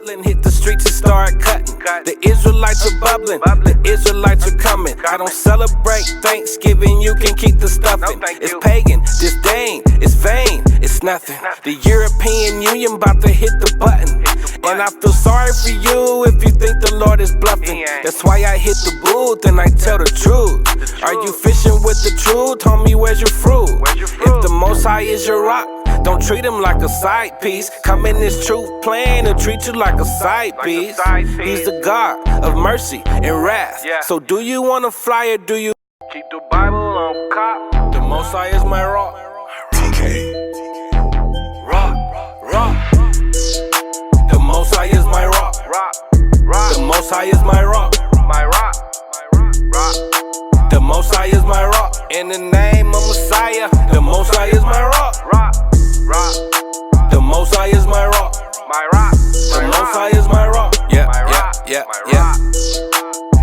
cutlass, hit the streets and start cutting. The Israelites are bubbling, the Israelites are coming. I don't celebrate Thanksgiving, you can keep the stuffing. It's pagan, disdain, it's vain, it's nothing. The European Union about to hit the button. And I feel sorry for you if you think the Lord is bluffing. That's why I hit the booth and I tell the truth. Are you fishing with the truth? Homie, where's your fruit? If the Most High is your rock, don't treat him like a side piece. Come in this truth plan and treat you like a side piece. He's the God of mercy and wrath. So do you wanna fly or do you keep the Bible on cop? The Most High is my rock. TK. Rock. The Most High is my rock. The Most High is my rock. My rock. The Most High is my rock. In the name of Messiah, the Most High is my rock. The Most High is my rock. My rock. The Most High is my rock. Yeah.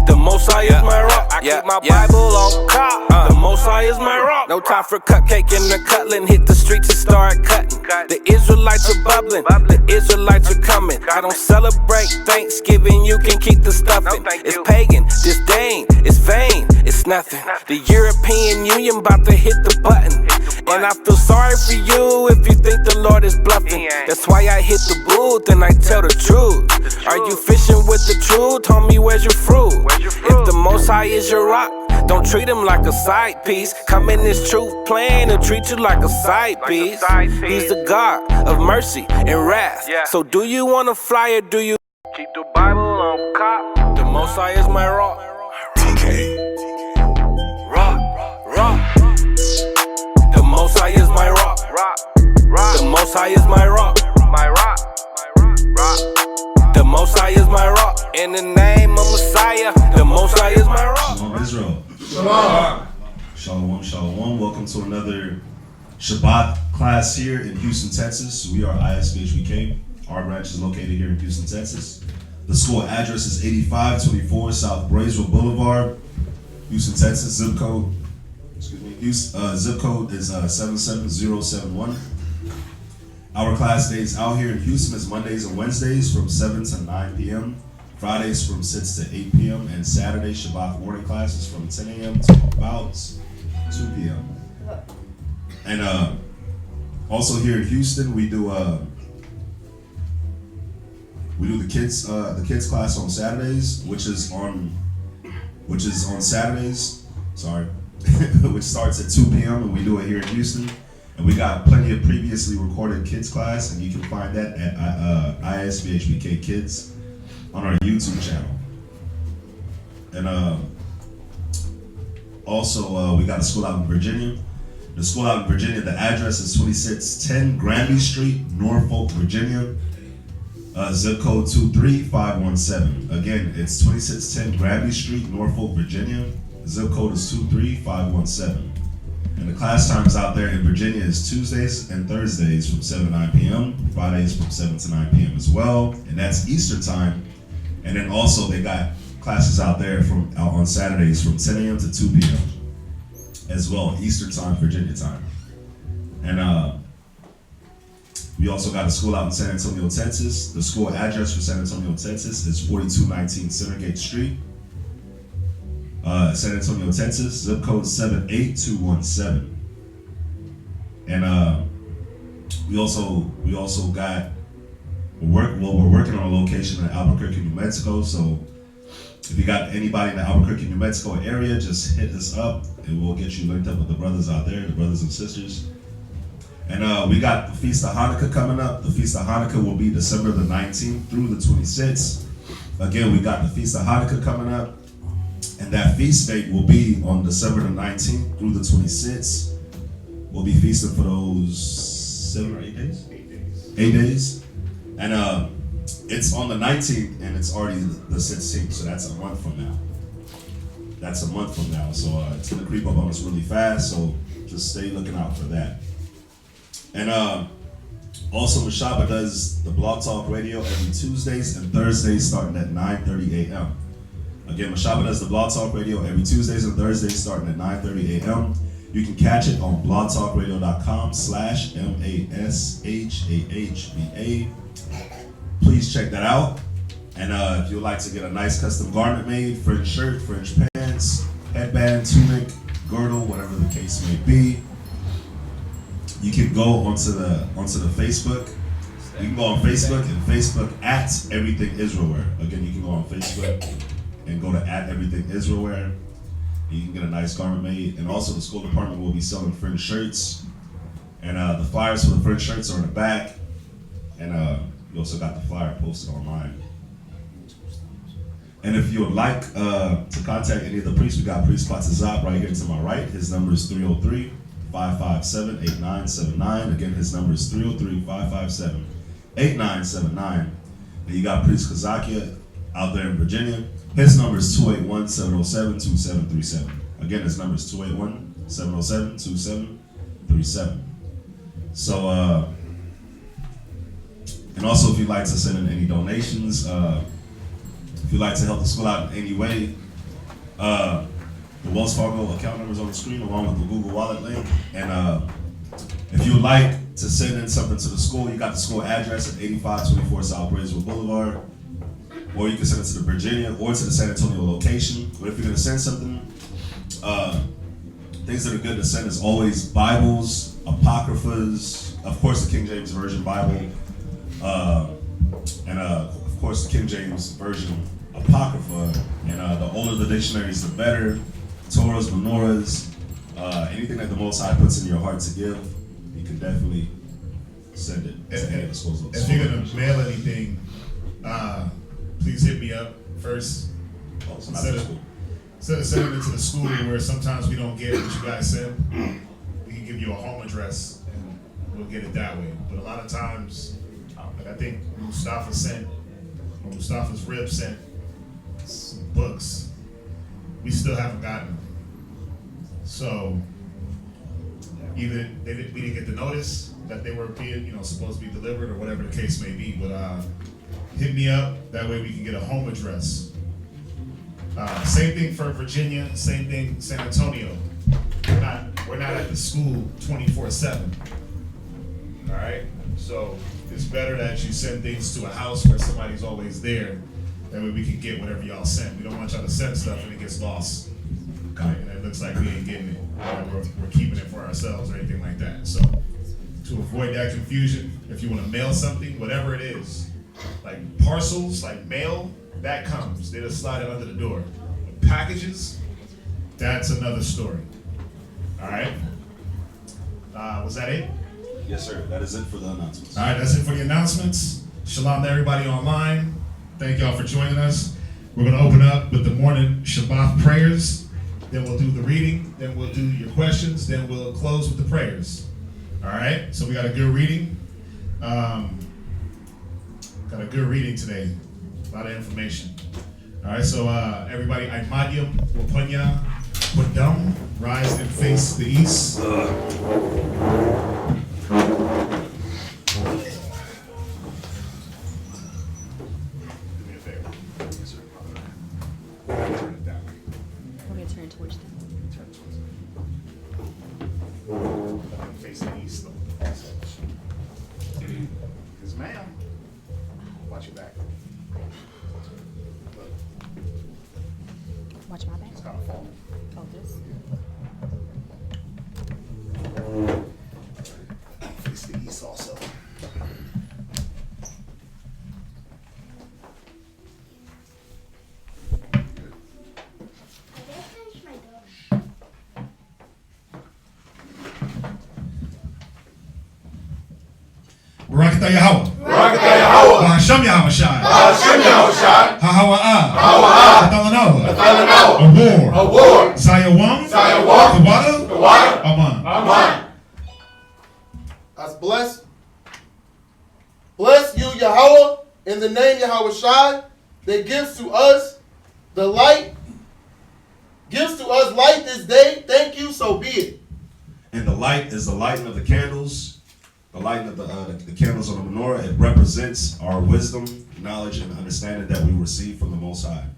The Most High is my rock. I keep my Bible on cop. The Most High is my rock. No time for cupcake and the cutlass, hit the streets and start cutting. The Israelites are bubbling, the Israelites are coming. I don't celebrate Thanksgiving, you can keep the stuffing. It's pagan, disdain, it's vain, it's nothing. The European Union about to hit the button. And I feel sorry for you if you think the Lord is bluffing. That's why I hit the booth and I tell the truth. Are you fishing with the truth? Homie, where's your fruit? If the Most High is your rock, don't treat him like a side piece. Come in this truth plan and treat you like a side piece. He's the God of mercy and wrath. So do you wanna fly or do you keep the Bible on cop? The Most High is my rock. TK. Rock. The Most High is my rock. The Most High is my rock. My rock. The Most High is my rock. In the name of Messiah, the Most High is my rock. Shalom Israel. Shalom. Shalom. Welcome to another Shabbat class here in Houston, Texas. We are ISBHBK. Our branch is located here in Houston, Texas. The school address is 8524 South Braesville Boulevard, Houston, Texas. Zip code is 77071. Our class days out here in Houston is Mondays and Wednesdays from 7 to 9 p.m. Fridays from 6 to 8 p.m. and Saturday Shabbat morning classes from 10 a.m. to about 2 p.m. And also here in Houston, we do the kids class on Saturdays, which is on Saturdays. Sorry, which starts at 2 p.m. and we do it here in Houston. And we got plenty of previously recorded kids class, and you can find that at ISBHBK Kids on our YouTube channel. And also we got a school out in Virginia. The school out in Virginia, the address is 2610 Granby Street, Norfolk, Virginia. Zip code 23517. Again, it's 2610 Granby Street, Norfolk, Virginia. Zip code is 23517. And the class times out there in Virginia is Tuesdays and Thursdays from 7 to 9 p.m. Fridays from 7 to 9 p.m. as well. And that's Eastern time. And then also they got classes out there on Saturdays from 10 a.m. to 2 p.m. as well, Eastern time, Virginia time. And we also got a school out in San Antonio, Texas. The school address for San Antonio, Texas is 4219 Centergate Street. San Antonio, Texas, zip code 78217. And we're working on a location in Albuquerque, New Mexico. So if you got anybody in the Albuquerque, New Mexico area, just hit us up and we'll get you linked up with the brothers out there, the brothers and sisters. And we got the Feast of Hanukkah coming up. The Feast of Hanukkah will be December the 19th through the 26th. Again, we got the Feast of Hanukkah coming up. And that feast date will be on December the 19th through the 26th. We'll be feasting for those 7 or 8 days? 8 days. And it's on the 19th and it's already the 16th, so that's a month from now. So it's gonna creep up on us really fast, so just stay looking out for that. And also Mashaba does the Blog Talk Radio every Tuesdays and Thursdays starting at 9:30 a.m. Again, Mashaba does the Blog Talk Radio every Tuesdays and Thursdays starting at 9:30 a.m. You can catch it on blogtalkradio.com/MASHAHBA. Please please check that out. And if you would like to get a nice custom garment made, French shirt, French pants, headband, tunic, girdle, whatever the case may be, you can go onto the Facebook. You can go on Facebook and Facebook at Everything Israelwear. Again, you can go on Facebook and go to at Everything Israelwear. And you can get a nice garment made. And also the school department will be selling French shirts. And the flyers for the French shirts are in the back. And you also got the flyer posted online. And if you would like to contact any of the priests, we got Priest Patazab right here to my right. His number is 303-557-8979. Again, his number is 303-557-8979. And you got Priest Kazakia out there in Virginia. His number is 281-707-2737. Again, his number is 281-707-2737. So, and also if you'd like to send in any donations, if you'd like to help the school out in any way, the Wells Fargo account number is on the screen along with the Google Wallet link. And if you would like to send in something to the school, you got the school address at 8524 South Braeswood Boulevard, or you can send it to the Virginia or to the San Antonio location. But if you're going to send something, things that are good to send is always Bibles, Apocryphas, of course the King James Version Bible, and of course the King James Version Apocrypha, and the older the dictionaries, the better. Torahs, menorahs, anything that the Most High puts in your heart to give, you can definitely send it. If you're gonna mail anything, please hit me up first. Instead of sending it to the school where sometimes we don't get what you guys send, we can give you a home address and we'll get it that way. But a lot of times, like I think Mustafa's Rib sent some books. We still haven't gotten them. So either we didn't get the notice that they were being, supposed to be delivered, or whatever the case may be. But hit me up. That way we can get a home address. Same thing for Virginia. Same thing San Antonio. We're not at the school 24/7. All right. So it's better that you send things to a house where somebody's always there. That way we can get whatever y'all send. We don't want y'all to send stuff and it gets lost. Okay? And it looks like we ain't getting it. Or we're keeping it for ourselves or anything like that. So to avoid that confusion, if you want to mail something, whatever it is, like parcels, like mail, that comes. They just slide it under the door. But packages, that's another story. All right? Was that it? Yes, sir. That is it for the announcements. All right, that's it for the announcements. Shalom to everybody online. Thank y'all for joining us. We're going to open up with the morning Shabbat prayers. Then we'll do the reading. Then we'll do your questions. Then we'll close with the prayers. All right? So we got a good reading. Got a good reading today. A lot of information. All right, so everybody, Aimadium, Wapanya, Wadum, rise and face the east. Face the east, though. Yes, ma'am. Watch your back. Look. Watch my back. It's kind of falling. Oh, this. Face the east also. Barakatah Yahweh. Barakatah Yahweh. Bahasham Yahweh Shai. Hashem Yahushua. Hahawa'ah. Hawa'ah. Athalanoah. Athalanoah. A war. A war. Zayawam. Zayawam. Kawada. Kawada. Aman. Aman. That's blessed. Bless you, Yahweh, in the name Yahweh Shai, that gives to us the light, gives to us light this day. Thank you, so be it. And the light is the lighting of the candles. The lighting of the candles on the menorah. It represents our wisdom, knowledge, and understanding that we receive from the Most High.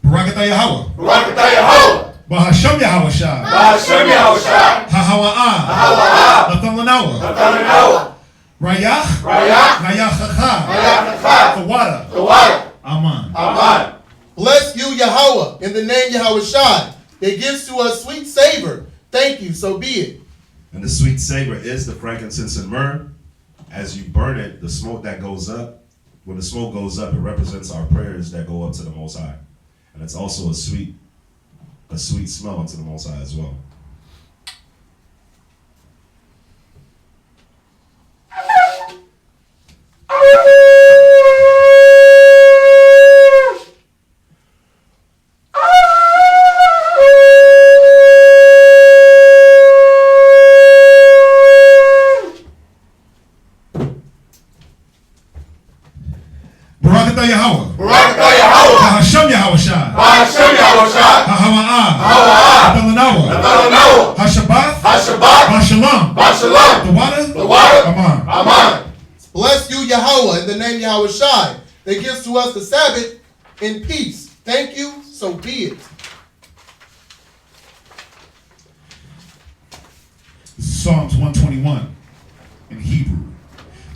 Barakatah Yahweh. Barakatah Yahweh. Bahasham Yahweh Shai. Hashem Yahushua. Hahawa'ah. Hawa'ah. Athalanoah. Athalanoah. Raya. Raya. Nayachacha. The water. The water. Aman. Aman. Bless you, Yahweh, in the name Yahweh Shai, that gives to us sweet savor. Thank you, so be it. And the sweet savor is the frankincense and myrrh. As you burn it, the smoke that goes up, when the smoke goes up, it represents our prayers that go up to the Most High. And it's also a sweet smell unto the Most High as well. Barakatah Yahweh. Barakatah Yahweh. Hashem Yahweh Shai. Hashem Yahweh Shai. Hawa'ah. Hawa'ah. Adalanawa. Adalanawa. Hashabbath. Hashabbath. Bashalom. Bashalom. The water. The water. Aman. Aman. Bless you, Yahweh, in the name Yahweh Shai, that gives to us the Sabbath in peace. Thank you, so be it. This is Psalms 121 in Hebrew.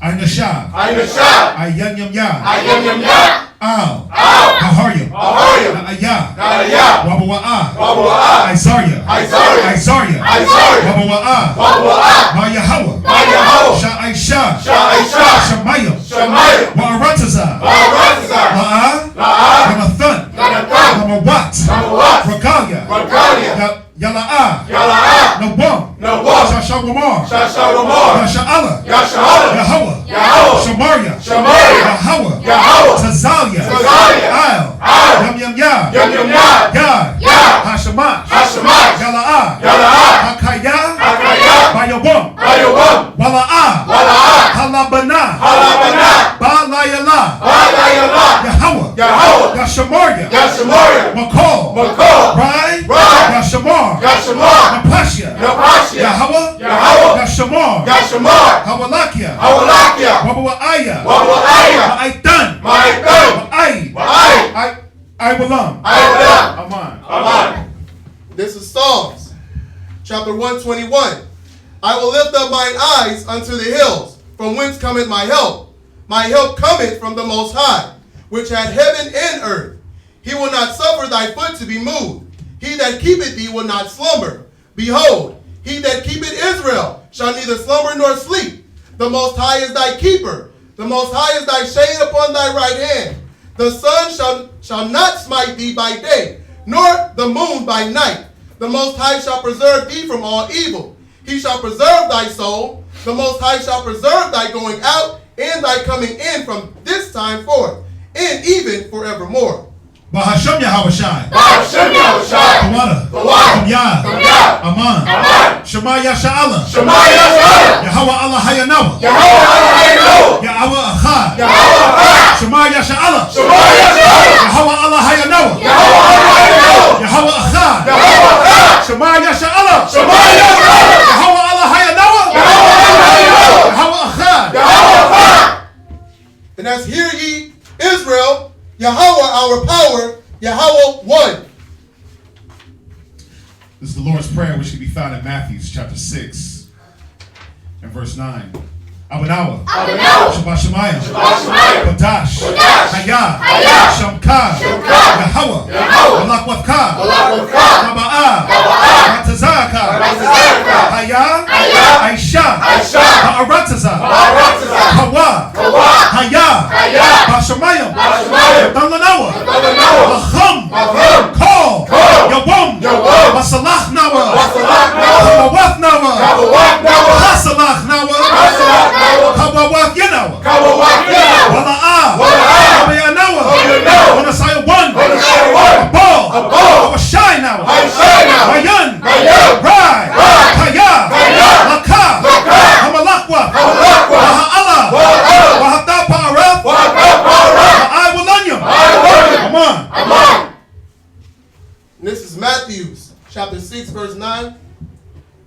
Ayin Shah. Ayin Shah. Ayin Yam Yah. Ayin Yam Yah. Al. Al. Haharyam. Haharyam. Na'ayah. Na'ayah. Wabawa'ah. Wabawa'ah. Isarya. Isarya. Isarya. Isarya. Wabawa'ah. Wabawa'ah. Ma Yahweh. Ma Yahweh. Sha'aisha. Sha'aisha. Shemayim. Shemayim. Wa'aratazah. Wa'aratazah. La'ah. La'ah. Lamathan. Lamathan. Lamawat. Lamawat. Ragalia. Ragalia. Yala'ah. Yala'ah. Nabam. Nabam. Shashawamar. Shashawamar. Yasha'ala. Yasha'ala. Yahweh. Yahweh. Shamaria. Shamaria. Yahweh. Yahweh. Tazalia. Tazalia. Al. Al. Yam Yam Yah. Yam Yam Yah. Yah. Yah. Hashamash. Hashamash. Yala'ah. Yala'ah. Hakaya. Hakaya. Bayawam. Bayawam. Wala'ah. Wala'ah. Halabana. Halabana. Ba'layala. Ba'layala. Yahweh. Yahweh. Yashamaria. Yashamaria. Makol. Makol. Rai. Rai. Yashamar. Yashamar. Napashia. Napashia. Yahweh. Yahweh. Yashamar. Yashamar. Hawalakia. Hawalakia. Wabawa'aya. Wabawa'aya. Ma'aitan. Ma'aitan. Ma'ai. I will Aman. Aman. This is Psalms, chapter 121. I will lift up mine eyes unto the hills, from whence cometh my help. My help cometh from the Most High, which had heaven and earth. He will not suffer thy foot to be moved. He that keepeth thee will not slumber. Behold, he that keepeth Israel shall neither slumber nor sleep. The Most High is thy keeper. The Most High is thy shade upon thy right hand. The sun shall not smite thee by day, nor the moon by night. The Most High shall preserve thee from all evil. He shall preserve thy soul. The Most High shall preserve thy going out and thy coming in from this time forth, and even forevermore. Bahashem Yahweh Shai. Hashem Yahweh Shai. The water. The water. From Yah. From Yah. Aman. Aman. Shema Yasha'ala. Shema Yasha'ala. Yahweh Allah Hayanawa. Yahweh Allah Hayanawa. Yahweh Achad. Yahweh Achad. Shema Yasha'ala. Shema Yasha'ala. Yahweh Allah Hayanawa. Yahweh Allah Hayanawa. Yahweh Achad. Yahweh Achad. Shema Yasha'ala. Shema Yasha'ala. Yahweh Allah Hayanawa. Yahweh Allah Hayanawa. Yahweh Achad. Yahweh Achad. And as hear ye, Israel, Yahweh our power, Yahweh one. This is the Lord's Prayer, which can be found in Matthew chapter 6 and verse 9. Abanawa. Shabbat Shemayim. Kodash. Hayah. Shamkah. Yahweh. Malakwavka. Raba'ah. Ratazaka. Hayah. Aisha. Ba'aratazah. Kawa. Hayah. Bashamayim. Dalanawa. Laham. Kol. Yawam. Basalach Nawa. Kawawaf Nawa. Hasalach Nawa. Kawawaf Yinawa. Wala'ah. Wabayanawa. Wanasaya one. Abal. Awashai Nawa. Mayan. Rai. Kaya. Laka. Hamalakwa. Waha'ala. Wahata Pa'araf. Wa'ai Walanyam. Aman. This is Matthew chapter 6, verse 9.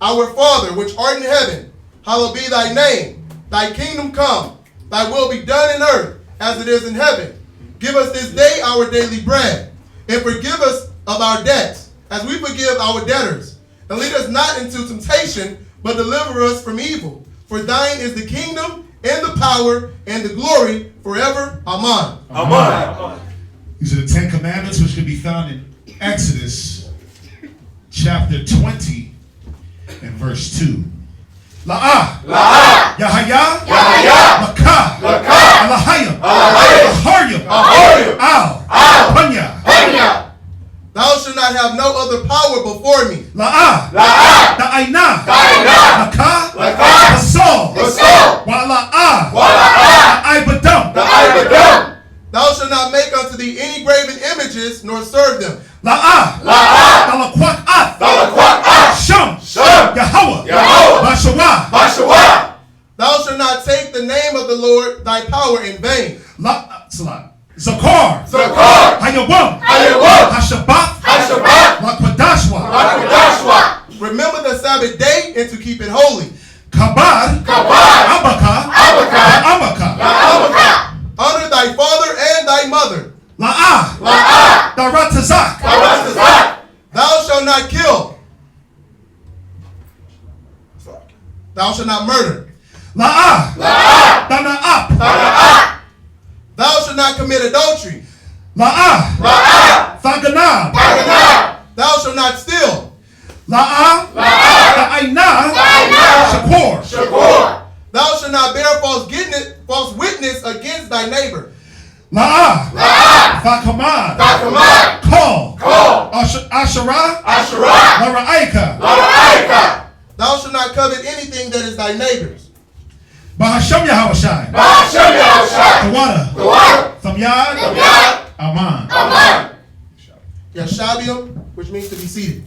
Our Father, which art in heaven, hallowed be thy name. Thy kingdom come. Thy will be done in earth as it is in heaven. Give us this day our daily bread. And forgive us of our debts, as we forgive our debtors. And lead us not into temptation, but deliver us from evil. For thine is the kingdom, and the power, and the glory forever. Amen. Amen. These are the 10 Commandments, which can be found in Exodus chapter 20 and verse 2. La'ah, Yahaya, Lakah, Alahayim, Aharyim, Al, Panya. Thou shalt not have no other power before me. La'ah, Da'aina, Lakah, Basal, Wala'ah, Ibadam. Thou shalt not make unto thee any graven images, nor serve them. La'ah, Dalakwak'ath, Sham, Yahweh, Bashawah. Thou shalt not take the name of the Lord thy power in vain. Zakar, Hayawam, Hashabath, Lakwadashwa, Remember the Sabbath day and to keep it holy. Kabad, Abaka, Honor thy father and thy mother. La'ah, Daratazak, Thou shalt not kill. Thou shalt not murder. La'ah, Dana'ap, Thou shalt not commit adultery. La'ah, Thaganab, Thou shalt not steal. La'ah, Da'aina, Shakor, Thou shalt not bear false witness against thy neighbor. La'ah, Thakamad, Kol, Asherah, Lara'aika, Thou shalt not covet anything that is thy neighbor's. Bahasham Yahawashai, Tawada, Thamyad, Aman. Yashabium, which means to be seated.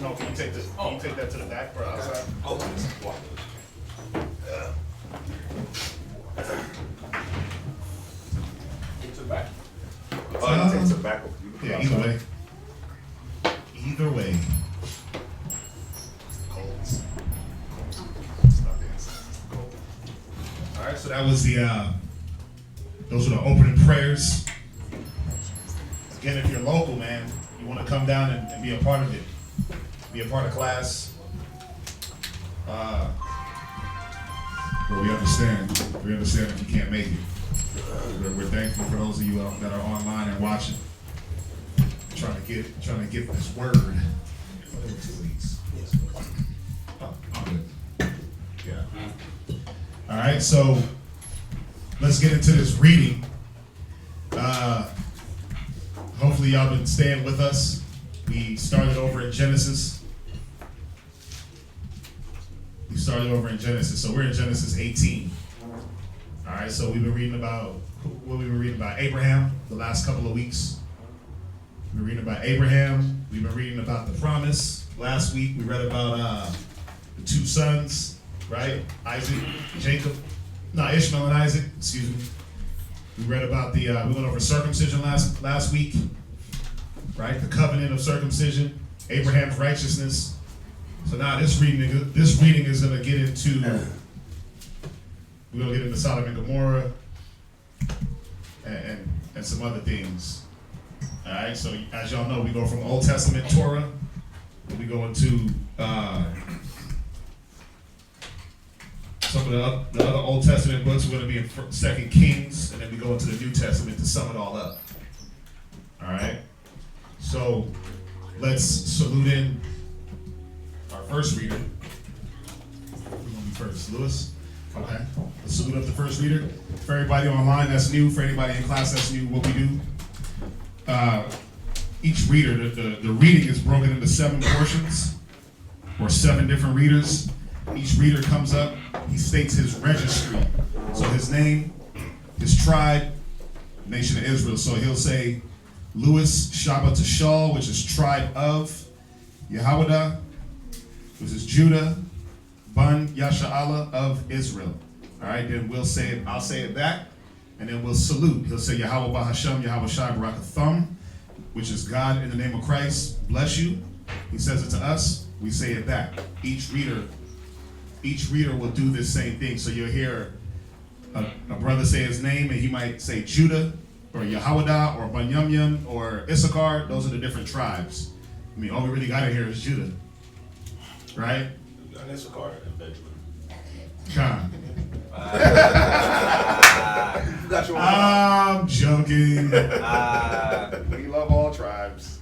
No, can you take that to the back or outside? Yeah, either way. Either way. All right, so that was those were the opening prayers. Again, if you're local, man, you want to come down and be a part of it. Be a part of class. But we understand if you can't make it. We're thankful for those of you that are online and watching. Trying to get this word. Oh, I'm good. Yeah. All right, so let's get into this reading. Hopefully y'all been staying with us. We started over in Genesis. So we're in Genesis 18. All right, so we've been reading about Abraham the last couple of weeks. We've been reading about Abraham. We've been reading about the promise. Last week we read about the two sons, right? Ishmael and Isaac, excuse me. We read about we went over circumcision last week, right? The covenant of circumcision, Abraham's righteousness. So now this reading is going to get into, we're going to get into Sodom and Gomorrah and some other things. All right, so as y'all know, we go from Old Testament Torah, and we go into some of the other Old Testament books. We're going to be in 2 Kings, and then we go into the New Testament to sum it all up. All right, so let's salute in our first reader. We're going to be first. Lewis? Okay. Let's salute up the first reader. For everybody online that's new, for anybody in class that's new, what we do, each reader, the reading is broken into 7 portions, or 7 different readers. Each reader comes up, he states his registry. So his name, his tribe, nation of Israel. So he'll say, Lewis Shabbat Tashal, which is tribe of Yehudah, which is Judah, Bun Yasha'Allah of Israel. All right, then I'll say it back, and then we'll salute. He'll say Yahweh Bahasham, Yahweh Shai Barakatham, which is God in the name of Christ, bless you. He says it to us, we say it back. Each reader will do this same thing. So you'll hear a brother say his name, and he might say Judah, or Yehowadah, or Banyamyam, or Issachar. Those are the different tribes. I mean, all we really got in here is Judah, right? And Issachar and Benjamin. God. I'm joking. We love all tribes.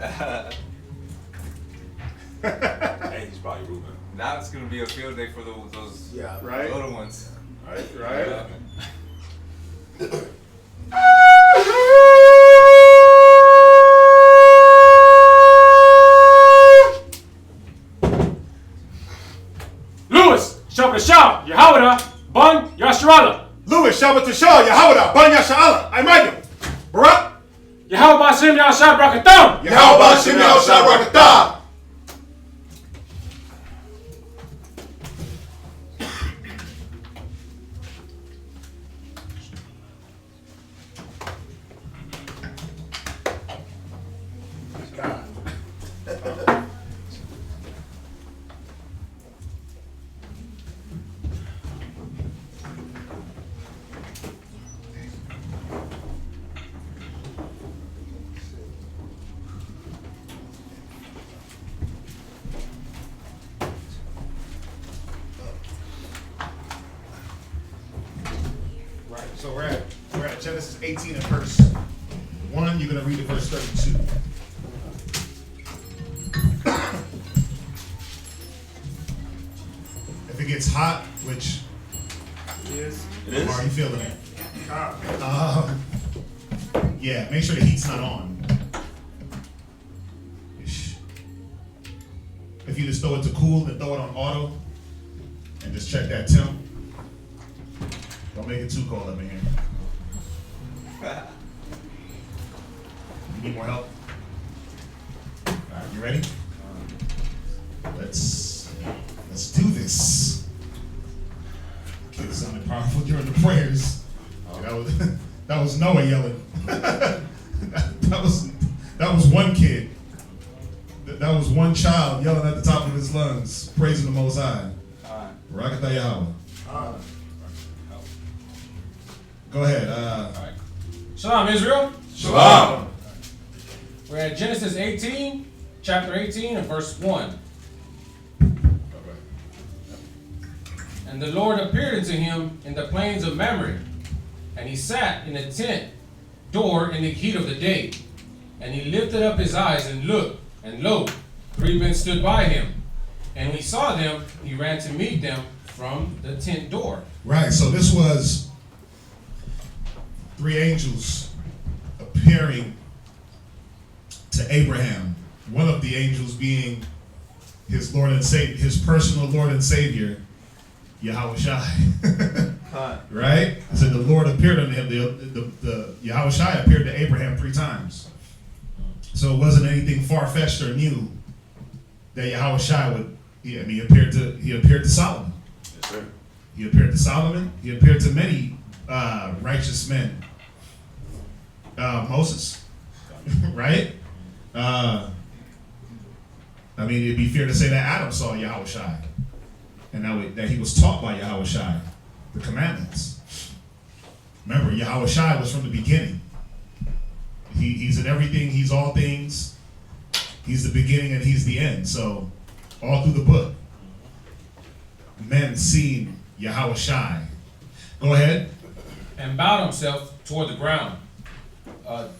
Hey, he's probably Reuben. Now it's gonna be a field day for those Right? little ones. Right? Lewis, Shabbat Shah, Yehowadah, Bun, Yasharallah. Louis, Shabbat Shah, Yehowadah, Ban Yasha'Allah, Imanu, Barak, Yahweh Shem Yahshua Brakatham. Yahweh Shem Yahshua Barakatah. Right, so we're at Genesis 18 and verse 1. You're gonna read it verse 32. If it gets hot, which It is? how are you feeling it? Yeah, make sure the heat's not on. Ish. If you just throw it to cool and throw it on auto, and just check that temp. Don't make it too cold up in here. You need more help? All right, you ready? Let's do this. Kid sounded powerful during the prayers. Oh, that was Noah yelling. that was one kid. That was one child yelling at the top of his lungs, praising the Most High. Barakatah Yahweh. Go ahead. Shalom, Israel. Shalom. We're at Genesis 18, chapter 18, and verse 1. And the Lord appeared unto him in the plains of Mamre, and he sat in a tent door in the heat of the day. And he lifted up his eyes and looked, and lo, 3 men stood by him. And when he saw them, he ran to meet them from the tent door. Right, so this was 3 angels appearing to Abraham. One of the angels being his Lord and Savior, his personal Lord and Savior, Yahushai. Right? So the Lord appeared unto him. The Yahushai appeared to Abraham 3 times. So it wasn't anything far-fetched or new that Yahushai would. He appeared to Solomon. Yes, sir. He appeared to Solomon. He appeared to many righteous men. Moses, right? It'd be fair to say that Adam saw Yahushai, and that he was taught by Yahushai the commandments. Remember, Yahushai was from the beginning. He's in everything. He's all things. He's the beginning and he's the end. So, all through the book, men seen Yahushai. Go ahead. And bowed himself toward the ground.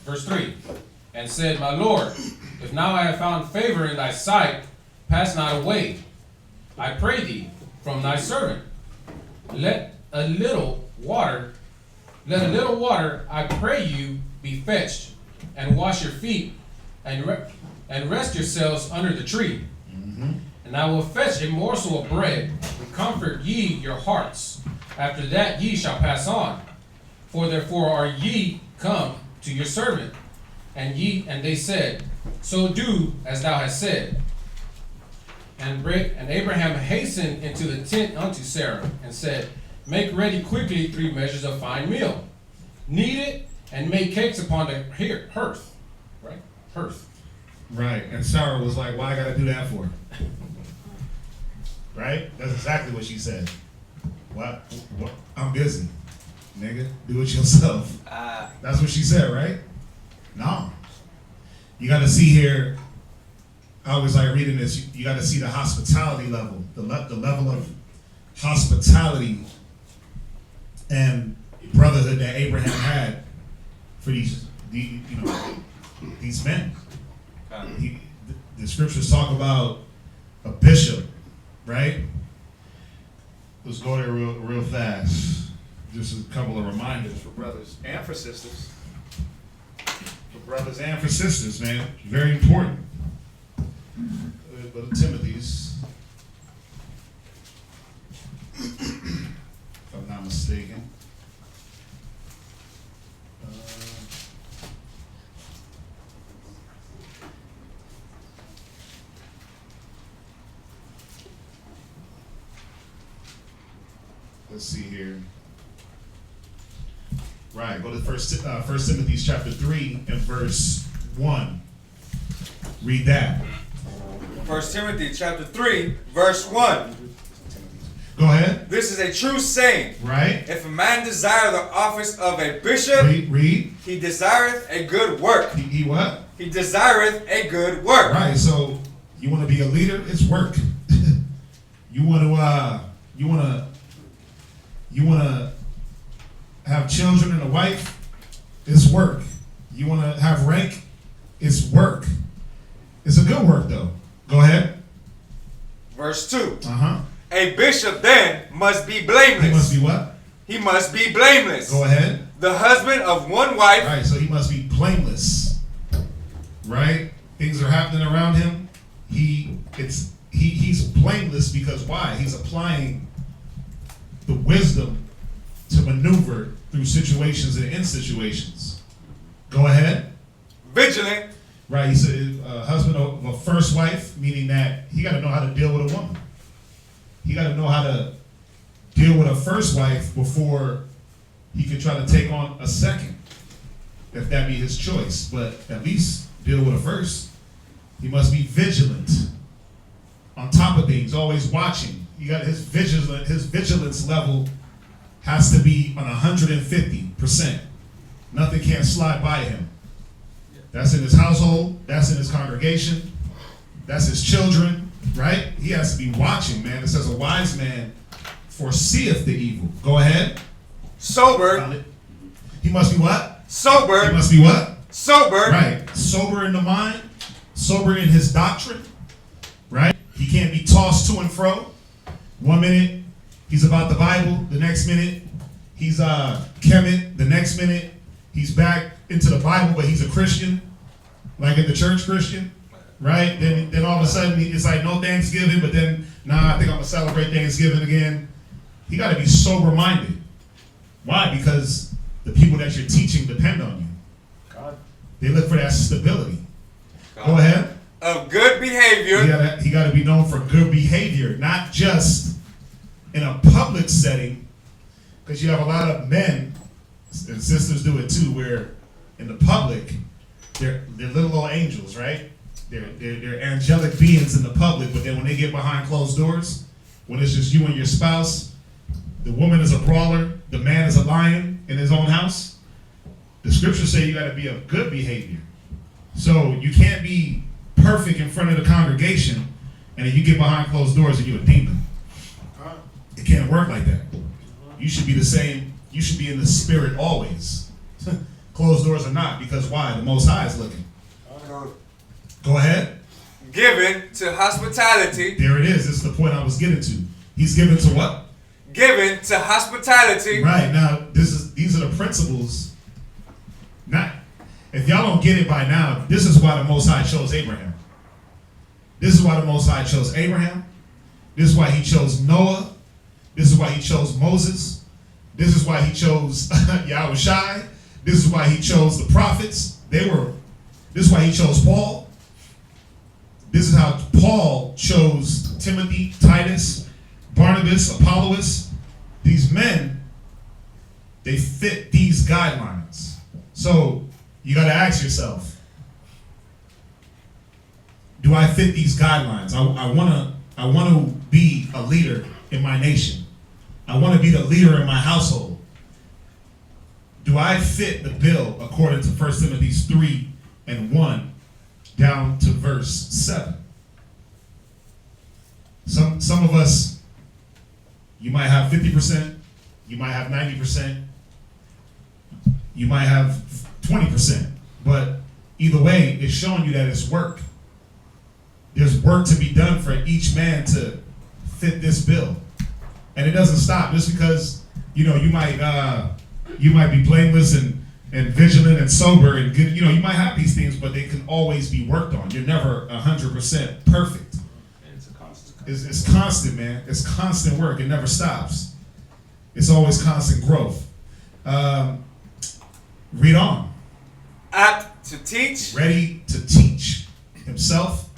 Verse 3. And said, My Lord, if now I have found favor in thy sight, pass not away, I pray thee, from thy servant. Let a little water, I pray you, be fetched, and wash your feet, and rest yourselves under the tree. And I will fetch a morsel of bread, and comfort ye your hearts. After that ye shall pass on. For therefore are ye come to your servant. And they said, So do as thou hast said. And Abraham hastened into the tent unto Sarah, and said, Make ready quickly 3 measures of fine meal. Knead it, and make cakes upon the hearth. Right? Hearth. Right. And Sarah was like, why I gotta do that for? Right? That's exactly what she said. What? I'm busy. Nigga, do it yourself. That's what she said, right? No. You gotta see here, I always like reading this, you gotta see the hospitality level, the level of hospitality and brotherhood that Abraham had for these men. The scriptures talk about a bishop, right? Let's go there real fast. Just a couple of reminders for brothers and for sisters. For brothers and for sisters, man. Very important. Go to Timothy's. If I'm not mistaken. Let's see here. Right, go to First Timothy chapter 3 and verse 1. Read that. 1 Timothy chapter 3, verse 1. Go ahead. This is a true saying. Right. If a man desire the office of a bishop, read. He desireth a good work. He what? He desireth a good work. Right, so you want to be a leader? It's work. You want to have children and a wife? It's work. You want to have rank? It's work. It's a good work, though. Go ahead. Verse 2. Uh-huh. A bishop then must be blameless. He must be what? He must be blameless. Go ahead. The husband of one wife. Right, so he must be blameless. Right? Things are happening around him. He's blameless because why? He's applying the wisdom to maneuver through situations and in situations. Go ahead. Vigilant. Right, he said husband of a first wife, meaning that he got to know how to deal with a woman. He got to know how to deal with a first wife before he can try to take on a second, if that be his choice. But at least deal with a first. He must be vigilant, on top of things, always watching. You got his vigilance level has to be on 150%. Nothing can slide by him. That's in his household. That's in his congregation. That's his children, right? He has to be watching, man. It says a wise man foreseeth the evil. Go ahead. Sober. He must be what? Sober. He must be what? Sober. Right. Sober in the mind. Sober in his doctrine. Right? He can't be tossed to and fro. 1 minute, he's about the Bible. The next minute, he's Kemet. The next minute, he's back into the Bible, but he's a Christian, like in the church Christian, right? Then all of a sudden, it's like no Thanksgiving, but then, I think I'm going to celebrate Thanksgiving again. You got to be sober-minded. Why? Because the people that you're teaching depend on you. God. They look for that stability. God. Go ahead. Of good behavior. He got to be known for good behavior, not just in a public setting, because you have a lot of men, and sisters do it too, where in the public, they're little old angels, right? They're angelic beings in the public, but then when they get behind closed doors, when it's just you and your spouse, the woman is a brawler, the man is a lion in his own house. The scriptures say you got to be of good behavior. So you can't be perfect in front of the congregation, and then you get behind closed doors and you're a demon. It can't work like that. You should be the same. You should be in the spirit always. Closed doors or not, because why? The Most High is looking. Go ahead. Given to hospitality. There it is. This is the point I was getting to. He's given to what? Given to hospitality. Right. Now, these are the principles. If y'all don't get it by now, this is why the Most High chose Abraham. This is why the Most High chose Abraham. This is why he chose Noah. This is why he chose Moses. This is why he chose Yahushai. This is why he chose the prophets. This is why he chose Paul. This is how Paul chose Timothy, Titus, Barnabas, Apollos. These men, they fit these guidelines. So you got to ask yourself, Do I fit these guidelines? I want to be a leader in my nation. I want to be the leader in my household. Do I fit the bill according to 1 Timothy 3:1 down to verse 7? Some of us, you might have 50%, you might have 90%, you might have 20%, but either way, it's showing you that it's work. There's work to be done for each man to fit this bill. And it doesn't stop just because, you might be blameless and vigilant and sober and good. You might have these things, but they can always be worked on. You're never 100% perfect. It's constant, man. It's constant work. It never stops. It's always constant growth. Read on. Apt to teach. Ready to teach himself,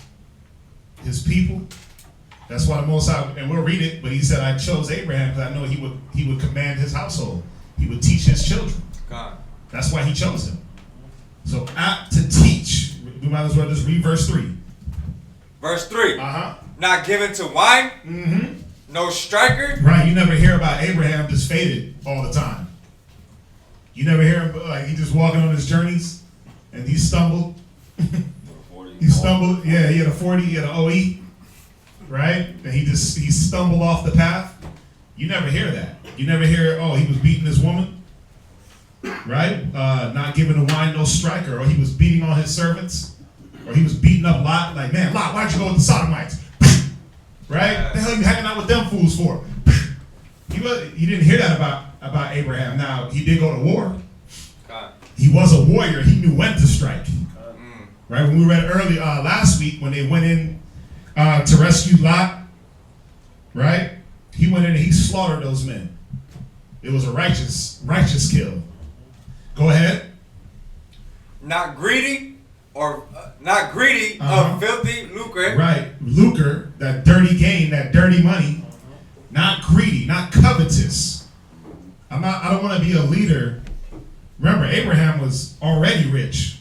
his people. That's why the Most High, and we'll read it, but he said, I chose Abraham because I know he would command his household. He would teach his children. God. That's why he chose him. So apt to teach. We might as well just read verse 3. Verse 3. Uh-huh. Not given to wine. Mm-hmm. No striker. Right, you never hear about Abraham just faded all the time. You never hear him, like, he just walking on his journeys, and he stumbled. He stumbled, yeah, he had a 40, he had an OE, right? And he stumbled off the path. You never hear that. You never hear, oh, he was beating his woman, right? Not giving the wine, no striker, or he was beating on his servants, or he was beating up Lot, like, man, Lot, why'd you go with the Sodomites? Right? What the hell are you hanging out with them fools for? You didn't hear that about Abraham. Now, he did go to war. God. He was a warrior. He knew when to strike. Right? When we read early last week, when they went in to rescue Lot, right? He went in and he slaughtered those men. It was a righteous kill. Go ahead. Not greedy of filthy lucre. Right. Lucre, that dirty gain, that dirty money. Not greedy, not covetous. I don't want to be a leader. Remember, Abraham was already rich.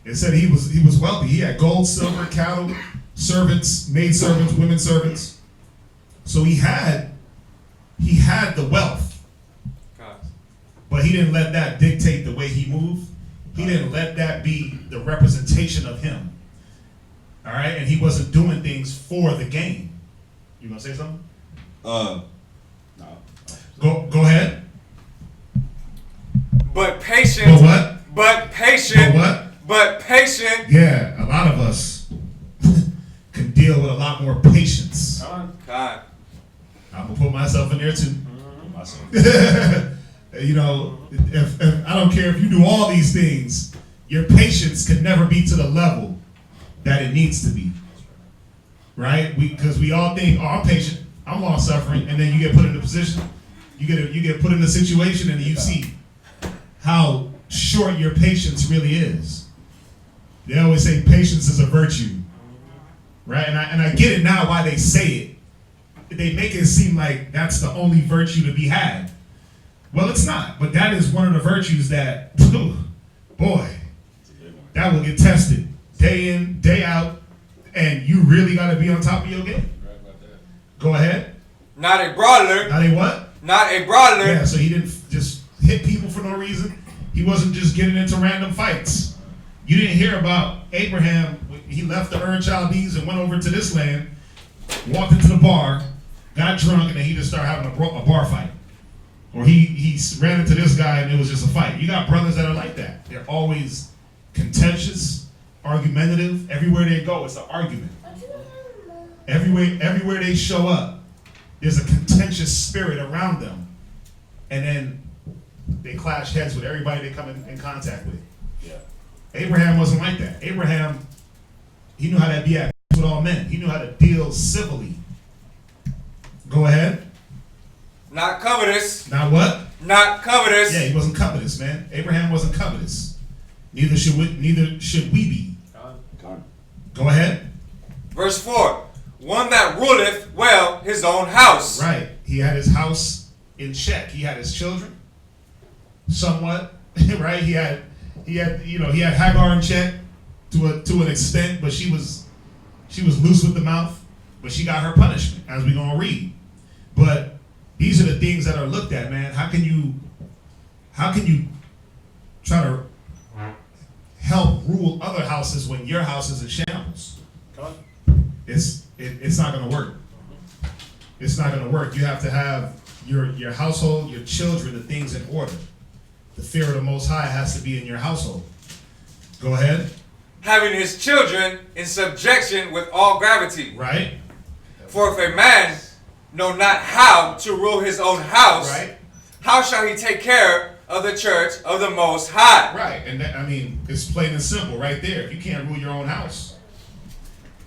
It said he was wealthy. He had gold, silver, cattle, servants, maid servants, women servants. So he had the wealth. But he didn't let that dictate the way he moved. He didn't let that be the representation of him. All right? And he wasn't doing things for the gain. You gonna say something? No. Go ahead. But patient. But what? But patient. But what? But patient. Yeah, a lot of us can deal with a lot more patience. God. I'm gonna put myself in there too. If I don't care if you do all these things, your patience can never be to the level that it needs to be. Right? Because we all think, oh, I'm patient, I'm long suffering, and then you get put in a position, you get put in a situation, and you see how short your patience really is. They always say patience is a virtue, right? And I get it now why they say it. They make it seem like that's the only virtue to be had. Well, it's not, but that is one of the virtues that, boy, that will get tested day in, day out, and you really got to be on top of your game. Go ahead. Not a brawler. Not a what? Not a brawler. Yeah, so he didn't just hit people for no reason. He wasn't just getting into random fights. You didn't hear about Abraham. He left the Ur Chaldees and went over to this land, walked into the bar, got drunk, and then he just started having a bar fight. Or he ran into this guy and it was just a fight. You got brothers that are like that. They're always contentious, argumentative. Everywhere they go, it's an argument. Everywhere they show up, there's a contentious spirit around them. And then they clash heads with everybody they come in contact with. Yeah. Abraham wasn't like that. Abraham, he knew how to be at with all men. He knew how to deal civilly. Go ahead. Not covetous. Not what? Not covetous. Yeah, he wasn't covetous, man. Abraham wasn't covetous. Neither should we be. Go ahead. Verse 4. One that ruleth well his own house. Right. He had his house in check. He had his children. Somewhat. Right? He had Hagar in check to an extent, but she was She was loose with the mouth, but she got her punishment, as we're going to read. But these are the things that are looked at, man. How can you try to help rule other houses when your house is in shambles? It's not going to work. It's not going to work. You have to have your household, your children, the things in order. The fear of the Most High has to be in your household. Go ahead. Having his children in subjection with all gravity. Right. For if a man know not how to rule his own house, right, how shall he take care of the church of the Most High? Right, and that, I mean, it's plain and simple right there. If you can't rule your own house,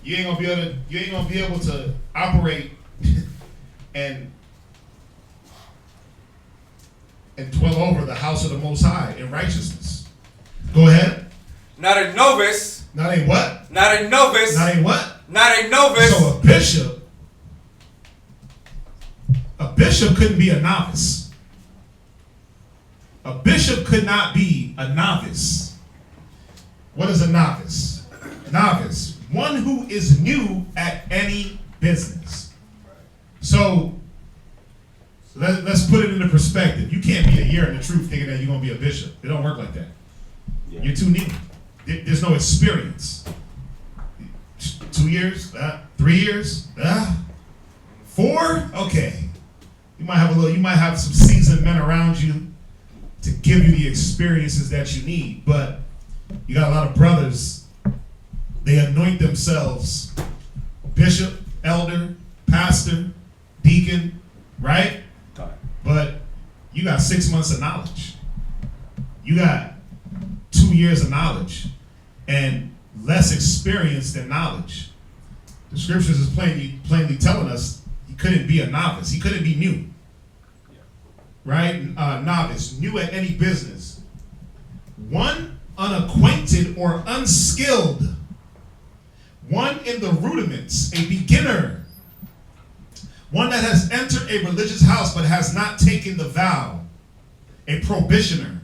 you ain't gonna be able to operate and dwell over the house of the Most High in righteousness. Go ahead. Not a novice. Not a what? Not a novice. Not a what? Not a novice. So a bishop couldn't be a novice. A bishop could not be a novice. What is a novice? Novice, one who is new at any business. So let's put it into perspective. You can't be a year in the truth thinking that you're going to be a bishop. It don't work like that. Yeah. You're too new. There's no experience. 2 years? 3 years? 4? Okay. You might have some seasoned men around you to give you the experiences that you need. But you got a lot of brothers, they anoint themselves bishop, elder, pastor, deacon, right? But you got 6 months of knowledge. You got 2 years of knowledge and less experience than knowledge. The scriptures is plainly telling us he couldn't be a novice. He couldn't be new. Right? Novice, new at any business. One unacquainted or unskilled. One in the rudiments, a beginner. One that has entered a religious house but has not taken the vow. A probationer.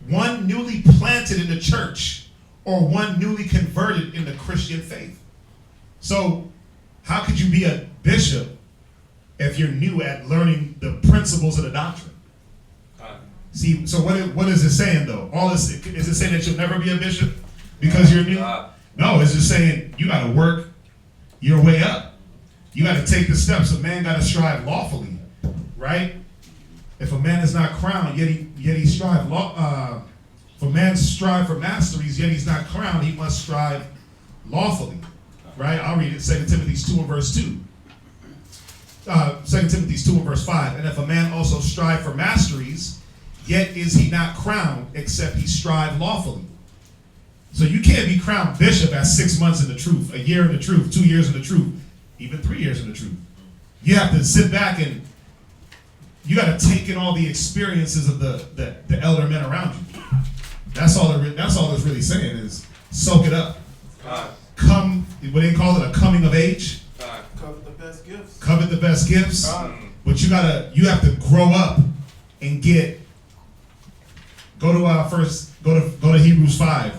One newly planted in the church or one newly converted in the Christian faith. So how could you be a bishop if you're new at learning the principles of the doctrine? See, so what is it saying though? Is it saying that you'll never be a bishop because you're new? No, it's just saying you got to work your way up. You got to take the steps. A man got to strive lawfully, right? If a man is not crowned, yet he strive. If a man strive for masteries, yet he's not crowned, he must strive lawfully, right? I'll read it. 2 Timothy 2 and verse 2. 2 Timothy 2 and verse 5. And if a man also strive for masteries, yet is he not crowned, except he strive lawfully. So you can't be crowned bishop at 6 months in the truth, a year in the truth, 2 years in the truth, even 3 years in the truth. You have to sit back and you got to take in all the experiences of the elder men around you. That's all it's really saying is soak it up. Come, what they call it, a coming of age. Covet the best gifts. Covet the best gifts. But you have to grow up and go to Hebrews 5.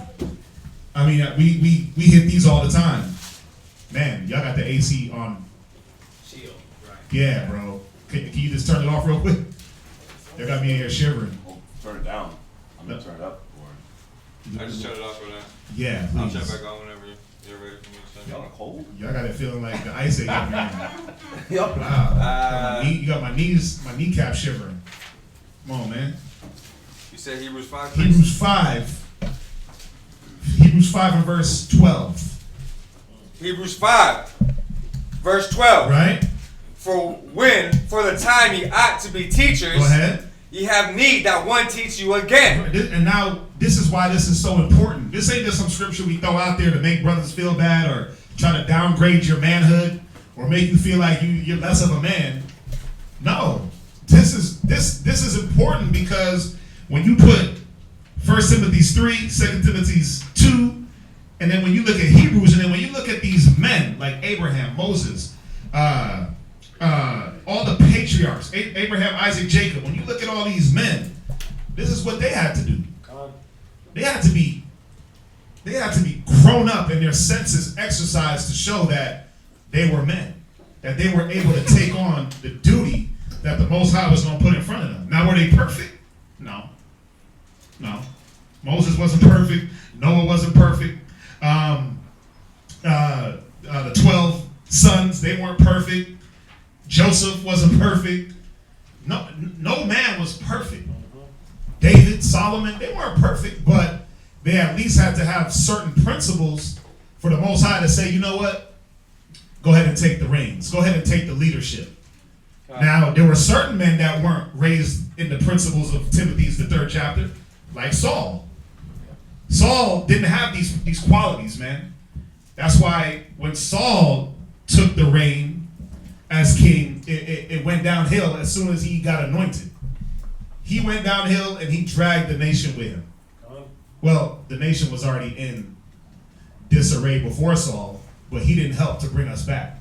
I mean, we hit these all the time. Man, y'all got the AC on. Shield, right? Yeah, bro. Can you just turn it off real quick? Y'all got me in here shivering. Turn it down. I'm gonna turn it up. I just turned it off for that. Yeah, I'll please. check back on whenever you're ready for me to send it. Y'all are cold? Y'all got it feeling like the ice age up here. Yup. Wow. You got my kneecap shivering. Come on, man. You said Hebrews 5? Hebrews 5. Hebrews 5 and verse 12. Hebrews 5, verse 12. Right? For the time ye ought to be teachers, Go ahead. ye have need that one teach you again. And now, this is why this is so important. This ain't just some scripture we throw out there to make brothers feel bad or try to downgrade your manhood or make you feel like you're less of a man. No. This is important because when you put 1 Timothy 3, 2 Timothy 2, and then when you look at Hebrews, and then when you look at these men like Abraham, Moses, all the patriarchs, Abraham, Isaac, Jacob, when you look at all these men, this is what they had to do. They had to be They had to be grown up and their senses exercised to show that they were men, that they were able to take on the duty that the Most High was going to put in front of them. Now, were they perfect? No. Moses wasn't perfect. Noah wasn't perfect. The 12 sons, they weren't perfect. Joseph wasn't perfect. No man was perfect. David, Solomon, they weren't perfect, but they at least had to have certain principles for the Most High to say, you know what? Go ahead and take the reins. Go ahead and take the leadership. Now, there were certain men that weren't raised in the principles of Timothy's the 3rd chapter, like Saul. Saul didn't have these qualities, man. That's why when Saul took the reign as king, it went downhill as soon as he got anointed. He went downhill and he dragged the nation with him. Well, the nation was already in disarray before Saul, but he didn't help to bring us back.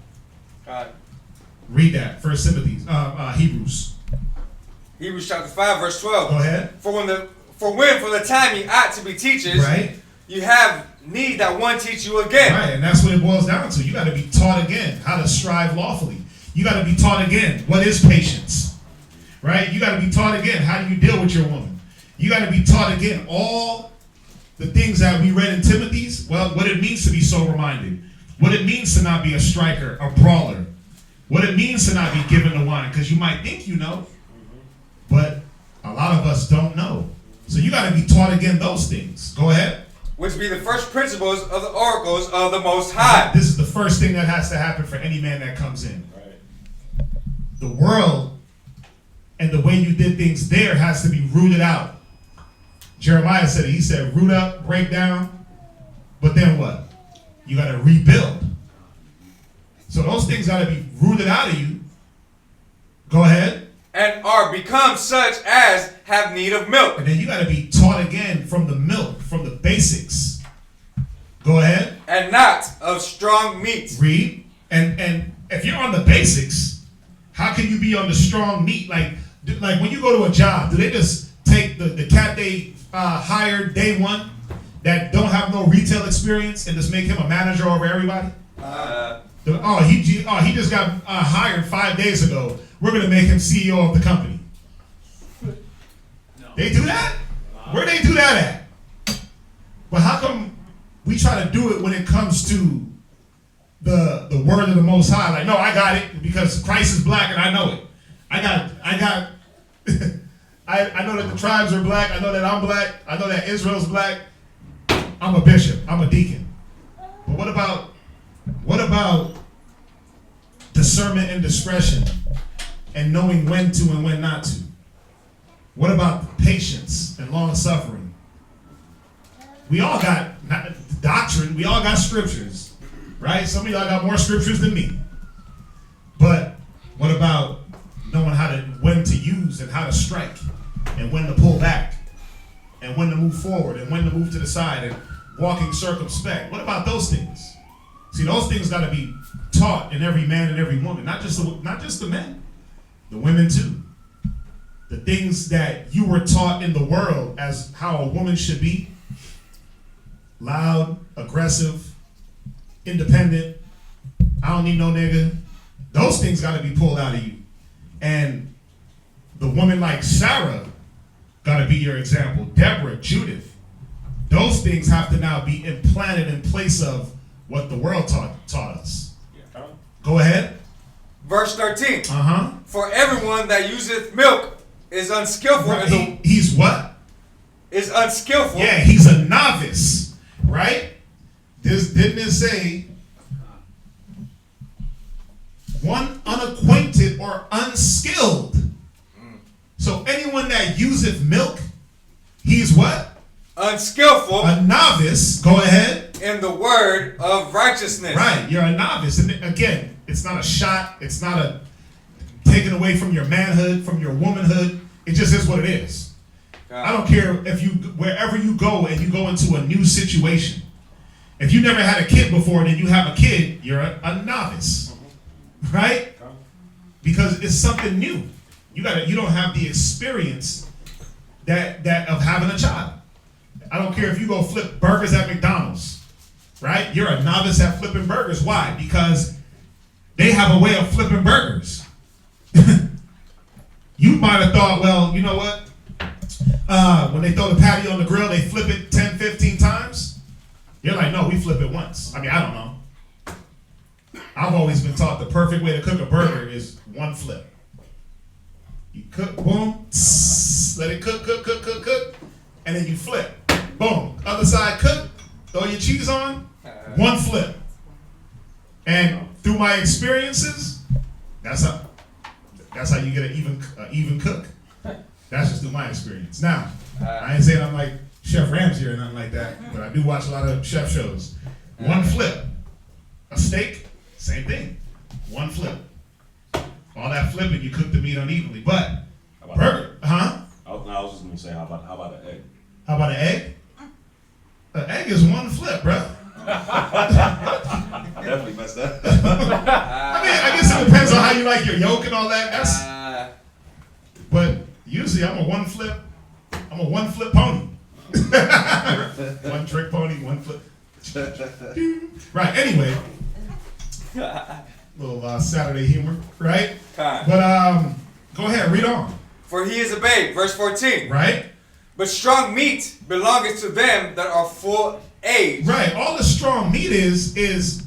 Read that, 1 Timothy, Hebrews. Hebrews chapter 5, verse 12. Go ahead. For the time you ought to be teachers, right, you have need that one teach you again. Right, and that's what it boils down to. You got to be taught again how to strive lawfully. You got to be taught again what is patience. Right? You got to be taught again how do you deal with your woman. You got to be taught again all the things that we read in Timothy's. Well, what it means to be sober-minded. What it means to not be a striker, a brawler. What it means to not be given to wine. Because you might think you know, but a lot of us don't know. So you got to be taught again those things. Go ahead. Which be the first principles of the oracles of the Most High. This is the first thing that has to happen for any man that comes in. Right. The world and the way you did things there has to be rooted out. Jeremiah said it. He said, root up, break down, but then what? You got to rebuild. So those things got to be rooted out of you. Go ahead. And are become such as have need of milk. And then you got to be taught again from the milk, from the basics. Go ahead. And not of strong meat. Read. And if you're on the basics, how can you be on the strong meat? Like when you go to a job, do they just take the cat they hired day one that don't have no retail experience and just make him a manager over everybody? He just got hired 5 days ago. We're going to make him CEO of the company. No. They do that? Where they do that at? But how come we try to do it when it comes to the word of the Most High? Like, no, I got it because Christ is black and I know it. I know that the tribes are black. I know that I'm black. I know that Israel's black. I'm a bishop. I'm a deacon. But what about discernment and discretion and knowing when to and when not to? What about patience and long suffering? We all got doctrine. We all got scriptures, right? Some of y'all got more scriptures than me. But what about knowing when to use and how to strike and when to pull back and when to move forward and when to move to the side and walking circumspect? What about those things? See, those things got to be taught in every man and every woman, not just the men, the women too. The things that you were taught in the world as how a woman should be: loud, aggressive, independent, I don't need no nigga. Those things got to be pulled out of you. And the woman like Sarah got to be your example. Deborah, Judith. Those things have to now be implanted in place of what the world taught us. Go ahead. Verse 13. Uh-huh. For everyone that useth milk is unskillful. Right. He's what? Is unskillful. Yeah, he's a novice, right? Didn't it say one unacquainted or unskilled? So anyone that useth milk, he's what? Unskillful. A novice. Go ahead. In the word of righteousness. Right, you're a novice. And again, it's not a shot. It's not a taken away from your manhood, from your womanhood. It just is what it is. I don't care if wherever you go and you go into a new situation. If you never had a kid before and then you have a kid, you're a novice. Right? Because it's something new. You don't have the experience that of having a child. I don't care if you go flip burgers at McDonald's, right? You're a novice at flipping burgers. Why? Because they have a way of flipping burgers. You might have thought, well, you know what? When they throw the patty on the grill, they flip it 10, 15 times. You're like, no, we flip it once. I mean, I don't know. I've always been taught the perfect way to cook a burger is one flip. You cook, boom, let it cook, and then you flip. Boom, other side cook, throw your cheese on, one flip. And through my experiences, that's how you get an even cook. That's just through my experience. Now, I ain't saying I'm like Chef Ramsay or nothing like that, but I do watch a lot of chef shows. One flip. A steak, same thing. One flip. All that flipping, you cook the meat unevenly. But burger, huh? I was just gonna say, how about an egg? How about an egg? An egg is one flip, bro. I definitely messed up. I mean, I guess it depends on how you like your yolk and all that. But usually I'm a one flip pony. One trick pony, one flip. Right, anyway. Little Saturday humor, right? But go ahead, read on. For he is a babe, verse 14. Right? But strong meat belongeth to them that are full age. Right. All the strong meat is,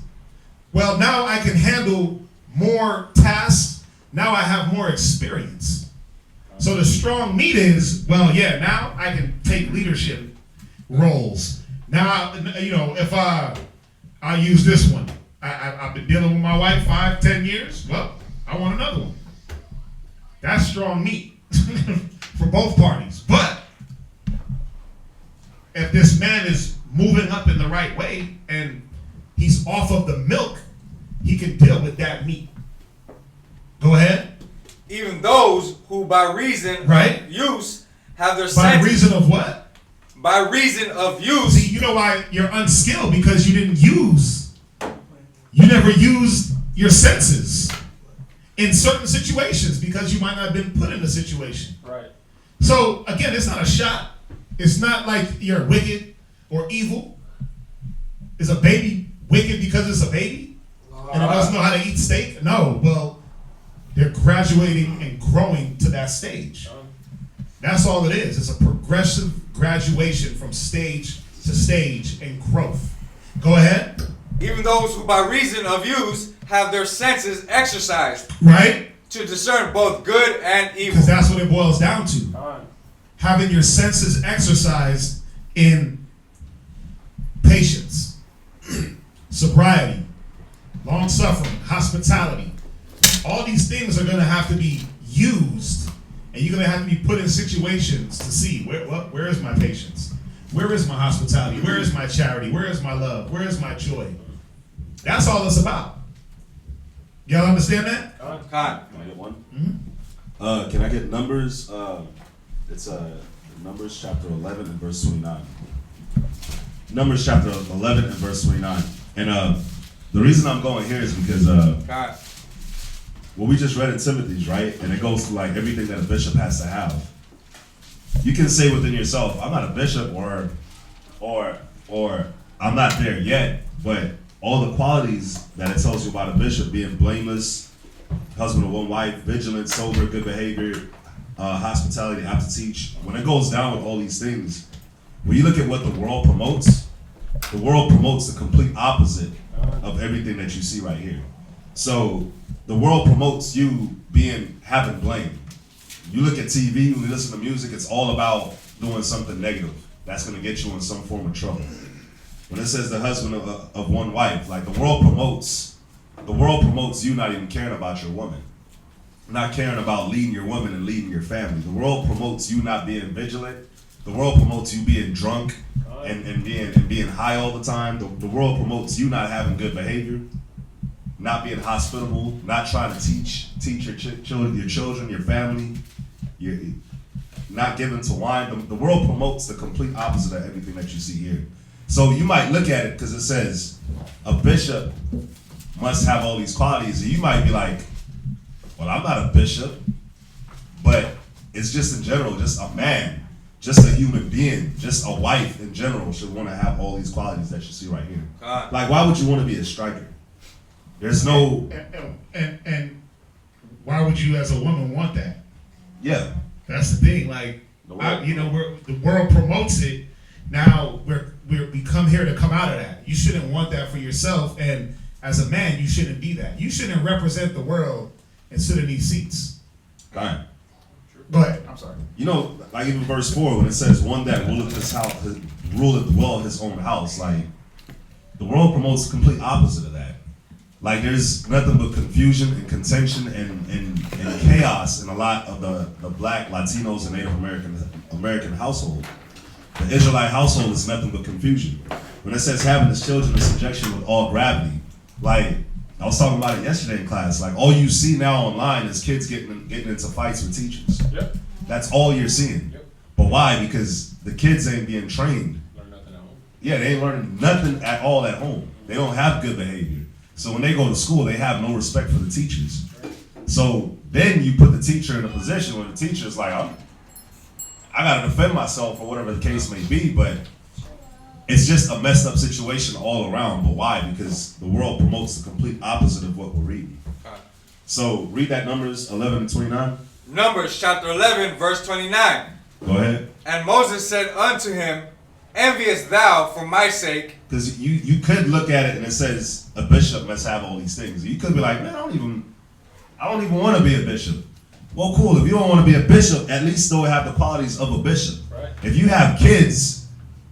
well, now I can handle more tasks. Now I have more experience. So the strong meat is, well, yeah, now I can take leadership roles. Now, you know, if I use this one. I've been dealing with my wife 5, 10 years. Well, I want another one. That's strong meat for both parties. But if this man is moving up in the right way and he's off of the milk, he can deal with that meat. Go ahead. Even those who by reason of use have their By senses. reason of what? By reason of use. See, you know why you're unskilled? Because you didn't use. You never used your senses in certain situations because you might not have been put in a situation. Right. So again, it's not a shot. It's not like you're wicked or evil. Is a baby wicked because it's a baby? And it doesn't know how to eat steak? No, well, they're graduating and growing to that stage. That's all it is. It's a progressive graduation from stage to stage and growth. Go ahead. Even those who by reason of use have their senses exercised. Right? To discern both good and evil. Because that's what it boils down to. Having your senses exercised in patience, sobriety, long-suffering, hospitality. All these things are going to have to be used, and you're going to have to be put in situations to see where is my patience? Where is my hospitality? Where is my charity? Where is my love? Where is my joy? That's all it's about. Y'all understand that? Con. Can I get one? Mm-hmm. Can I get Numbers? It's Numbers chapter 11 and verse 29. Numbers chapter 11 and verse 29. And the reason I'm going here is because what we just read in Timothy's, right? And it goes to like everything that a bishop has to have. You can say within yourself, I'm not a bishop or I'm not there yet, but all the qualities that it tells you about a bishop, being blameless, husband of one wife, vigilant, sober, good behavior, hospitality, apt to teach. When it goes down with all these things, when you look at what the world promotes the complete opposite of everything that you see right here. So the world promotes you having blame. You look at TV, when you listen to music, it's all about doing something negative. That's gonna get you in some form of trouble. When it says the husband of one wife, like the world promotes you not even caring about your woman. Not caring about leading your woman and leading your family. The world promotes you not being vigilant. The world promotes you being drunk and being high all the time. The world promotes you not having good behavior, not being hospitable, not trying to teach your children, your family, not giving to wine. The world promotes the complete opposite of everything that you see here. So you might look at it because it says a bishop must have all these qualities, and you might be like, well, I'm not a bishop, but it's just in general, just a man. just a human being, just a wife in general should want to have all these qualities that you see right here. Like, why would you want to be a striker? There's no... And why would you as a woman want that? Yeah. That's the thing. Like, the world promotes it. Now we come here to come out of that. You shouldn't want that for yourself. And as a man, you shouldn't be that. You shouldn't represent the world and sit in these seats. Right. Go ahead. I'm sorry. You know, like even verse 4, when it says, one that ruleth his house, ruleth well his own house, like, the world promotes the complete opposite of that. Like, there's nothing but confusion and contention and chaos in a lot of the black, Latinos, and Native American household. The Israelite household is nothing but confusion. When it says having his children in subjection with all gravity, like, I was talking about it yesterday in class, like, all you see now online is kids getting into fights with teachers. Yep. That's all you're seeing. Yep. But why? Because the kids ain't being trained. Learn nothing at home. Yeah, they ain't learning nothing at all at home. They don't have good behavior. So when they go to school, they have no respect for the teachers. So then you put the teacher in a position where the teacher is like, oh, I gotta defend myself or whatever the case may be, but it's just a messed up situation all around. But why? Because the world promotes the complete opposite of what we're reading. So read that Numbers 11 and 29. Numbers chapter 11, verse 29. Go ahead. And Moses said unto him, envious thou for my sake? Because you could look at it and it says a bishop must have all these things. You could be like, man, I don't even want to be a bishop. Well, cool. If you don't want to be a bishop, at least still have the qualities of a bishop. Right. If you have kids,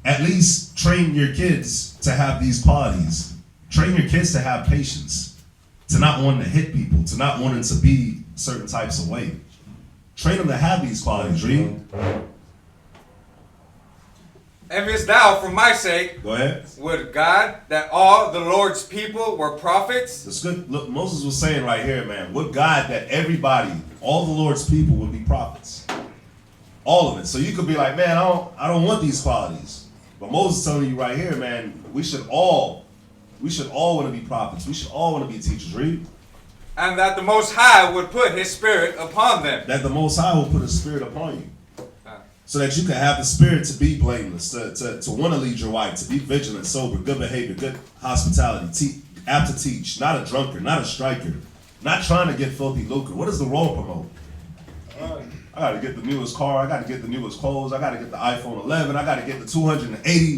at least train your kids to have these qualities. Train your kids to have patience, to not wanting to hit people, to not wanting to be certain types of way. Train them to have these qualities, read. Envious thou for my sake? Go ahead. Would God that all the Lord's people were prophets? That's good. Look, Moses was saying right here, man, would God that everybody, all the Lord's people would be prophets. All of it. So you could be like, man, I don't want these qualities. But Moses is telling you right here, man, we should all want to be prophets. We should all want to be teachers. Read. And that the Most High would put his spirit upon them. That the Most High will put his spirit upon you. So that you can have the spirit to be blameless, to want to lead your wife, to be vigilant, sober, good behavior, good hospitality, apt to teach, not a drunkard, not a striker, not trying to get filthy lucre. What does the world promote? I got to get the newest car. I got to get the newest clothes. I got to get the iPhone 11. I got to get the $280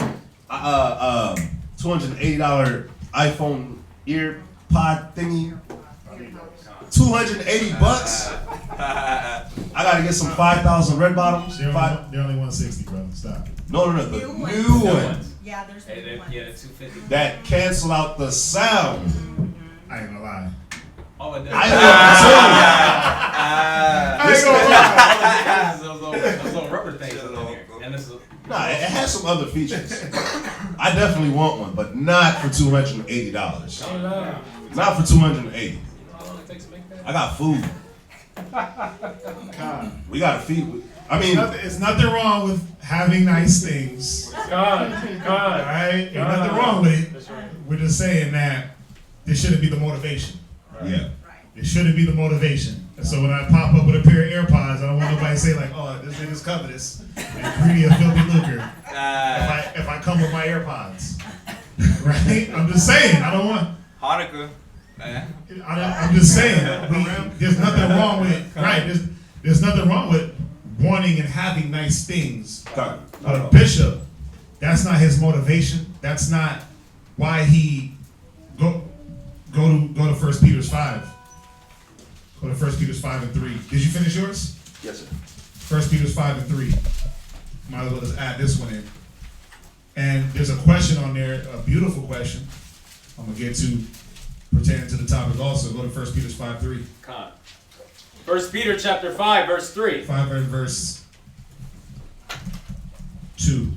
iPhone ear pod thingy. $280. I got to get some 5,000 red bottoms. They're only 160, bro. Stop. No, the new ones. Yeah, there's the new ones. Yeah, the 250. That cancel out the sound. I ain't gonna lie. Oh, it does. I Those little rubber things in there. And this is Nah, it has some other features. I definitely want one, but not for $280. Not for $280. I got food. We got to feed. I mean, it's nothing wrong with having nice things. God. Right? There's nothing wrong with it. We're just saying that this shouldn't be the motivation. Yeah. It shouldn't be the motivation. And so when I pop up with a pair of AirPods, I don't want nobody to say like, "Oh, this nigga's covetous and greedy of filthy lucre." If I come with my AirPods, right? I'm just saying. I don't want Hanukkah. I'm just saying. There's nothing wrong with it. Right? There's nothing wrong with wanting and having nice things. But a bishop, that's not his motivation. That's not why he go to 1 Peter 5. Go to 1 Peter 5 and 3. Did you finish yours? Yes, sir. 1 Peter 5 and 3. Might as well just add this one in. And there's a question on there, a beautiful question. I'm gonna get to pertaining to the topic also. Go to 1 Peter 5 3. 1 Peter chapter 5, verse 3. 5 and verse 2.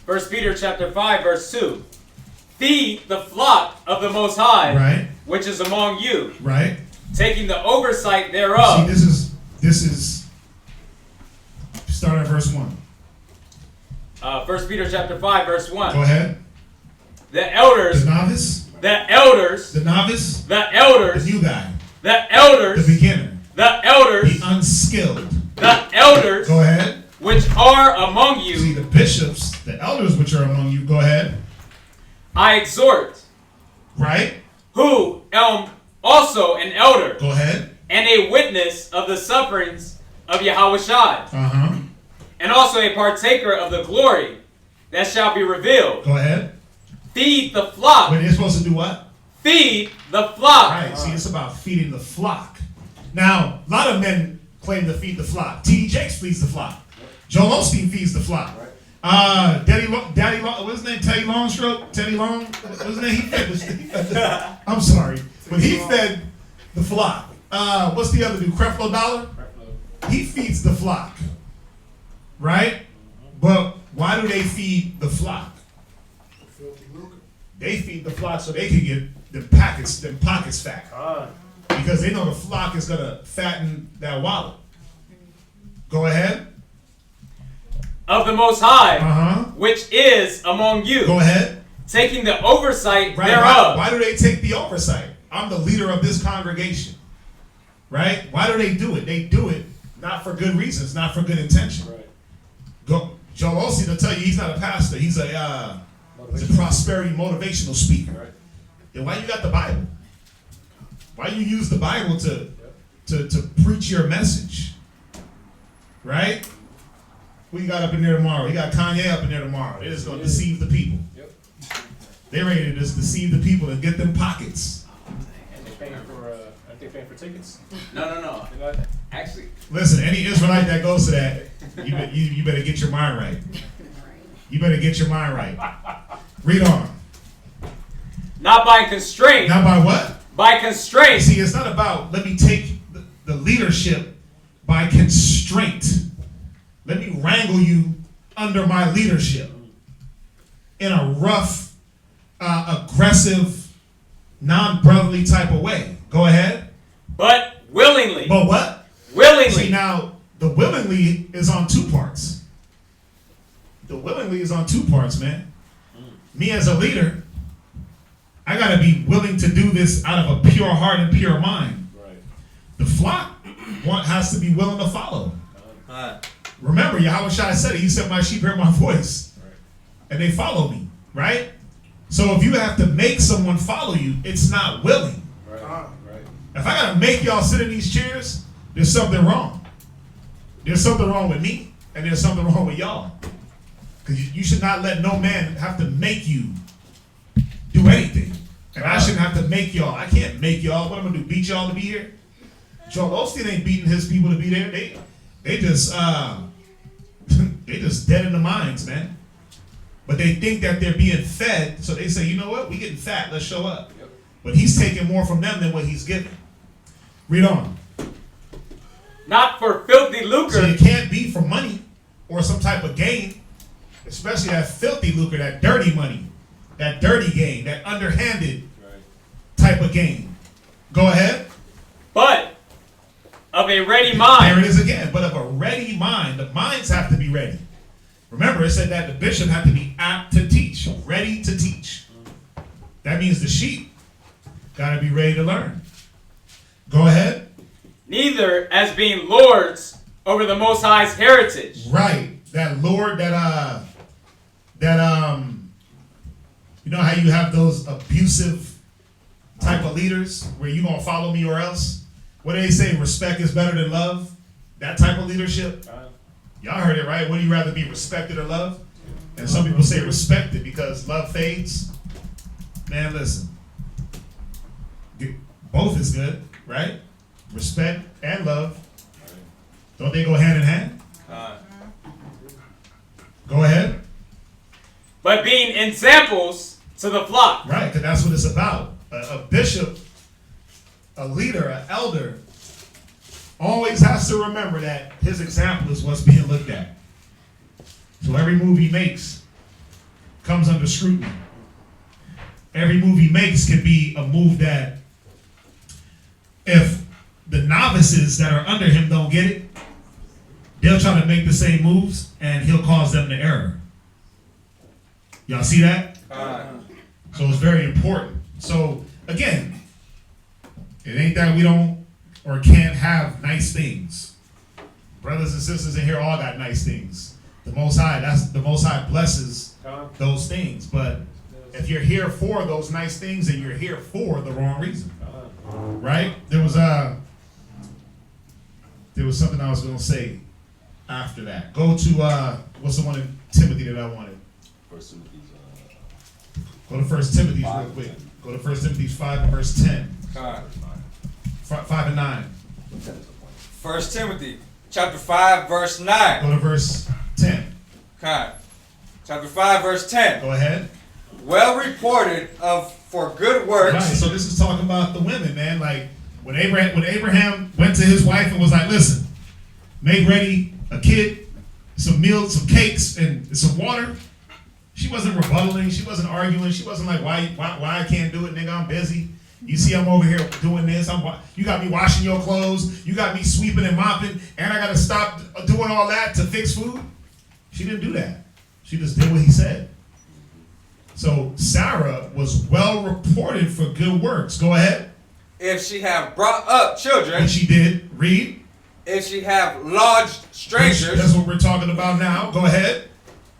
1 Peter chapter 5, verse 2. Feed the flock of the Most High, Right. which is among you, Right. taking the oversight thereof. See, this is start at verse 1. 1 Peter chapter 5, verse 1. Go ahead. The elders, The novice, the elders, the novice, the elders, the new guy, the elders, the beginner, the elders, the unskilled. the elders, Go ahead. which are among you, See, the bishops, the elders which are among you, go ahead. I exhort, Right? who am also an elder Go ahead. and a witness of the sufferings of Yahushua, Uh-huh. and also a partaker of the glory that shall be revealed. Go ahead. Feed the flock. But you're supposed to do what? Feed the flock. Right. See, it's about feeding the flock. Now, a lot of men claim to feed the flock. T.D. Jakes feeds the flock. Joel Osteen feeds the flock. Daddy Long, what's his name? Teddy Longstroke? Teddy Long? What's his name? He fed I'm sorry. But he fed the flock. What's the other dude? Creflo Dollar? He feeds the flock. Right? But why do they feed the flock? They feed the flock so they can get them pockets fat. Because they know the flock is going to fatten that wallet. Go ahead. Of the Most High, Uh-huh. which is among you, Go ahead. taking the oversight Right. thereof. Why do they take the oversight? I'm the leader of this congregation. Right? Why do they do it? They do it not for good reasons, not for good intention. Go, Joel Osteen will tell you he's not a pastor. He's a prosperity motivational speaker. Then why you got the Bible? Why you use the Bible to preach your message? Right? Who you got up in there tomorrow? You got Kanye up in there tomorrow. They're just going to deceive the people. They're ready to just deceive the people and get them pockets. And they're paying for tickets. No. Actually, Listen, any Israelite that goes to that, you better get your mind right. You better get your mind right. Read on. not by constraint. Now by what? By constraint. See, it's not about, let me take the leadership by constraint. Let me wrangle you under my leadership in a rough, aggressive, non-brotherly type of way. Go ahead. But willingly. But what? Willingly. See, now, the willingly is on two parts. The willingly is on two parts, man. Me as a leader, I got to be willing to do this out of a pure heart and pure mind. Right. The flock has to be willing to follow. Remember, Yahushua said it. He said, my sheep hear my voice. Right. And they follow me, right? So if you have to make someone follow you, it's not willing. Right. Right. If I got to make y'all sit in these chairs, there's something wrong. There's something wrong with me, and there's something wrong with y'all. Because you should not let no man have to make you do anything. And I shouldn't have to make y'all. I can't make y'all. What am I going to do, beat y'all to be here? Joel Osteen ain't beating his people to be there. They just they just dead in the minds, man. But they think that they're being fed, so they say, you know what? We getting fat. Let's show up. Yep. But he's taking more from them than what he's giving. Read on. Not for filthy lucre. So it can't be for money or some type of gain, especially that filthy lucre, that dirty money, that dirty gain, that underhanded type of gain. Go ahead. But of a ready mind. There it is again. But of a ready mind. The minds have to be ready. Remember, it said that the bishop had to be apt to teach, ready to teach. That means the sheep got to be ready to learn. Go ahead. Neither as being lords over the Most High's heritage. Right. That Lord, you know how you have those abusive type of leaders where you gonna follow me or else? What do they say? Respect is better than love. That type of leadership. Y'all heard it, right? Would you rather be respected or loved? And some people say respected because love fades. Man, listen. Both is good, right? Respect and love. Don't they go hand in hand? Go ahead. But being examples to the flock. Right, because that's what it's about. A bishop, a leader, an elder, always has to remember that his example is what's being looked at. So every move he makes comes under scrutiny. Every move he makes can be a move that if the novices that are under him don't get it, they'll try to make the same moves and he'll cause them to error. Y'all see that? So it's very important. So again, it ain't that we don't or can't have nice things. Brothers and sisters in here all got nice things. The Most High blesses those things. But if you're here for those nice things, then you're here for the wrong reason. Right? There was something I was going to say after that. Go to, what's the one in Timothy that I wanted? First Timothy's, Go to 1 Timothy real quick. Go to 1 Timothy 5 and verse 10. 5 and 9. 1 Timothy chapter 5 verse 9. Go to verse 10. Okay. Chapter 5 verse 10. Go ahead. Well reported of for good works. Right, so this is talking about the women, man. Like when Abraham went to his wife and was like, listen, make ready a kid, some meals, some cakes, and some water. She wasn't rebuttaling, she wasn't arguing, she wasn't like, why I can't do it, nigga, I'm busy. You see I'm over here doing this, you got me washing your clothes, you got me sweeping and mopping, and I gotta stop doing all that to fix food. She didn't do that. She just did what he said. So Sarah was well reported for good works. Go ahead. If she have brought up children. And she did. Read. If she have lodged strangers. That's what we're talking about now. Go ahead.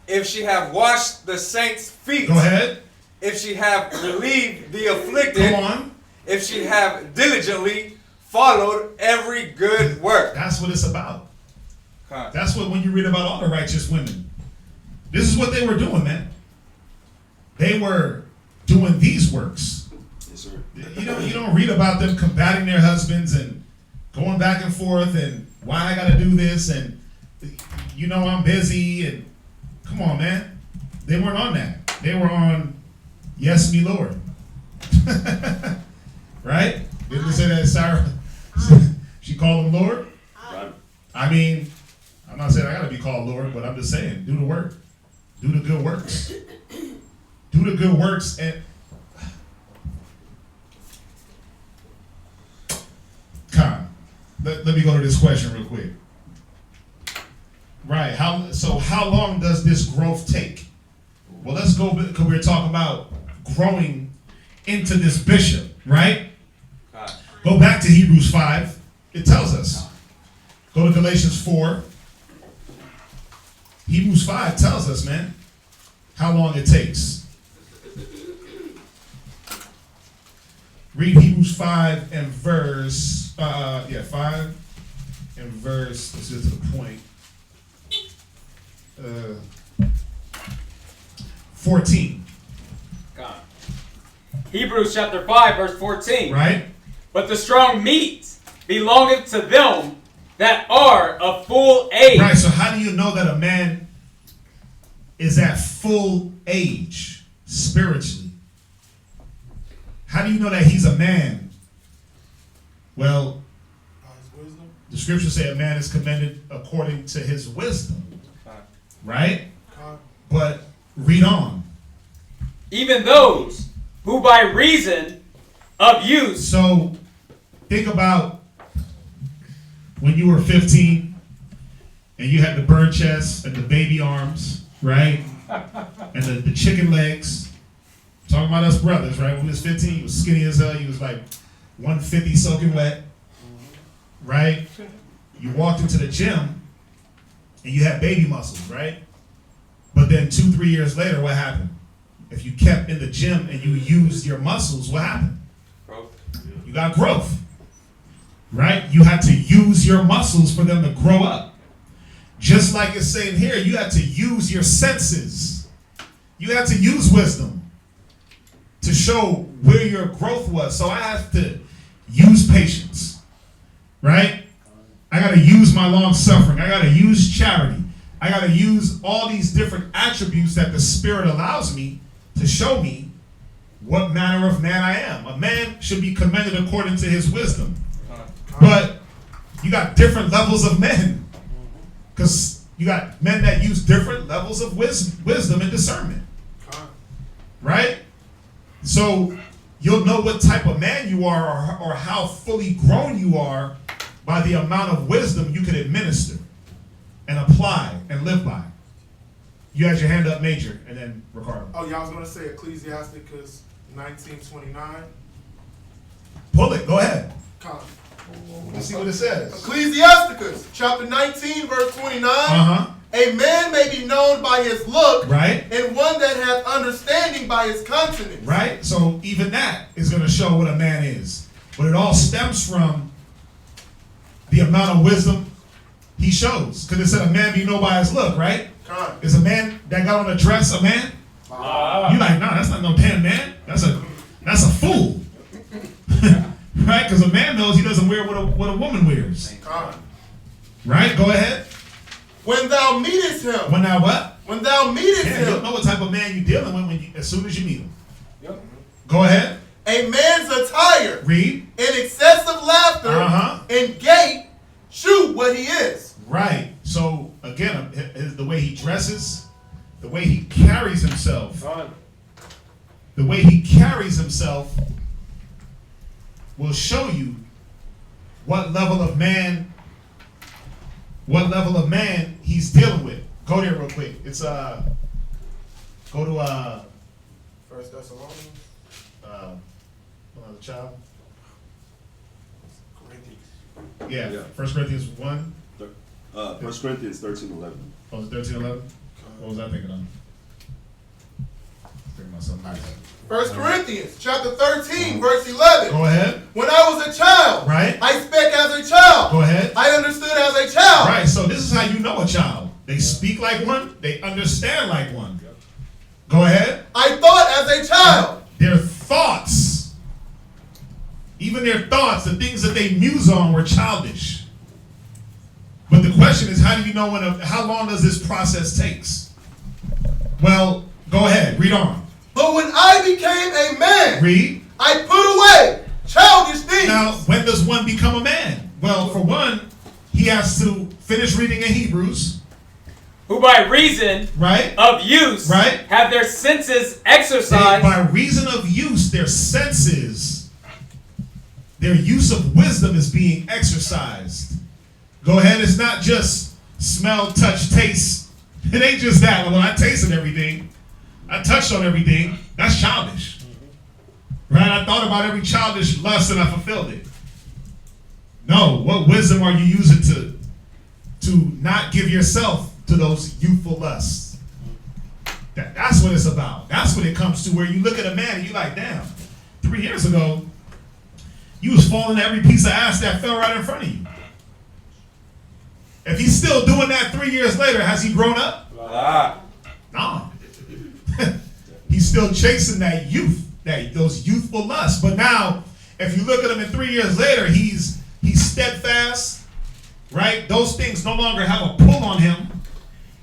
If she have washed the saints' feet. Go ahead. If she have relieved the afflicted. Come on. If she have diligently followed every good work. That's what it's about. That's what, when you read about all the righteous women, this is what they were doing, man. They were doing these works. Yes, sir. You don't read about them combating their husbands and going back and forth and why I gotta do this and I'm busy and come on, man. They weren't on that. They were on yes, me Lord. Right? Didn't they say that Sarah? She called him Lord? Right. I mean, I'm not saying I gotta be called Lord, but I'm just saying, do the work. Do the good works. Do the good works and let me go to this question real quick. Right, how long does this growth take? Well, let's go, because we're talking about growing into this bishop, right? Go back to Hebrews 5. It tells us. Go to Galatians 4. Hebrews 5 tells us, man, how long it takes. Read Hebrews 5 and verse, 5 and verse, let's get to the point. 14. God. Hebrews chapter 5 verse 14. Right? But the strong meat belongeth to them that are of full age. Right, so how do you know that a man is at full age spiritually? How do you know that he's a man? Well, the scriptures say a man is commended according to his wisdom. Right? But read on. Even those who by reason of use. So think about when you were 15 and you had the bird chest and the baby arms, right? And the chicken legs. Talking about us brothers, right? When he was 15, he was skinny as hell. He was like 150 soaking wet, right? You walked into the gym and you had baby muscles, right? But then 2-3 years later, what happened? If you kept in the gym and you used your muscles, what happened? Growth. You got growth, right? You had to use your muscles for them to grow up. Just like it's saying here, you had to use your senses. You had to use wisdom to show where your growth was. So I have to use patience, right? I got to use my long suffering. I got to use charity. I got to use all these different attributes that the Spirit allows me to show me what manner of man I am. A man should be commended according to his wisdom. But you got different levels of men. Because you got men that use different levels of wisdom and discernment. Right? So you'll know what type of man you are or how fully grown you are by the amount of wisdom you can administer and apply and live by. You had your hand up, Major, and then Ricardo. Oh, yeah, I was going to say Ecclesiasticus 19:29. Pull it. Go ahead. Let's see what it says. Ecclesiasticus, chapter 19, verse 29. A man may be known by his look, Right. and one that hath understanding by his countenance. Right? So even that is going to show what a man is. But it all stems from the amount of wisdom he shows. Because it said a man be known by his look, right? Is a man that got on a dress a man? You like, nah, that's not no damn man. That's a fool. Right? Because a man knows he doesn't wear what a woman wears. Right? Go ahead. When thou meetest him. When thou what? When thou meetest him. You'll know what type of man you're dealing with as soon as you meet him. Yep. Go ahead. A man's attire. Read. In excessive laughter. And gait. Shoot what he is. Right. So again, the way he dresses, the way he carries himself, will show you what level of man he's dealing with. Go there real quick. It's go to 1 Thessalonians. Another child. Yeah. 1 Corinthians 1. 1 Corinthians 13:11. Oh, it's 13:11. What was I thinking of? Thinking about something like that. 1 Corinthians chapter 13, verse 11. Go ahead. When I was a child, right, I spake as a child. Go ahead. I understood as a child. Right, so this is how you know a child. They speak like one, they understand like one. Go ahead. I thought as a child. Their thoughts, even their thoughts, the things that they muse on were childish. But the question is, how do you know how long does this process takes? Well, go ahead, read on. But when I became a man, read. I put away childish things. Now, when does one become a man? Well, for one, he has to finish reading in Hebrews. Who by reason of use have their senses exercised. By reason of use, their senses, their use of wisdom is being exercised. Go ahead, it's not just smell, touch, taste. It ain't just that. Well, I tasted everything. I touched on everything. That's childish. Right? I thought about every childish lust and I fulfilled it. No, what wisdom are you using to not give yourself to those youthful lusts? That's what it's about. That's what it comes to, where you look at a man and you're like, damn, 3 years ago, you was falling every piece of ass that fell right in front of you. If he's still doing that 3 years later, has he grown up? No. He's still chasing that youth, those youthful lusts. But now, if you look at him in 3 years later, he's steadfast, right? Those things no longer have a pull on him,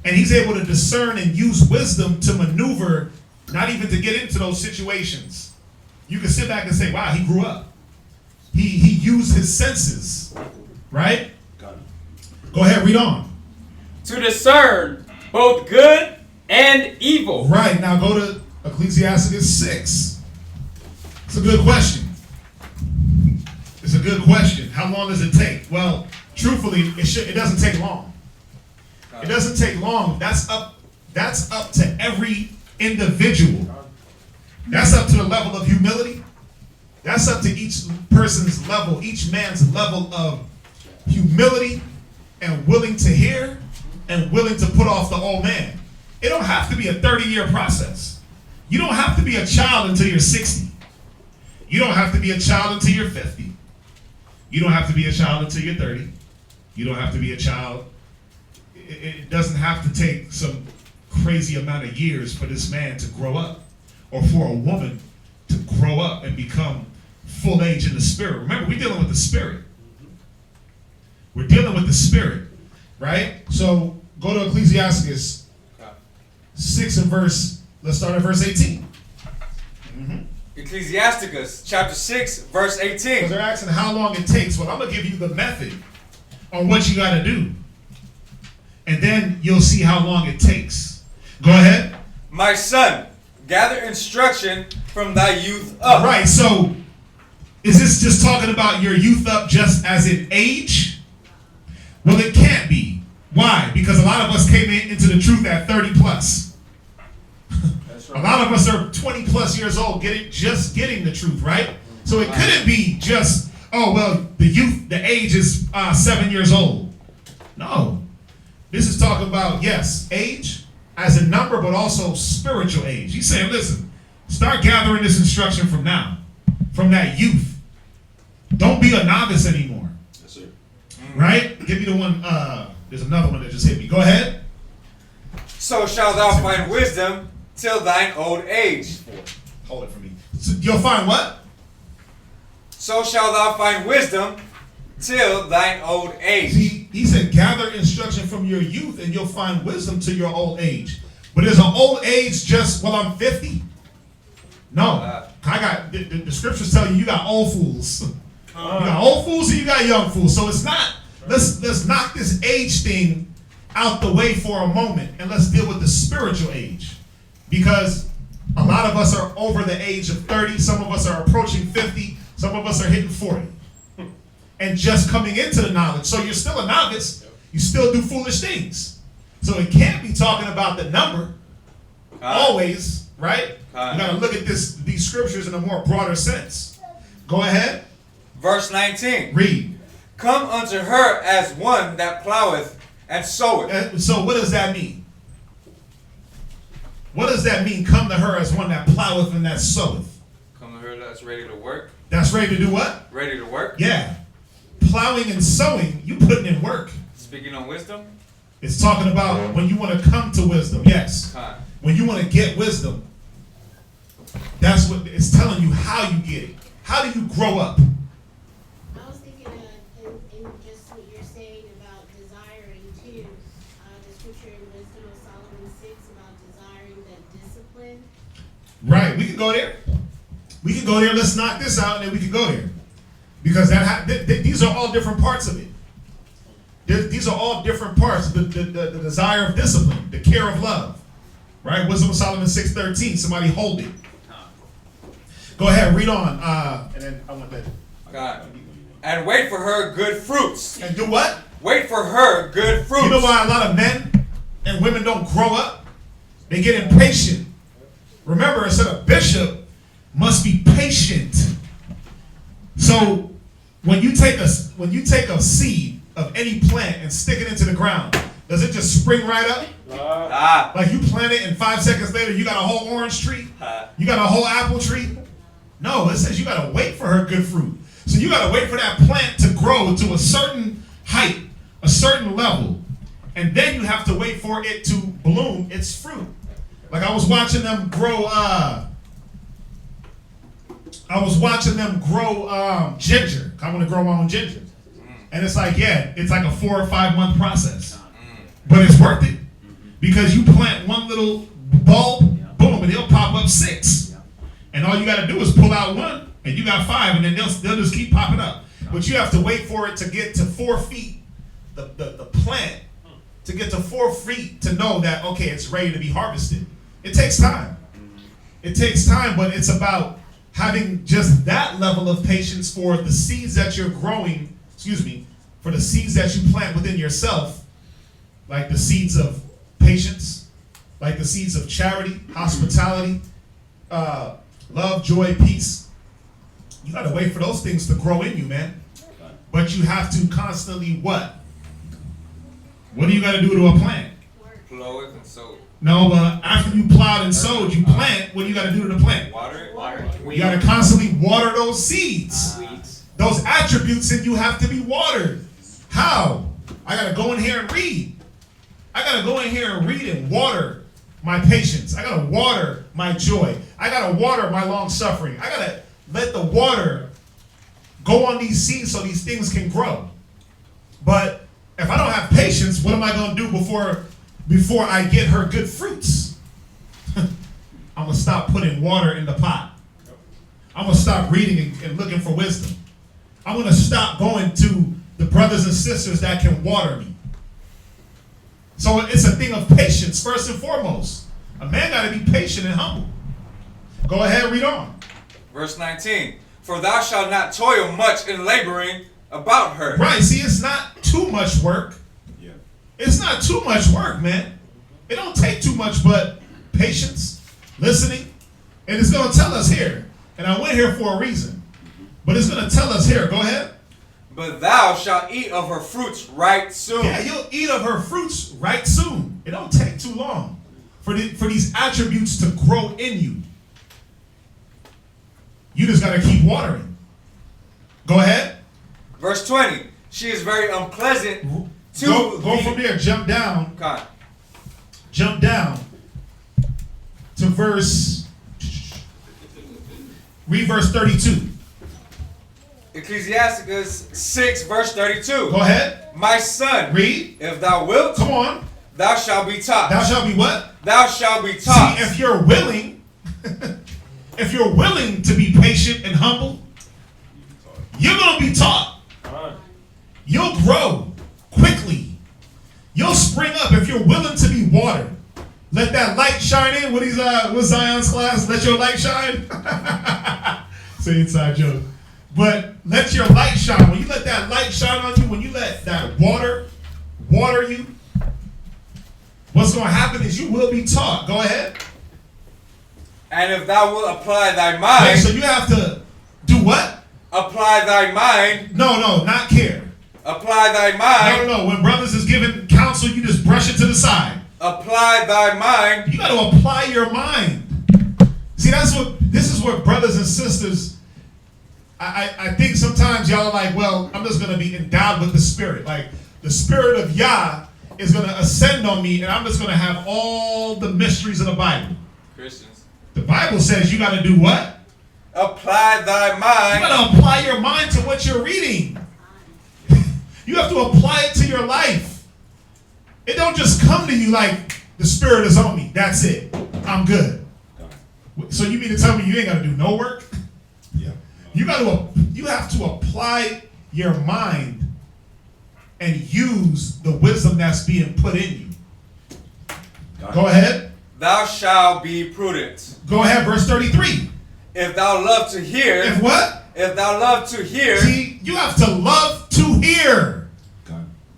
and he's able to discern and use wisdom to maneuver, not even to get into those situations. You can sit back and say, wow, he grew up. He used his senses, right? Go ahead, read on. To discern both good and evil. Right, now go to Ecclesiasticus 6. It's a good question. It's a good question. How long does it take? Well, truthfully, it doesn't take long. It doesn't take long. That's up to every individual. That's up to the level of humility. That's up to each person's level, each man's level of humility and willing to hear and willing to put off the old man. It don't have to be a 30-year process. You don't have to be a child until you're 60. You don't have to be a child until you're 50. You don't have to be a child until you're 30. You don't have to be a child. It doesn't have to take some crazy amount of years for this man to grow up, or for a woman to grow up and become full age in the spirit. Remember, we're dealing with the spirit. We're dealing with the spirit, right? So go to Ecclesiasticus 6 and let's start at verse 18. Ecclesiasticus chapter 6, verse 18. Because they're asking how long it takes. Well, I'm going to give you the method on what you got to do. And then you'll see how long it takes. Go ahead. My son, gather instruction from thy youth up. Right, so is this just talking about your youth up just as in age? Well, it can't be. Why? Because a lot of us came into the truth at 30 plus. That's right. A lot of us are 20 plus years old getting the truth, right? So it couldn't be just oh, well, the age is 7 years old. No. This is talking about, yes, age as a number, but also spiritual age. He's saying, listen, start gathering this instruction from now, from that youth. Don't be a novice anymore. Yes, sir. Right? Give me the one, there's another one that just hit me. Go ahead. So shalt thou find wisdom till thine old age. Hold it for me. So you'll find what? So shalt thou find wisdom till thine old age. See, he said, gather instruction from your youth and you'll find wisdom to your old age. But is an old age just, well, I'm 50? No. I got, the scriptures tell you got old fools. You got old fools and you got young fools. So it's not, let's knock this age thing out the way for a moment and let's deal with the spiritual age. Because a lot of us are over the age of 30. Some of us are approaching 50. Some of us are hitting 40. And just coming into the knowledge. So you're still a novice. You still do foolish things. So it can't be talking about the number. Always, right? You got to look at these scriptures in a more broader sense. Go ahead. Verse 19. Read. Come unto her as one that ploweth and soweth. So what does that mean? What does that mean? Come to her as one that ploweth and that soweth. Come to her that's ready to work. That's ready to do what? Ready to work. Yeah. Plowing and sowing, you putting in work. Speaking on wisdom. It's talking about when you want to come to wisdom. Yes. When you want to get wisdom, that's what it's telling you how you get it. How do you grow up? I was thinking in just what you're saying about desiring too. The scripture in Wisdom of Solomon 6 about desiring that discipline. Right. We can go there. We can go there. Let's knock this out, and then we can go there. Because these are all different parts of it. These are all different parts. The desire of discipline, the care of love. Right? Wisdom of Solomon 6:13. Somebody hold it. Go ahead, read on. And then I want that. God. And wait for her good fruits. And do what? Wait for her good fruits. You know why a lot of men and women don't grow up? They get impatient. Remember, it said a bishop must be patient. So when you take a seed of any plant and stick it into the ground, does it just spring right up? Like you plant it and 5 seconds later you got a whole orange tree? You got a whole apple tree? No, it says you got to wait for her good fruit. So you got to wait for that plant to grow to a certain height, a certain level. And then you have to wait for it to bloom its fruit. Like I was watching them grow ginger. I want to grow my own ginger. And it's like, it's like a 4 or 5 month process. But it's worth it. Because you plant one little bulb, boom, and it'll pop up 6. And all you got to do is pull out 1, and you got 5, and then they'll just keep popping up. But you have to wait for it to get to 4 feet, the plant, to get to 4 feet to know that, okay, it's ready to be harvested. It takes time. It takes time, but it's about having just that level of patience for the seeds that you're growing, for the seeds that you plant within yourself, like the seeds of patience, like the seeds of charity, hospitality, love, joy, peace. You got to wait for those things to grow in you, man. But you have to constantly what? What do you got to do to a plant? Plow it and sow. No, after you plowed and sowed, you plant. What do you got to do to the plant? Water it. You got to constantly water those seeds. Those attributes in you have to be watered. How? I got to go in here and read. I got to go in here and read and water my patience. I got to water my joy. I got to water my long suffering. I got to let the water go on these seeds so these things can grow. But if I don't have patience, what am I going to do before I get her good fruits? I'm going to stop putting water in the pot. I'm going to stop reading and looking for wisdom. I'm going to stop going to the brothers and sisters that can water me. So it's a thing of patience, first and foremost. A man got to be patient and humble. Go ahead, read on. Verse 19. For thou shalt not toil much in laboring about her. Right, see, it's not too much work. Yeah. It's not too much work, man. It don't take too much but patience, listening. And it's going to tell us here. And I went here for a reason. But it's going to tell us here. Go ahead. But thou shalt eat of her fruits right soon. Yeah, you'll eat of her fruits right soon. It don't take too long for these attributes to grow in you. You just got to keep watering. Go ahead. Verse 20. She is very unpleasant to Go from there. Jump down. God. Jump down to read verse 32. Ecclesiasticus 6 verse 32. Go ahead. My son, read. If thou wilt, come on. Thou shalt be taught. Thou shalt be what? Thou shalt be taught. See, if you're willing, if you're willing to be patient and humble, you're going to be taught. You'll grow quickly. You'll spring up if you're willing to be watered. Let that light shine in. What's Zion's class? Let your light shine. Say inside joke. But let your light shine. When you let that light shine on you, when you let that water you, what's going to happen is you will be taught. Go ahead. And if thou wilt apply thy mind. Okay, so you have to do what? Apply thy mind. No, not care. Apply thy mind. No. When brothers is giving counsel, you just brush it to the side. Apply thy mind. You got to apply your mind. See, this is what brothers and sisters, I think sometimes y'all are like, well, I'm just going to be endowed with the Spirit. Like, the Spirit of Yah is going to ascend on me, and I'm just going to have all the mysteries of the Bible. Christians. The Bible says you got to do what? Apply thy mind. You got to apply your mind to what you're reading. You have to apply it to your life. It don't just come to you like the Spirit is on me. That's it. I'm good. So you mean to tell me you ain't got to do no work? Yeah. You have to apply your mind and use the wisdom that's being put in you. Go ahead. Thou shalt be prudent. Go ahead, verse 33. If thou love to hear. If what? If thou love to hear. See, you have to love to hear.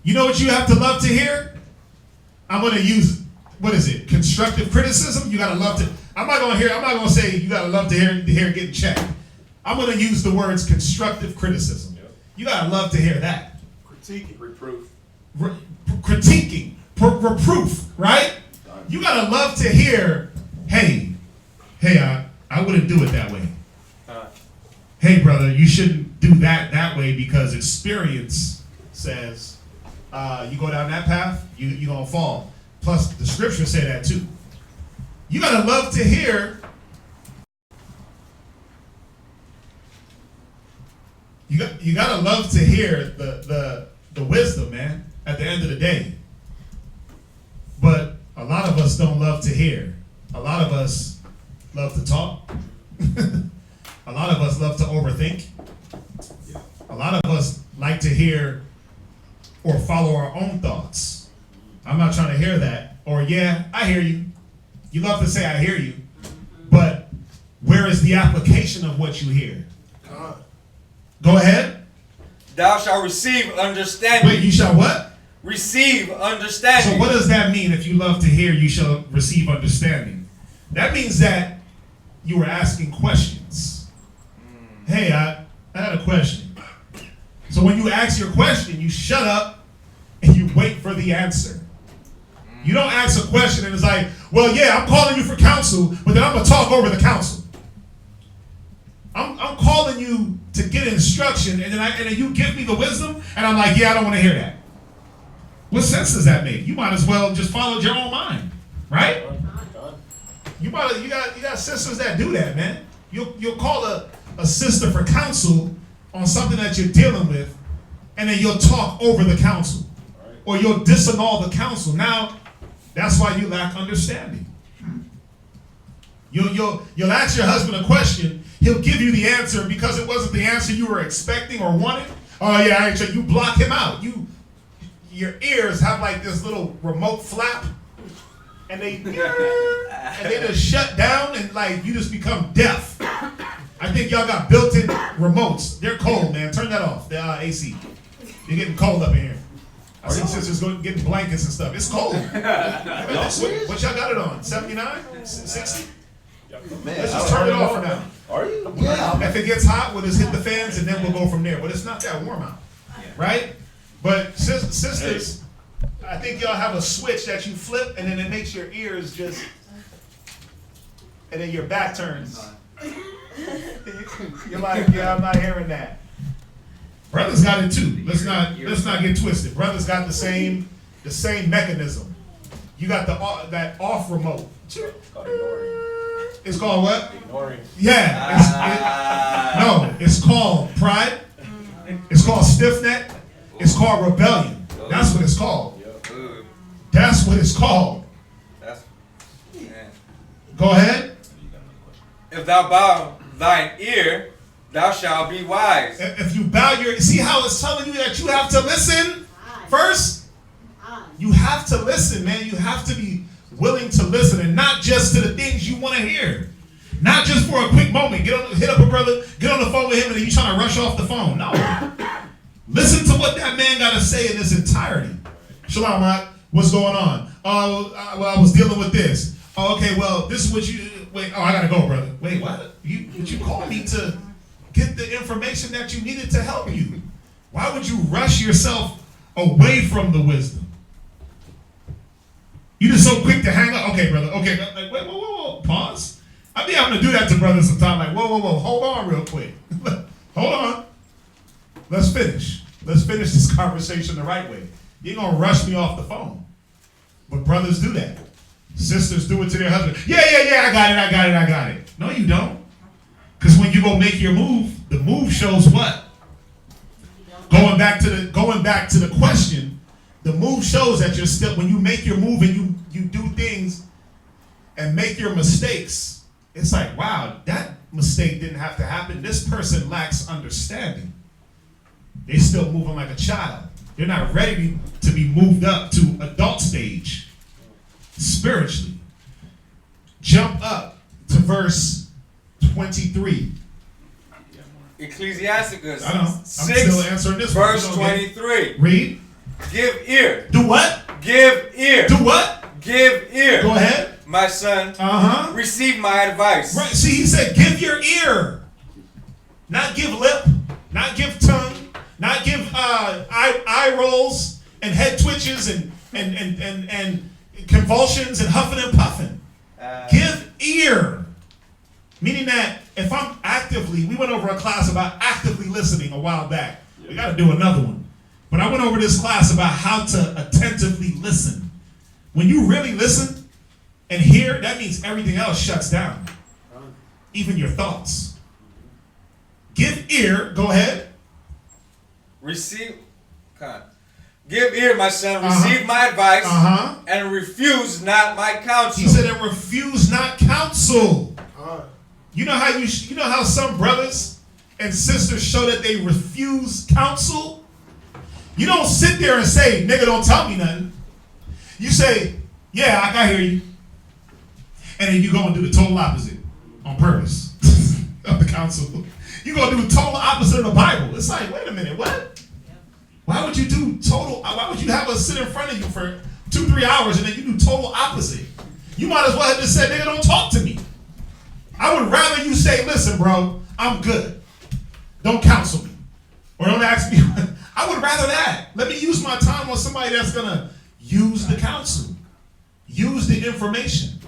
You know what you have to love to hear? I'm going to use, what is it? Constructive criticism? You got to love to. I'm not going to say you got to love to hear getting checked. I'm going to use the words constructive criticism. Yep. You got to love to hear that. Critiquing. Reproof. Critiquing. Reproof, right? You got to love to hear, hey, I wouldn't do it that way. Hey, brother, you shouldn't do that way because experience says you go down that path, you're going to fall. Plus, the scriptures say that too. You got to love to hear. You got to love to hear the wisdom, man, at the end of the day. But a lot of us don't love to hear. A lot of us love to talk. A lot of us love to overthink. A lot of us like to hear or follow our own thoughts. I'm not trying to hear that. Or, yeah, I hear you. You love to say I hear you. But where is the application of what you hear? Go ahead. Thou shalt receive understanding. Wait, you shall what? Receive understanding. So what does that mean? If you love to hear, you shall receive understanding. That means that you were asking questions. Hey, I had a question. So when you ask your question, you shut up and you wait for the answer. You don't ask a question and it's like, well, yeah, I'm calling you for counsel, but then I'm going to talk over the counsel. I'm calling you to get instruction, and then you give me the wisdom, and I'm like, yeah, I don't want to hear that. What sense does that make? You might as well just follow your own mind, right? You got sisters that do that, man. You'll call a sister for counsel on something that you're dealing with, and then you'll talk over the counsel, or you'll disannul the counsel. Now, that's why you lack understanding. You'll ask your husband a question. He'll give you the answer because it wasn't the answer you were expecting or wanted. Oh yeah, actually, you block him out. Your ears have like this little remote flap, and they just shut down, and like you just become deaf. I think y'all got built-in remotes. They're cold, man. Turn that off. The AC. You're getting cold up in here. I see sisters getting blankets and stuff. It's cold. What y'all got it on? 79? 60? Let's just turn it off for now. Are you? Yeah. If it gets hot, we'll just hit the fans and then we'll go from there. But it's not that warm out, right? But sisters, I think y'all have a switch that you flip and then it makes your ears just, and then your back turns. You're like, yeah, I'm not hearing that. Brothers got it too. Let's not get twisted. Brothers got the same mechanism. You got that off remote. It's called what? Ignoring. Yeah. No, it's called pride. It's called stiff neck. It's called rebellion. That's what it's called. That's what it's called. Go ahead. If thou bow thine ear, thou shalt be wise. If you bow your, see how it's telling you that you have to listen first? You have to listen, man. You have to be willing to listen, and not just to the things you want to hear. Not just for a quick moment. Hit up a brother, get on the phone with him, and then you trying to rush off the phone. No. Listen to what that man got to say in its entirety. Shalom, Mark. What's going on? Well, I was dealing with this. Oh, okay, well, this is what you, wait, I got to go, brother. Wait, what? You called me to get the information that you needed to help you. Why would you rush yourself away from the wisdom? You just so quick to hang up. Okay, brother. Okay, like, wait, whoa. Pause. I be having to do that to brothers sometimes. Like, whoa. Hold on real quick. Hold on. Let's finish. Let's finish this conversation the right way. You ain't gonna rush me off the phone. But brothers do that. Sisters do it to their husband. Yeah, I got it. No, you don't. Because when you go make your move, the move shows what? Going back to the question, the move shows that you're still, when you make your move and you do things and make your mistakes, it's like, wow, that mistake didn't have to happen. This person lacks understanding. They're still moving like a child. They're not ready to be moved up to adult stage spiritually. Jump up to verse 23. Ecclesiasticus I know. I'm 6, still answering this verse one. 23. Read. Give ear. Do what? Give ear. Do what? Give ear. Go ahead. My son. Receive my advice. Right. See, he said, give your ear. Not give lip. Not give tongue. Not give eye rolls and head twitches and convulsions and huffing and puffing. Give ear. Meaning that if I'm actively, we went over a class about actively listening a while back. We got to do another one. But I went over this class about how to attentively listen. When you really listen and hear, that means everything else shuts down. Even your thoughts. Give ear. Go ahead. Receive. Give ear, my son. Receive my advice. And refuse not my counsel. He said, and refuse not counsel. You know how some brothers and sisters show that they refuse counsel? You don't sit there and say, nigga, don't tell me nothing. You say, yeah, I hear you. And then you go and do the total opposite on purpose of the counsel. You go do the total opposite of the Bible. It's like, wait a minute, what? Why would you have us sit in front of you for 2-3 hours and then you do total opposite? You might as well have just said, nigga, don't talk to me. I would rather you say, listen, bro, I'm good. Don't counsel me. Or don't ask me. I would rather that. Let me use my time on somebody that's going to use the counsel. Use the information.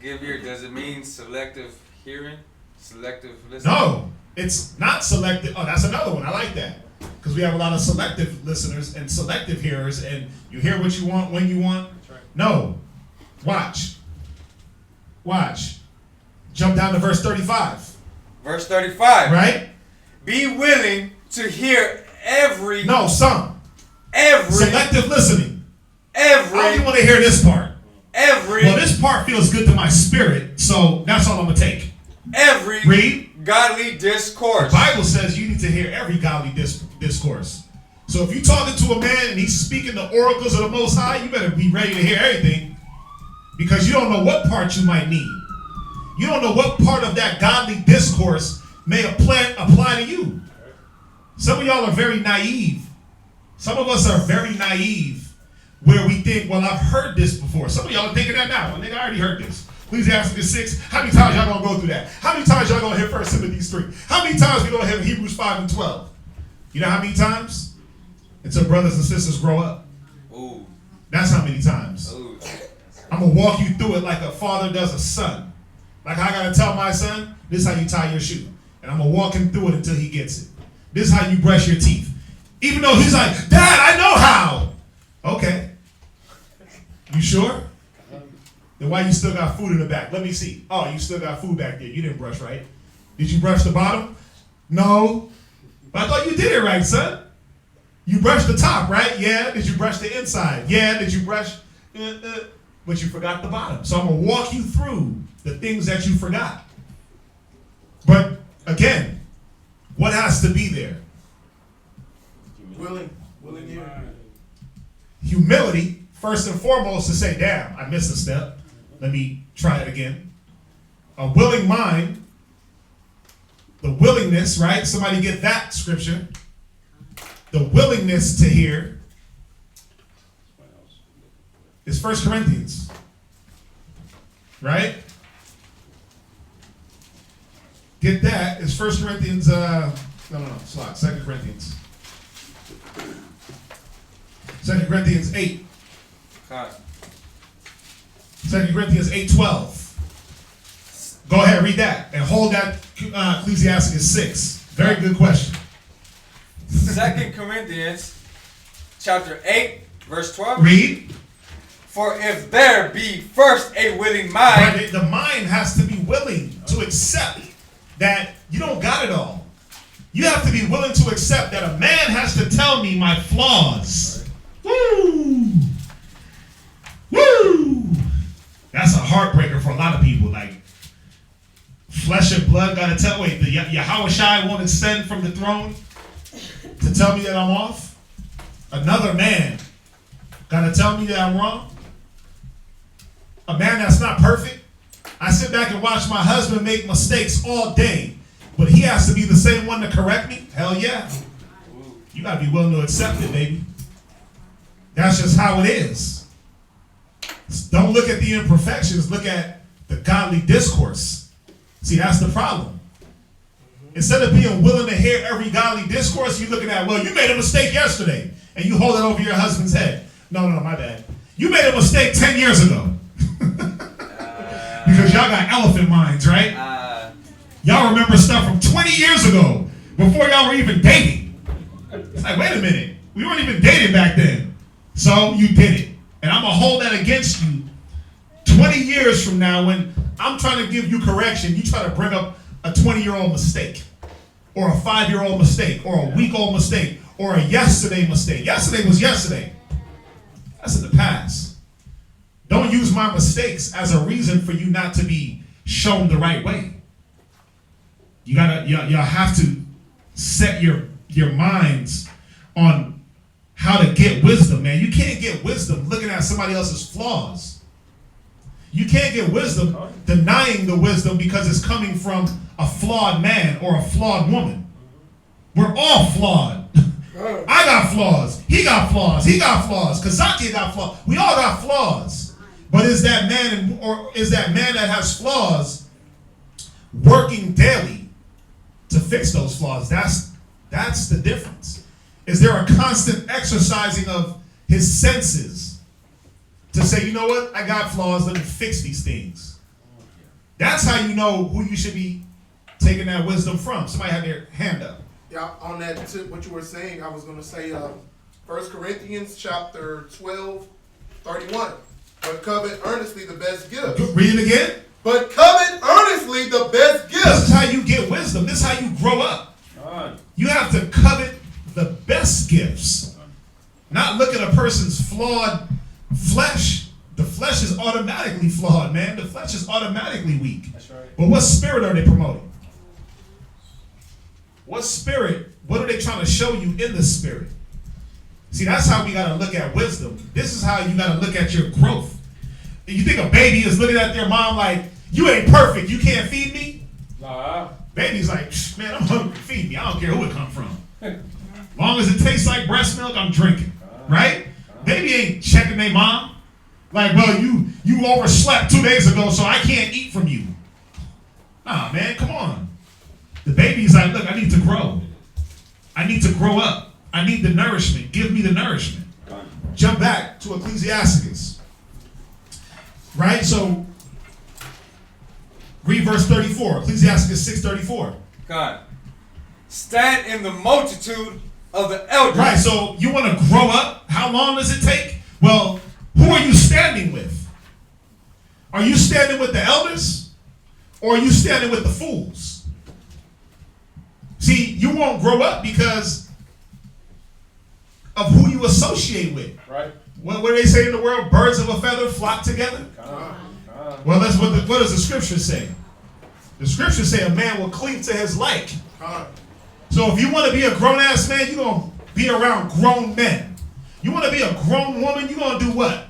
Give ear, does it mean selective hearing? Selective listening? No, it's not selective. Oh, that's another one. I like that. Because we have a lot of selective listeners and selective hearers, and you hear what you want when you want. No. Watch. Jump down to verse 35. Verse 35. Right? Be willing to hear every... No, some. Every... Selective listening. Every... I only want to hear this part. Every... Well, this part feels good to my spirit, so that's all I'm going to take. Every... Read. Godly discourse. The Bible says you need to hear every godly discourse. So if you're talking to a man and he's speaking the oracles of the Most High, you better be ready to hear everything. Because you don't know what part you might need. You don't know what part of that godly discourse may apply to you. Some of y'all are very naive. Some of us are very naive where we think, well, I've heard this before. Some of y'all are thinking that now. I think I already heard this. Ecclesiastes 6. How many times y'all gonna go through that? How many times y'all gonna hit 1 Timothy 3? How many times we gonna hit Hebrews 5 and 12? You know how many times? Until brothers and sisters grow up. Ooh. That's how many times. Ooh. I'm gonna walk you through it like a father does a son. Like I gotta tell my son, this is how you tie your shoe. And I'm gonna walk him through it until he gets it. This is how you brush your teeth. Even though he's like, Dad, I know how. Okay. You sure? Then why you still got food in the back? Let me see. Oh, you still got food back there. You didn't brush right. Did you brush the bottom? No. But I thought you did it right, son. You brushed the top, right? Yeah. Did you brush the inside? Yeah. Did you brush? But you forgot the bottom. So I'm going to walk you through the things that you forgot. But again, what has to be there? Willing you. Humility, first and foremost, to say, damn, I missed a step. Let me try it again. A willing mind, the willingness, right? Somebody get that scripture. The willingness to hear is 1 Corinthians, right? Get that. It's 1 Corinthians, it's not, 2 Corinthians. 2 Corinthians 8. God. 2 Corinthians 8:12. Go ahead, read that. And hold that Ecclesiastes 6. Very good question. 2 Corinthians chapter 8, verse 12. Read. For if there be first a willing mind. But the mind has to be willing to accept that you don't got it all. You have to be willing to accept that a man has to tell me my flaws. Woo! Woo! That's a heartbreaker for a lot of people. Like, flesh and blood gotta tell, wait, the Yahweh Shai won't ascend from the throne to tell me that I'm off? Another man gotta tell me that I'm wrong? A man that's not perfect? I sit back and watch my husband make mistakes all day, but he has to be the same one to correct me? Hell yeah. You gotta be willing to accept it, baby. That's just how it is. Don't look at the imperfections, look at the godly discourse. See, that's the problem. Instead of being willing to hear every godly discourse, you're looking at, well, you made a mistake yesterday, and you hold it over your husband's head. No, my bad. You made a mistake 10 years ago. Because y'all got elephant minds, right? Y'all remember stuff from 20 years ago, before y'all were even dating. It's like, wait a minute. We weren't even dating back then. So you did it. And I'm going to hold that against you 20 years from now when I'm trying to give you correction. You try to bring up a 20-year-old mistake, or a 5-year-old mistake, or a week-old mistake, or a yesterday mistake. Yesterday was yesterday. That's in the past. Don't use my mistakes as a reason for you not to be shown the right way. Y'all have to set your minds on how to get wisdom, man. You can't get wisdom looking at somebody else's flaws. You can't get wisdom denying the wisdom because it's coming from a flawed man or a flawed woman. We're all flawed. I got flaws. He got flaws. He got flaws. Kazaki got flaws. We all got flaws. But is that man that has flaws working daily to fix those flaws? That's the difference. Is there a constant exercising of his senses to say, you know what, I got flaws, let me fix these things? That's how you know who you should be taking that wisdom from. Somebody had their hand up. Yeah, on that tip, what you were saying, I was going to say 1 Corinthians chapter 12, 31. But covet earnestly the best gifts. Read it again. But covet earnestly the best gifts. This is how you get wisdom. This is how you grow up. You have to covet the best gifts. Not look at a person's flawed flesh. The flesh is automatically flawed, man. The flesh is automatically weak. That's right. But what spirit are they promoting? What spirit? What are they trying to show you in the spirit? See, that's how we got to look at wisdom. This is how you got to look at your growth. You think a baby is looking at their mom like, you ain't perfect, you can't feed me? Nah. Baby's like, man, I'm hungry, feed me. I don't care who it come from. Long as it tastes like breast milk, I'm drinking. Right? Baby ain't checking their mom. Like, well, you overslept 2 days ago, so I can't eat from you. Nah, man, come on. The baby's like, look, I need to grow. I need to grow up. I need the nourishment. Give me the nourishment. Jump back to Ecclesiasticus. Right? So, read verse 34. Ecclesiasticus 6:34. God. Stand in the multitude of the elders. Right, so you want to grow up? How long does it take? Well, who are you standing with? Are you standing with the elders? Or are you standing with the fools? See, you won't grow up because of who you associate with. Right. What do they say in the world? Birds of a feather flock together? Well, that's what does the scripture say? The scriptures say a man will cleave to his like. So if you want to be a grown-ass man, you're going to be around grown men. You want to be a grown woman, you're going to do what?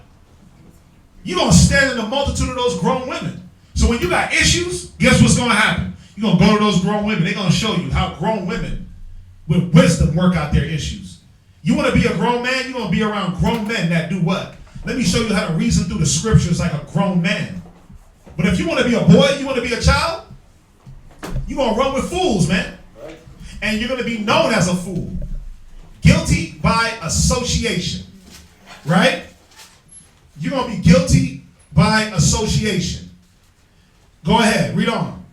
You're going to stand in the multitude of those grown women. So when you got issues, guess what's going to happen? You're going to go to those grown women. They're going to show you how grown women with wisdom work out their issues. You want to be a grown man, you're going to be around grown men that do what? Let me show you how to reason through the scriptures like a grown man. But if you want to be a boy, you want to be a child, you're going to run with fools, man. Right. And you're going to be known as a fool. Guilty by association. Right? You're going to be guilty by association. Go ahead, read on.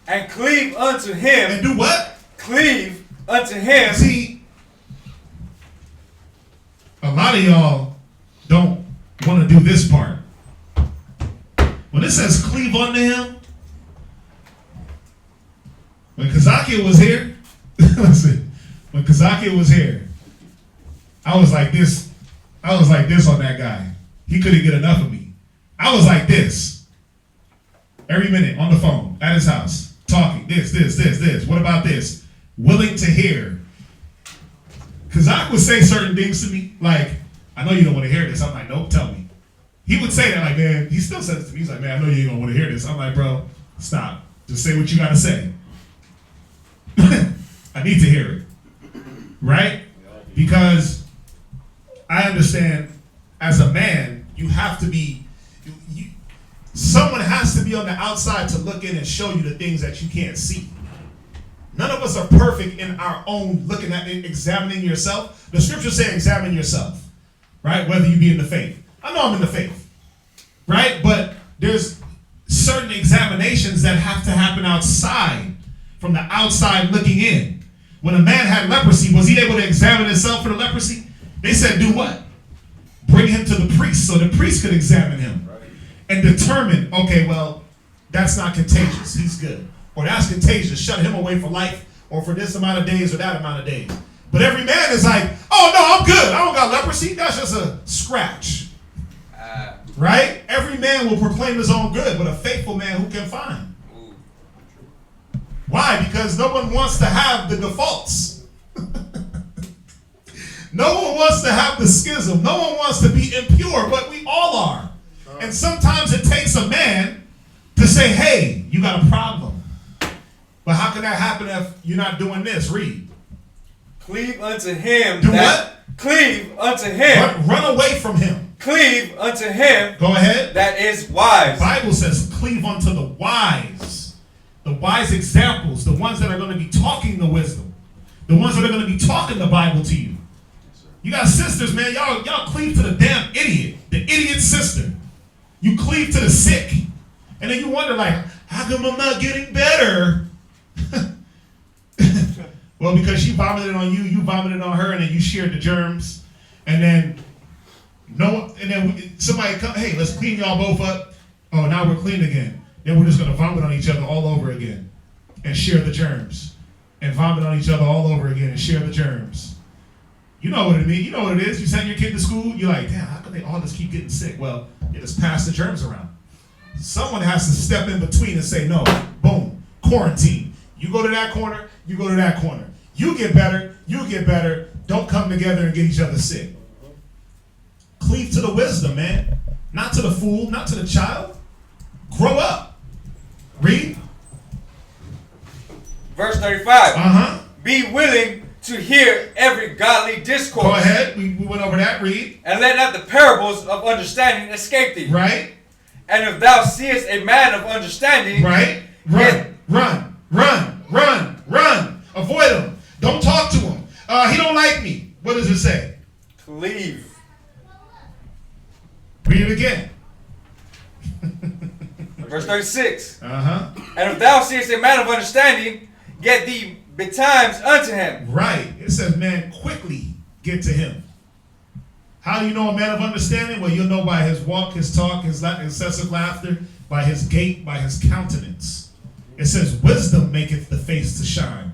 And cleave unto him. And do what? Cleave unto him. See, a lot of y'all don't want to do this part. When it says cleave unto him, when Kazakia was here, listen, when Kazakia was here, I was like this on that guy. He couldn't get enough of me. I was like this. Every minute on the phone, at his house, talking, this. What about this? Willing to hear. Kazak would say certain things to me, like, I know you don't want to hear this. I'm like, nope, tell me. He would say that, like, man, he still says it to me. He's like, man, I know you don't want to hear this. I'm like, bro, stop. Just say what you got to say. I need to hear it. Right? Because I understand as a man, you have to be, someone has to be on the outside to look in and show you the things that you can't see. None of us are perfect in our own looking at it, examining yourself. The scriptures say examine yourself, right? Whether you be in the faith. I know I'm in the faith, right? But there's certain examinations that have to happen outside, from the outside looking in. When a man had leprosy, was he able to examine himself for the leprosy? They said do what? Bring him to the priest so the priest could examine him and determine, okay, well, that's not contagious. He's good. Or that's contagious. Shut him away for life or for this amount of days or that amount of days. But every man is like, oh, no, I'm good. I don't got leprosy. That's just a scratch. Right? Every man will proclaim his own good, but a faithful man who can find. Why? Because no one wants to have the defaults. No one wants to have the schism. No one wants to be impure, but we all are. And sometimes it takes a man to say, hey, you got a problem. But how can that happen if you're not doing this? Read. Cleave unto him. Do what? Cleave unto him. Run away from him. Cleave unto him. Go ahead. That is wise. The Bible says cleave unto the wise. The wise examples. The ones that are going to be talking the wisdom. The ones that are going to be talking the Bible to you. You got sisters, man. Y'all cleave to the damn idiot. The idiot sister. You cleave to the sick. And then you wonder, like, how come I'm not getting better? Well, because she vomited on you, you vomited on her, and then you shared the germs. And then somebody come, hey, let's clean y'all both up. Oh, now we're clean again. Then we're just gonna vomit on each other all over again and share the germs. And vomit on each other all over again and share the germs. You know what it means. You know what it is. You send your kid to school, you're like, damn, how come they all just keep getting sick? Well, you just pass the germs around. Someone has to step in between and say, no, boom, quarantine. You go to that corner, you go to that corner. You get better, you get better. Don't come together and get each other sick. Cleave to the wisdom, man. Not to the fool, not to the child. Grow up. Read. Verse 35. Be willing to hear every godly discourse. Go ahead. We went over that. Read. And let not the parables of understanding escape thee. Right. And if thou seest a man of understanding, right, run. Avoid him. Don't talk to him. He don't like me. What does it say? Cleave. Read it again. Verse 36. And if thou seest a man of understanding, get thee betimes unto him. Right. It says, man, quickly get to him. How do you know a man of understanding? Well, you'll know by his walk, his talk, his excessive laughter, by his gait, by his countenance. It says, wisdom maketh the face to shine.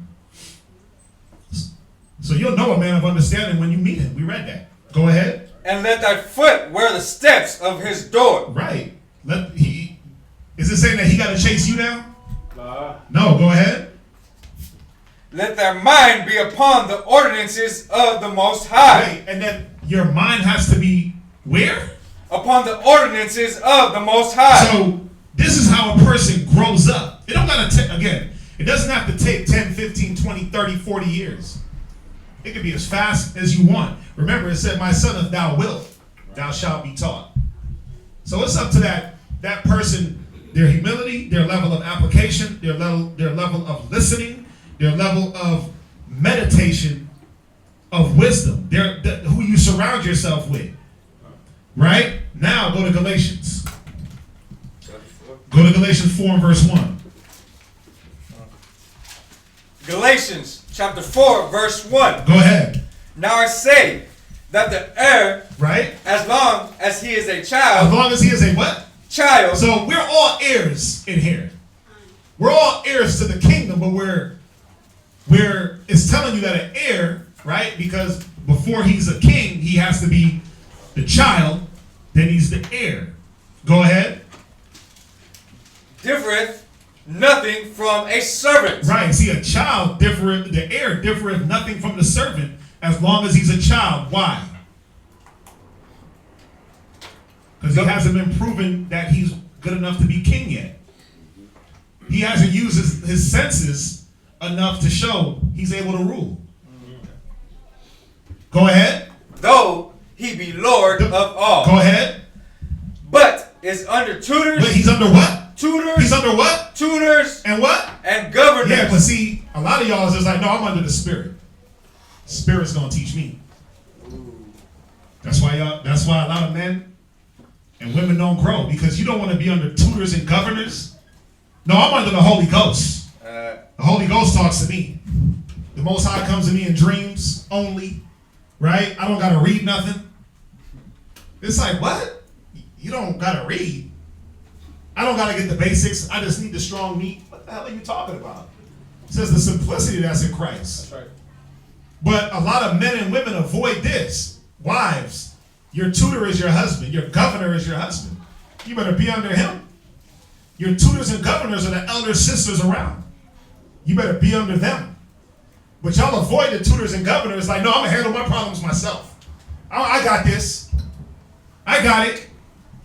So you'll know a man of understanding when you meet him. We read that. Go ahead. And let thy foot wear the steps of his door. Right. Is it saying that he got to chase you down? No, go ahead. Let thy mind be upon the ordinances of the Most High. Right. And then your mind has to be where? Upon the ordinances of the Most High. So this is how a person grows up. It don't gotta take, again, it doesn't have to take 10, 15, 20, 30, 40 years. It could be as fast as you want. Remember, it said, my son, if thou wilt, thou shalt be taught. So it's up to that person, their humility, their level of application, their level of listening, their level of meditation, of wisdom, who you surround yourself with. Right? Now go to Galatians. Go to Galatians 4 and verse 1. Galatians chapter 4 verse 1. Go ahead. Now I say that the heir, right, as long as he is a child. As long as he is a what? Child. So we're all heirs in here. We're all heirs to the kingdom, but it's telling you that an heir, right? Because before he's a king, he has to be the child, then he's the heir. Go ahead. Differeth nothing from a servant. Right. See, a child different, the heir differeth nothing from the servant as long as he's a child. Why? Because he hasn't been proven that he's good enough to be king yet. He hasn't used his senses enough to show he's able to rule. Go ahead. Though he be Lord of all. Go ahead. But is under tutors. But he's under what? Tutors. He's under what? Tutors. And what? And governors. Yeah, but see, a lot of y'all is just like, no, I'm under the Spirit. The Spirit's gonna teach me. That's why a lot of men and women don't grow, because you don't want to be under tutors and governors. No, I'm under the Holy Ghost. The Holy Ghost talks to me. The Most High comes to me in dreams only, right? I don't got to read nothing. It's like, what? You don't got to read? I don't got to get the basics. I just need the strong meat. What the hell are you talking about? It says the simplicity that's in Christ. That's right. But a lot of men and women avoid this. Wives, your tutor is your husband. Your governor is your husband. You better be under him. Your tutors and governors are the elder sisters around. You better be under them. But y'all avoid the tutors and governors like, no, I'm going to handle my problems myself. I got this. I got it.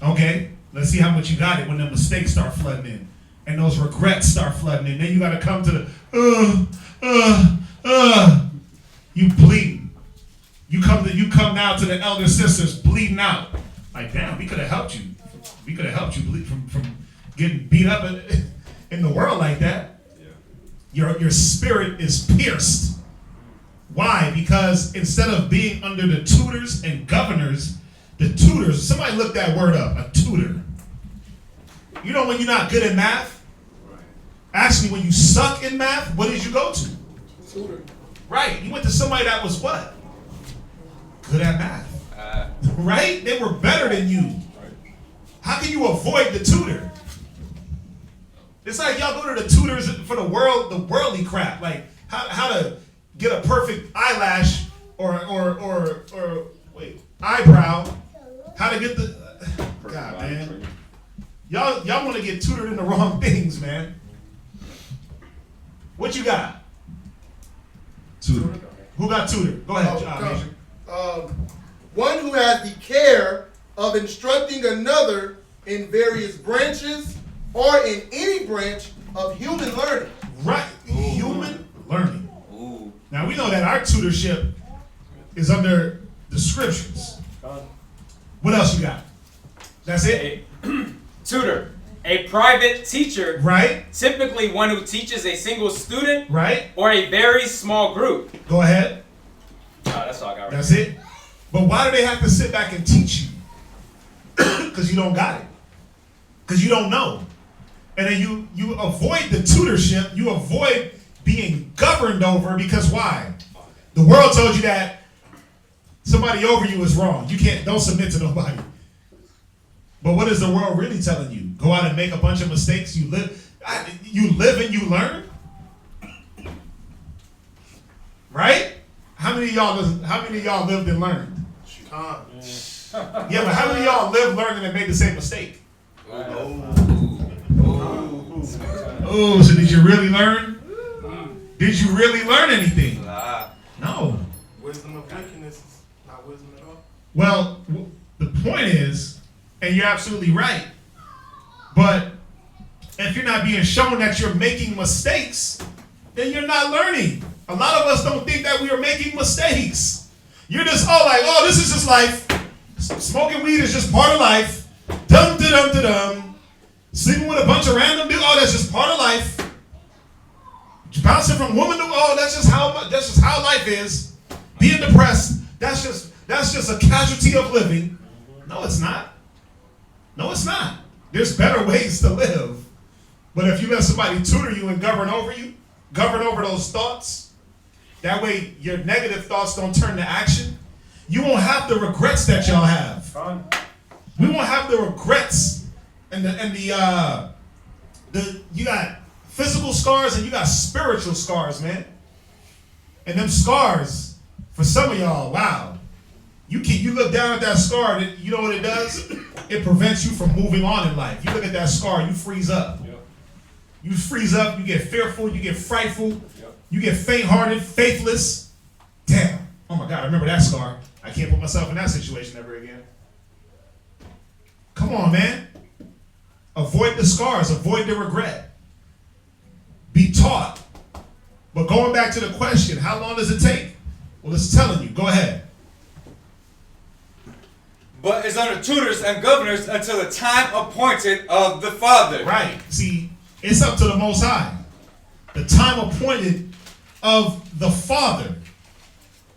Okay, let's see how much you got it when the mistakes start flooding in. And those regrets start flooding in. Then you got to come to the, you bleeding. You come now to the elder sisters bleeding out. Like, damn, we could have helped you. We could have helped you bleed from getting beat up in the world like that. Your spirit is pierced. Why? Because instead of being under the tutors and governors, the tutors, somebody look that word up, a tutor. You know when you're not good at math? Actually, when you suck in math, what did you go to? Tutor. Right, you went to somebody that was what? Good at math. Right? They were better than you. How can you avoid the tutor? It's like y'all go to the tutors for the worldly crap, like how to get a perfect eyelash or eyebrow, how to get the God, man. Y'all want to get tutored in the wrong things, man. What you got? Tutor. Who got tutored? Go ahead, one who has the care of instructing another in various branches or in any branch of human learning. Right, human learning. Now we know that our tutorship is under the scriptures. What else you got? That's it? Tutor. A private teacher. Right. Typically one who teaches a single student. Right. Or a very small group. Go ahead. That's all I got right. That's it? But why do they have to sit back and teach you? Because you don't got it. Because you don't know. And then you avoid the tutorship. You avoid being governed over because why? The world told you that somebody over you is wrong. Don't submit to nobody. But what is the world really telling you? Go out and make a bunch of mistakes. You live and you learn. Right? How many of y'all lived and learned? Yeah, but how many of y'all lived, learned, and made the same mistake? Oh, so did you really learn? Did you really learn anything? No. Wisdom of wickedness is not wisdom at all. Well, the point is, and you're absolutely right, but if you're not being shown that you're making mistakes, then you're not learning. A lot of us don't think that we are making mistakes. You're just all like, oh, this is just life. Smoking weed is just part of life. Dum-da-dum-da-dum. Sleeping with a bunch of random dudes, oh, that's just part of life. Bouncing from woman to, oh, that's just how life is. Being depressed, that's just a casualty of living. No, it's not. No, it's not. There's better ways to live. But if you let somebody tutor you and govern over those thoughts, that way your negative thoughts don't turn to action, you won't have the regrets that y'all have. We won't have the regrets and you got physical scars and you got spiritual scars, man. And them scars, for some of y'all, wow. You look down at that scar, and you know what it does? It prevents you from moving on in life. You look at that scar, you freeze up. Yep. You freeze up, you get fearful, you get frightful, yep. You get faint-hearted, faithless. Damn. Oh my God, I remember that scar. I can't put myself in that situation ever again. Come on, man. Avoid the scars, avoid the regret. Be taught. But going back to the question, how long does it take? Well, it's telling you. Go ahead. But is under tutors and governors until the time appointed of the Father. Right. See, it's up to the Most High. The time appointed of the Father.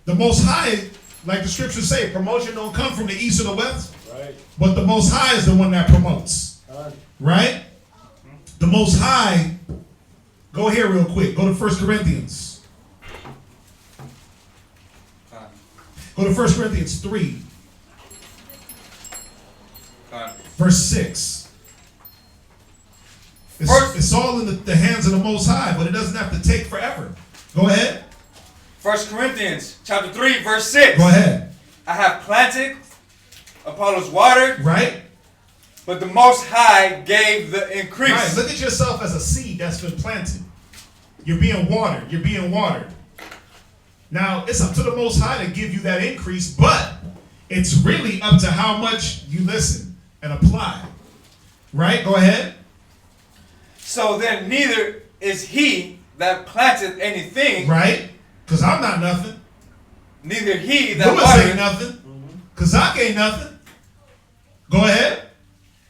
The Most High, like the scriptures say, promotion don't come from the east or the west. Right. But the Most High is the one that promotes. Right? The Most High, go here real quick. Go to 1 Corinthians. Go to 1 Corinthians 3. Verse 6. It's all in the hands of the Most High, but it doesn't have to take forever. Go ahead. 1 Corinthians chapter 3, verse 6. Go ahead. I have planted, Apollos watered. Right. But the Most High gave the increase. Right. Look at yourself as a seed that's been planted. You're being watered. You're being watered. Now, it's up to the Most High to give you that increase, but it's really up to how much you listen and apply. Right? Go ahead. So then neither is he that planted anything. Right? Because I'm not nothing. Neither he that watered ain't nothing. Because I ain't nothing. Go ahead.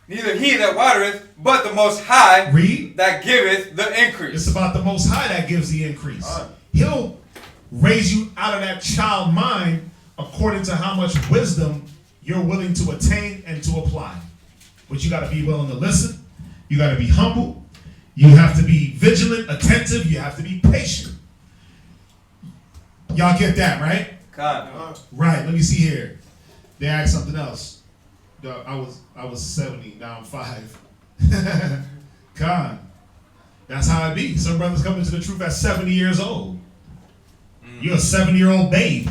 Neither he that watereth, but the Most High Read. That giveth the increase. It's about the Most High that gives the increase. He'll raise you out of that child mind according to how much wisdom you're willing to attain and to apply. But you got to be willing to listen. You got to be humble. You have to be vigilant, attentive. You have to be patient. Y'all get that, right? God. Right. Let me see here. They asked something else. I was 70. Now I'm 5. God. That's how it be. Some brothers come into the truth at 70 years old. You're a 7-year-old babe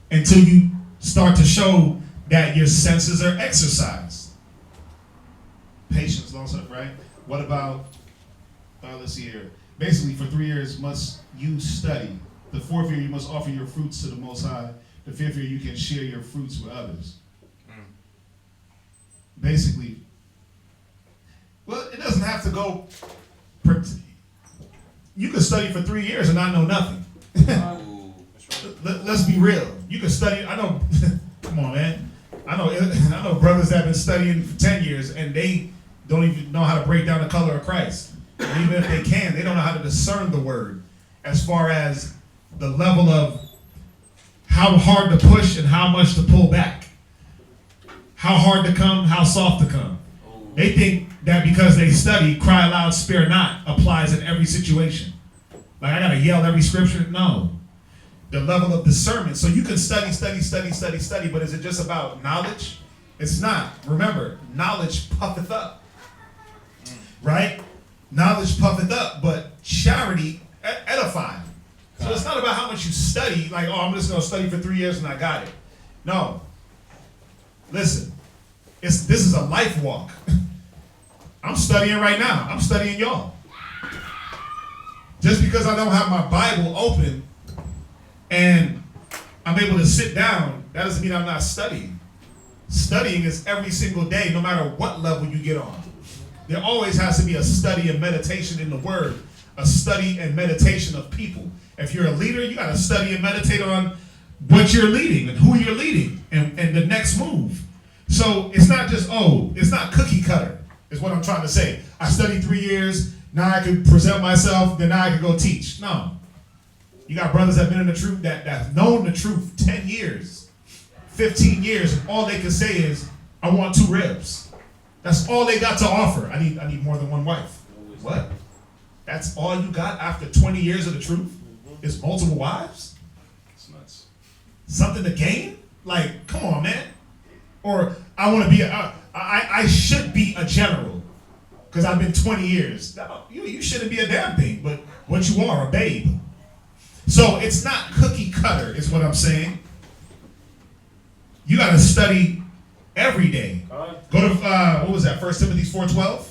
until you start to show that your senses are exercised. Patience, long suffering, right? What about, let's see here. Basically, for 3 years must you study. The 4th year, you must offer your fruits to the Most High. The 5th year, you can share your fruits with others. Basically, well, it doesn't have to go. You can study for 3 years and not know nothing. Let's be real. You can study. I know. Come on, man. I know brothers that have been studying for 10 years and they don't even know how to break down the color of Christ. And even if they can, they don't know how to discern the word as far as the level of how hard to push and how much to pull back. How hard to come, how soft to come. They think that because they study, cry loud, spare not, applies in every situation. Like I gotta yell every scripture? No. The level of discernment. So you can study, but is it just about knowledge? It's not. Remember, knowledge puffeth up. Right? Knowledge puffeth up, but charity edifies. So it's not about how much you study, like, oh, I'm just gonna study for 3 years and I got it. No. Listen, this is a life walk. I'm studying right now. I'm studying y'all. Just because I don't have my Bible open and I'm able to sit down, that doesn't mean I'm not studying. Studying is every single day, no matter what level you get on. There always has to be a study and meditation in the Word, a study and meditation of people. If you're a leader, you got to study and meditate on what you're leading and who you're leading and the next move. So it's not just, it's not cookie cutter, is what I'm trying to say. I studied 3 years, now I can present myself, then now I can go teach. No. You got brothers that have been in the truth, that have known the truth 10 years, 15 years, and all they can say is, I want 2 ribs. That's all they got to offer. I need more than one wife. What? That's all you got after 20 years of the truth? Is multiple wives? It's nuts. Something to gain? Like, come on, man. Or I want to be, I should be a general because I've been 20 years. No, you shouldn't be a damn thing, but what you are, a babe. So it's not cookie cutter, is what I'm saying. You got to study every day. Go to, what was that, 1 Timothy 4:12?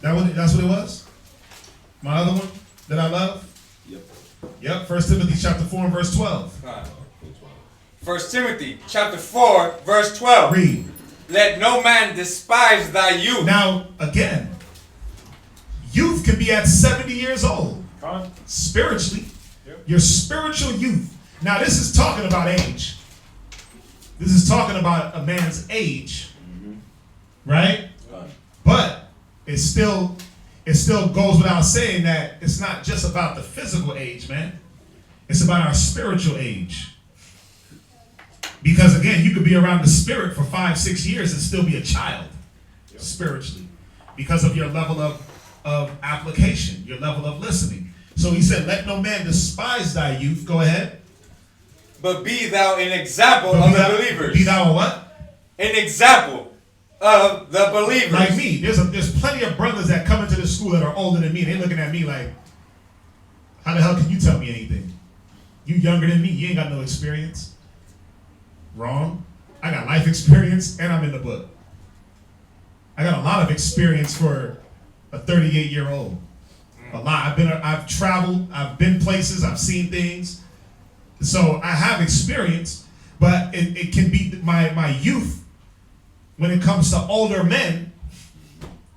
That's what it was? My other one that I love? Yep, 1 Timothy chapter 4 and verse 12. 1 Timothy chapter 4, verse 12. Read. Let no man despise thy youth. Now, again, youth can be at 70 years old. Spiritually. Your spiritual youth. Now, this is talking about age. This is talking about a man's age. Right? But it still goes without saying that it's not just about the physical age, man. It's about our spiritual age. Because again, you could be around the spirit for 5-6 years and still be a child spiritually because of your level of application, your level of listening. So he said, let no man despise thy youth. Go ahead. But be thou an example of the believers. Be thou a what? An example of the believers. Like me. There's plenty of brothers that come into the school that are older than me. They're looking at me like, how the hell can you tell me anything? You younger than me. You ain't got no experience. Wrong. I got life experience and I'm in the book. I got a lot of experience for a 38-year-old. A lot. I've traveled, I've been places, I've seen things. So I have experience, but it can be my youth when it comes to older men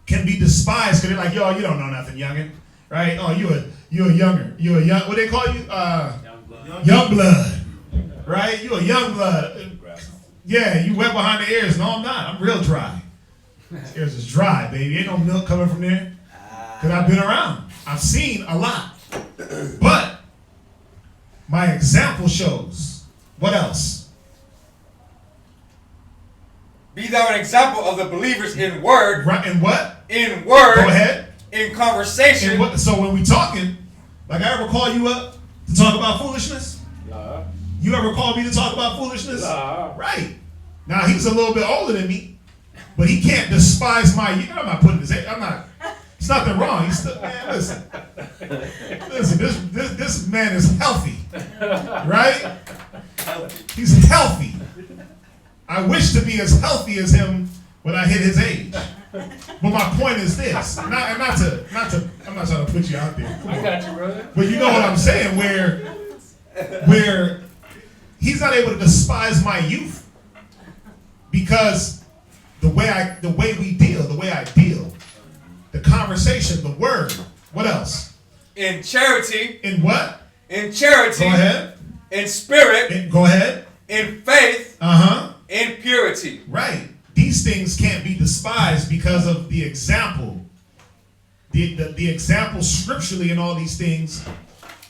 can be despised because they're like, yo, you don't know nothing, youngin'. Right? Oh, you're young, what they call you? Young blood. Right? You a young blood. Yeah, you wet behind the ears. No, I'm not. I'm real dry. Ears is dry, baby. Ain't no milk coming from there. Because I've been around. I've seen a lot. But my example shows. What else? Be thou an example of the believers in word. Right, in what? In word. Go ahead. In conversation. So when we talking, like I ever call you up to talk about foolishness? You ever call me to talk about foolishness? Right. Now he's a little bit older than me, but he can't despise my. I'm not putting his. I'm not. It's nothing wrong. He's still. Man, listen. This man is healthy, right? He's healthy. I wish to be as healthy as him when I hit his age. But my point is this. I'm not trying to put you out there. I got you, brother. But you know what I'm saying? Where he's not able to despise my youth because the way I deal, the conversation, the word. What else? In charity. In what? in charity, Go ahead. in spirit, Go ahead. in faith, in purity. Right. These things can't be despised because of the example. The example scripturally in all these things,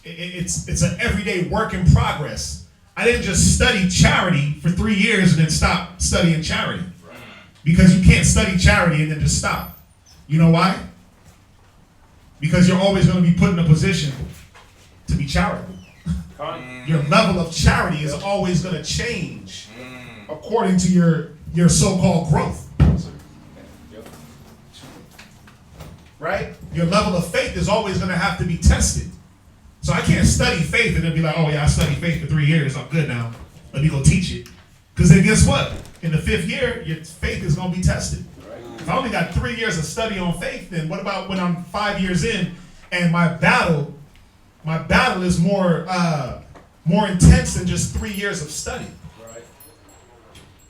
it's an everyday work in progress. I didn't just study charity for 3 years and then stop studying charity. Because you can't study charity and then just stop. You know why? Because you're always going to be put in a position to be charitable. Your level of charity is always going to change according to your so-called growth. Right? Your level of faith is always going to have to be tested. So I can't study faith and then be like, oh yeah, I studied faith for 3 years. I'm good now. Let me go teach it. Because then guess what? In the 5th year, your faith is going to be tested. If I only got 3 years of study on faith, then what about when I'm 5 years in and my battle is more intense than just 3 years of study. Right.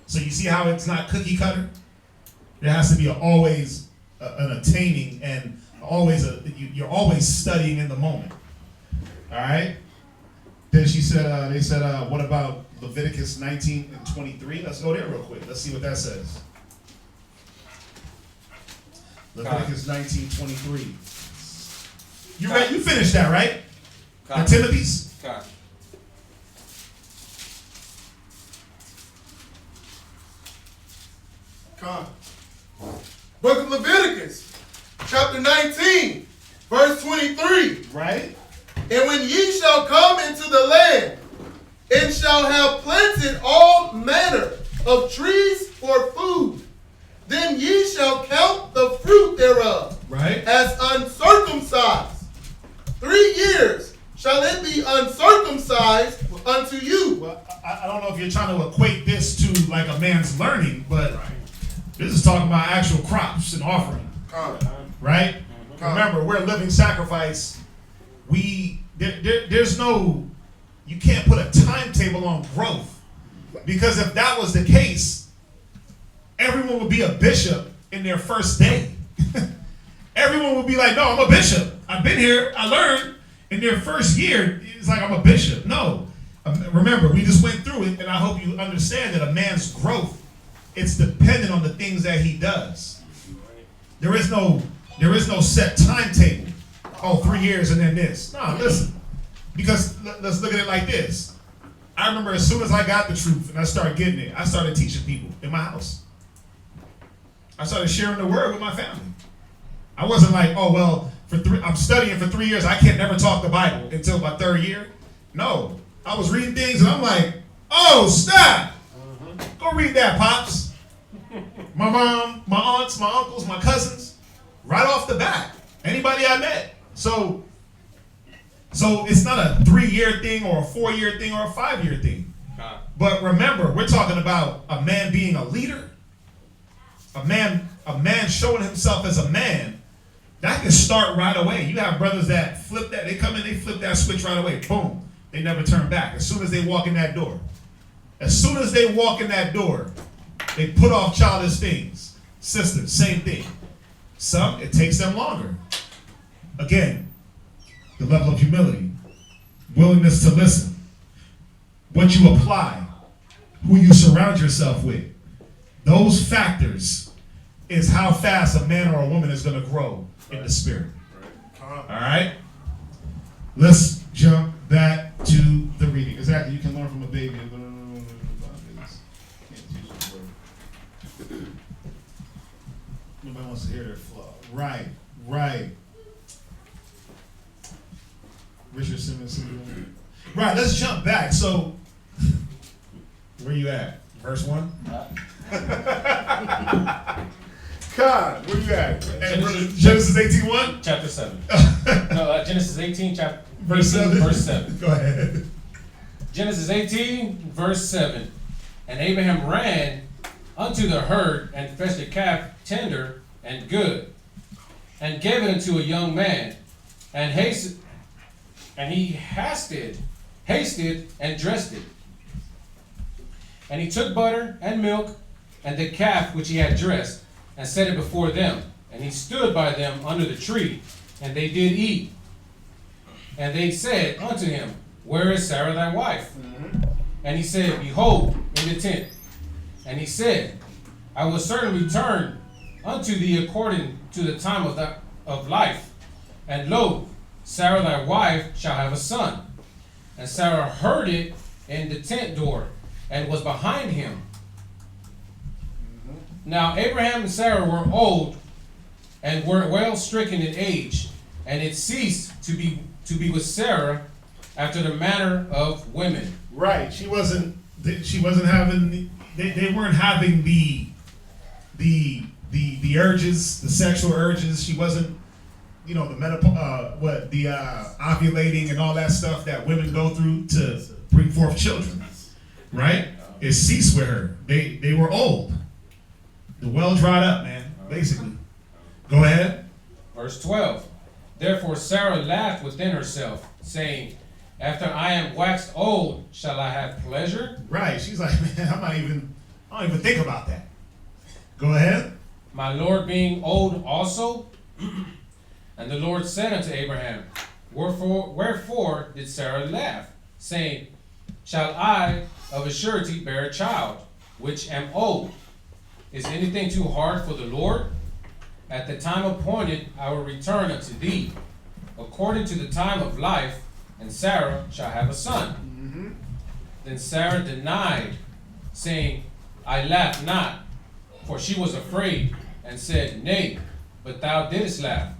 So you see how it's not cookie cutter? There has to be always an attaining and you're always studying in the moment. All right. Then they said, what about Leviticus 19 and 23? Let's go there real quick. Let's see what that says. Leviticus 19, 23. You read? You finished that, right? Timothy's? Book of Leviticus, chapter 19, verse 23. Right? And when ye shall come into the land, and shall have planted all manner of trees for food, then ye shall count the fruit thereof, right, as uncircumcised. 3 years shall it be uncircumcised unto you. Well, I don't know if you're trying to equate this to like a man's learning, but this is talking about actual crops and offering. Right? Remember, we're a living sacrifice. There's no, you can't put a timetable on growth. Because if that was the case, everyone would be a bishop in their first day. Everyone would be like, no, I'm a bishop. I've been here, I learned. In their first year, it's like, I'm a bishop. No. Remember, we just went through it, and I hope you understand that a man's growth, it's dependent on the things that he does. There is no set timetable. Oh, 3 years and then this. No, listen. Because let's look at it like this. I remember as soon as I got the truth and I started getting it, I started teaching people in my house. I started sharing the word with my family. I wasn't like, oh, well, I'm studying for 3 years. I can't never talk the Bible until my 3rd year. No. I was reading things and I'm like, oh, stop. Go read that, Pops. My mom, my aunts, my uncles, my cousins, right off the bat. Anybody I met. So it's not a 3-year thing or a 4-year thing or a 5-year thing. But remember, we're talking about a man being a leader. A man showing himself as a man. That can start right away. You have brothers that flip that. They come in, they flip that switch right away. Boom. They never turn back. As soon as they walk in that door. As soon as they walk in that door, they put off childish things. Sisters, same thing. Some, it takes them longer. Again, the level of humility, willingness to listen, what you apply, who you surround yourself with. Those factors is how fast a man or a woman is going to grow in the spirit. All right? Let's jump back to the reading. Exactly. You can learn from a baby. Nobody wants to hear their flaw. Right. Richard Simmons. Right, let's jump back. So, where you at? Verse 1? God, where you at? Genesis 18:1? Chapter 7. No, Genesis 18, chapter verse 7. Verse 7. Go ahead. Genesis 18, verse 7. And Abraham ran unto the herd and fetched a calf tender and good, and gave it unto a young man, and he hasted and dressed it. And he took butter and milk and the calf which he had dressed, and set it before them. And he stood by them under the tree, and they did eat. And they said unto him, Where is Sarah thy wife? And he said, Behold, in the tent. And he said, I will certainly return unto thee according to the time of life. And lo, Sarah thy wife shall have a son. And Sarah heard it in the tent door, and was behind him. Now Abraham and Sarah were old, and were well stricken in age, and it ceased to be with Sarah after the manner of women. Right. She wasn't having. They weren't having the urges, the sexual urges. She wasn't, the ovulating and all that stuff that women go through to bring forth children. Right? It ceased with her. They were old. The well dried up, man. Basically. Go ahead. Verse 12. Therefore Sarah laughed within herself, saying, After I am waxed old, shall I have pleasure? Right. She's like, man, I don't even think about that. Go ahead. My Lord being old also? And the Lord said unto Abraham, Wherefore did Sarah laugh, saying, Shall I of a surety bear a child, which am old? Is anything too hard for the Lord? At the time appointed I will return unto thee, according to the time of life, and Sarah shall have a son. Then Sarah denied, saying, I laughed not, for she was afraid, and said, Nay, but thou didst laugh.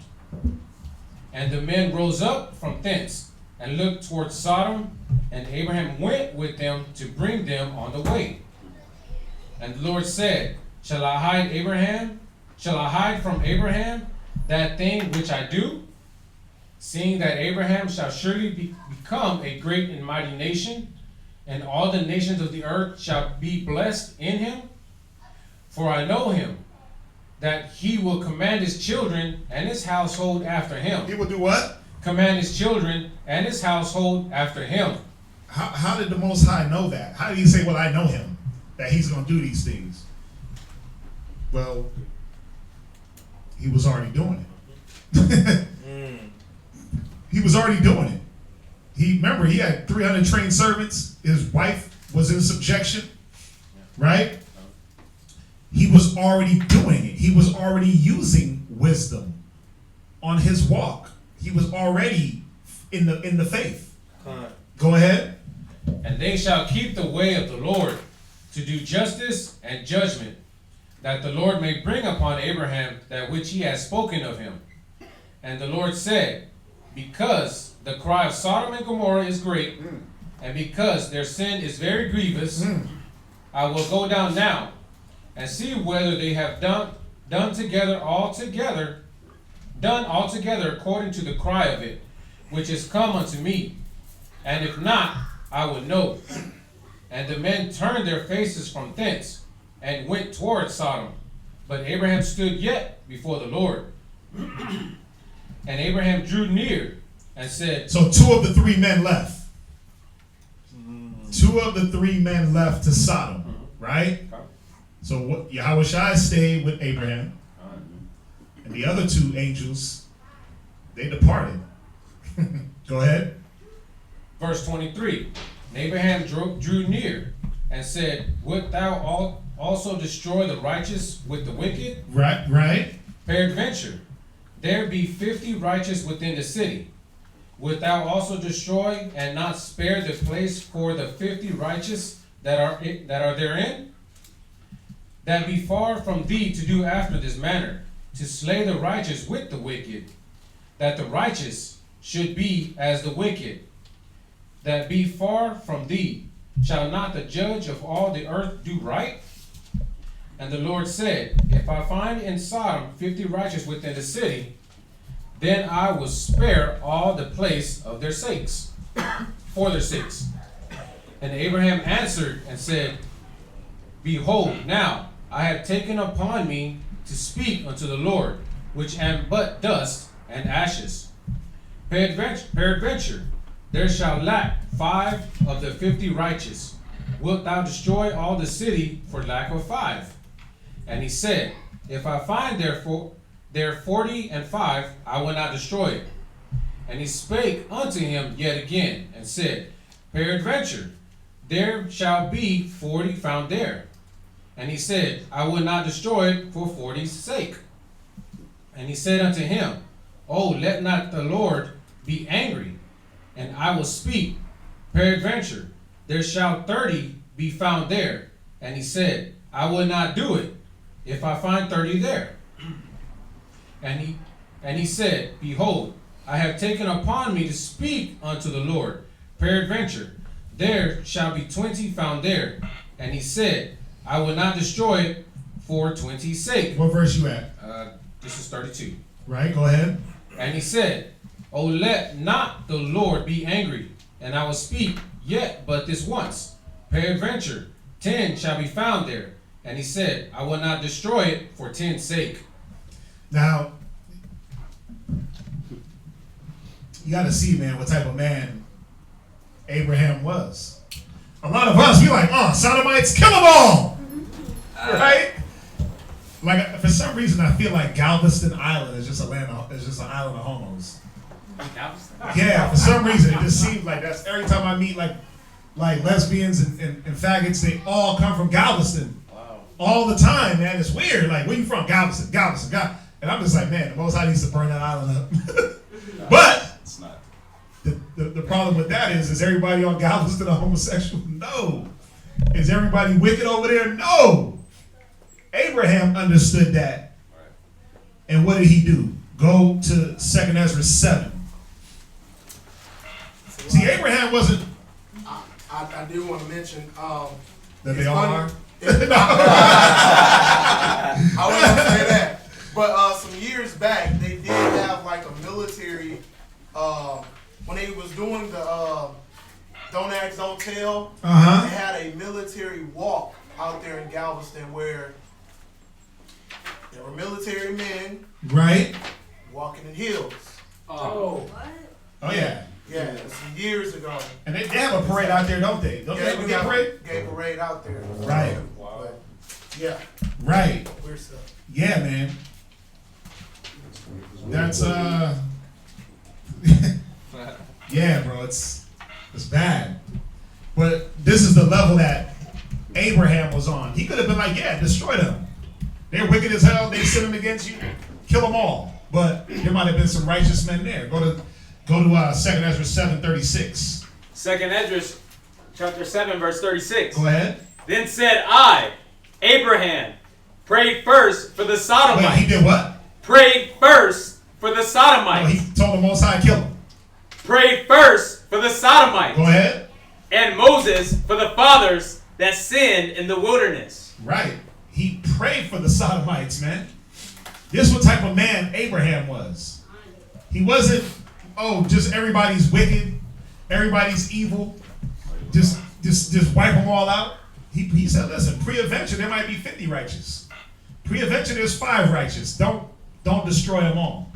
And the men rose up from thence, and looked toward Sodom, and Abraham went with them to bring them on the way. And the Lord said, Shall I hide from Abraham that thing which I do? Seeing that Abraham shall surely become a great and mighty nation, and all the nations of the earth shall be blessed in him. For I know him, that he will command his children and his household after him. He will do what? Command his children and his household after him. How did the Most High know that? How did he say, well, I know him, that he's going to do these things? Well, he was already doing it. He was already doing it. Remember, he had 300 trained servants. His wife was in subjection, right? He was already doing it. He was already using wisdom on his walk. He was already in the faith. Go ahead. And they shall keep the way of the Lord, to do justice and judgment, that the Lord may bring upon Abraham that which he has spoken of him. And the Lord said, Because the cry of Sodom and Gomorrah is great, and because their sin is very grievous, I will go down now, and see whether they have done altogether according to the cry of it, which is come unto me. And if not, I will know. And the men turned their faces from thence, and went toward Sodom. But Abraham stood yet before the Lord. And Abraham drew near, and said... So 2 of the 3 men left. 2 of the 3 men left to Sodom, right? So Yahushua stayed with Abraham, and the other 2 angels, they departed. Go ahead. Verse 23. And Abraham drew near, and said, Wilt thou also destroy the righteous with the wicked? Right. Peradventure, there be 50 righteous within the city. Wilt thou also destroy and not spare the place for the 50 righteous that are therein? That be far from thee to do after this manner, to slay the righteous with the wicked, that the righteous should be as the wicked. That be far from thee. Shall not the judge of all the earth do right? And the Lord said, If I find in Sodom 50 righteous within the city, then I will spare all the place of their sakes, for their sakes. And Abraham answered and said, Behold, now I have taken upon me to speak unto the Lord, which am but dust and ashes. Peradventure, there shall lack 5 of the 50 righteous. Wilt thou destroy all the city for lack of 5? And he said, If I find there 40 and 5, I will not destroy it. And he spake unto him yet again, and said, Peradventure, there shall be 40 found there. And he said, I will not destroy it for 40's sake. And he said unto him, Oh, let not the Lord be angry, and I will speak. Peradventure, there shall 30 be found there. And he said, I will not do it, if I find 30 there. And he said, Behold, I have taken upon me to speak unto the Lord. Peradventure, there shall be 20 found there. And he said, I will not destroy it for 20's sake. What verse you at? This is 32. Right, go ahead. And he said, Oh, let not the Lord be angry, and I will speak yet but this once. Peradventure, 10 shall be found there. And he said, I will not destroy it for 10's sake. Now, you got to see, man, what type of man Abraham was. A lot of us, we like, oh, Sodomites, kill them all! Right? Like, for some reason, I feel like Galveston Island is just an island of homos. Yeah, for some reason, it just seems like that's every time I meet like lesbians and faggots, they all come from Galveston. Wow. All the time, man. It's weird. Like, where you from? Galveston. And I'm just like, man, the Most High needs to burn that island up. But it's not. The problem with that is everybody on Galveston a homosexual? No. Is everybody wicked over there? No. Abraham understood that. Right. And what did he do? Go to 2nd Ezra 7. See, Abraham wasn't... I do want to mention... that they all are? I wouldn't say that. But some years back, they did have like a military... when they was doing the Don't Ask, Don't Tell, they had a military walk out there in Galveston where there were military men walking in hills. Oh. What? Oh, yeah. Yeah, some years ago. And they have a parade out there, don't they? Don't they have a parade? Gay parade out there. Right. Wow. But, yeah. Right. Weird stuff. Yeah, man. That's yeah, bro, it's bad. But this is the level that Abraham was on. He could have been like, yeah, destroy them. They're wicked as hell. They sinning against you. Kill them all. But there might have been some righteous men there. Go to 2nd Ezra 7:36. 2nd Ezra chapter 7 verse 36. Go ahead. Then said I, Abraham, prayed first for the Sodomites. Wait, he did what? Prayed first for the Sodomites. No, he told the Most High to kill them. Prayed first for the Sodomites. Go ahead. And Moses for the fathers that sinned in the wilderness. Right. He prayed for the Sodomites, man. This is what type of man Abraham was. He wasn't, just everybody's wicked, everybody's evil, just wipe them all out. He said, listen, pre-adventure there might be 50 righteous. Pre-adventure there's 5 righteous. Don't destroy them all.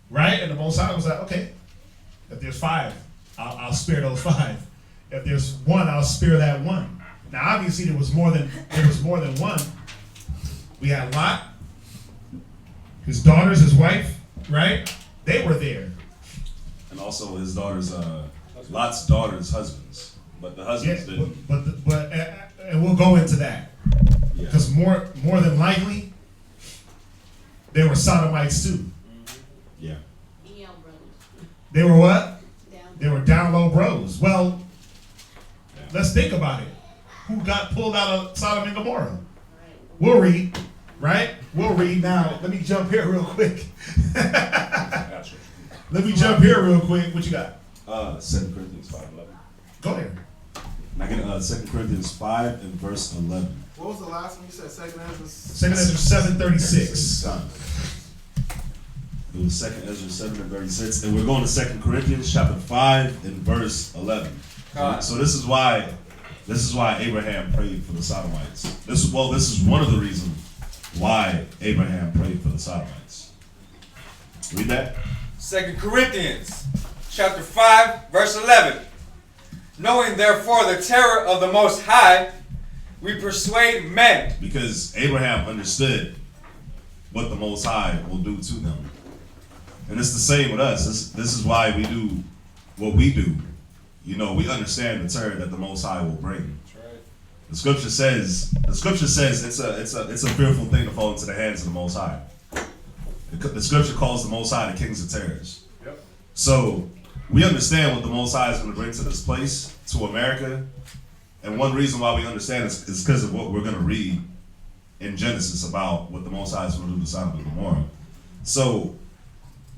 Right? And the Most High was like, okay, if there's 5, I'll spare those 5. If there's 1, I'll spare that 1. Now obviously there was more than one. We had Lot, his daughters, his wife, right? They were there. And also his daughters, Lot's daughters' husbands, but the husbands didn't. But and we'll go into that because more than likely they were Sodomites too. Yeah. They were what? They were down low bros. Well, let's think about it. Who got pulled out of Sodom and Gomorrah? We'll read, right? We'll read now. Let me jump here real quick. Gotcha. Let me jump here real quick. What you got? 2 Corinthians 5:11. Go there. I get 2 Corinthians 5 and verse 11. What was the last one you said? 2nd Ezra 7:36. It was 2nd Ezra 7:36, and we're going to 2 Corinthians chapter 5 and verse 11. So this is why Abraham prayed for the Sodomites. This is one of the reasons why Abraham prayed for the Sodomites. Read that. 2 Corinthians chapter 5 verse 11. Knowing therefore the terror of the Most High, we persuade men. Because Abraham understood what the Most High will do to them. And it's the same with us. This is why we do what we do. You know, we understand the terror that the Most High will bring. That's right. The scripture says it's a fearful thing to fall into the hands of the Most High. The scripture calls the Most High the kings of terrors. Yep. So we understand what the Most High is going to bring to this place, to America. And one reason why we understand is because of what we're going to read in Genesis about what the Most High is going to do to Sodom and Gomorrah. So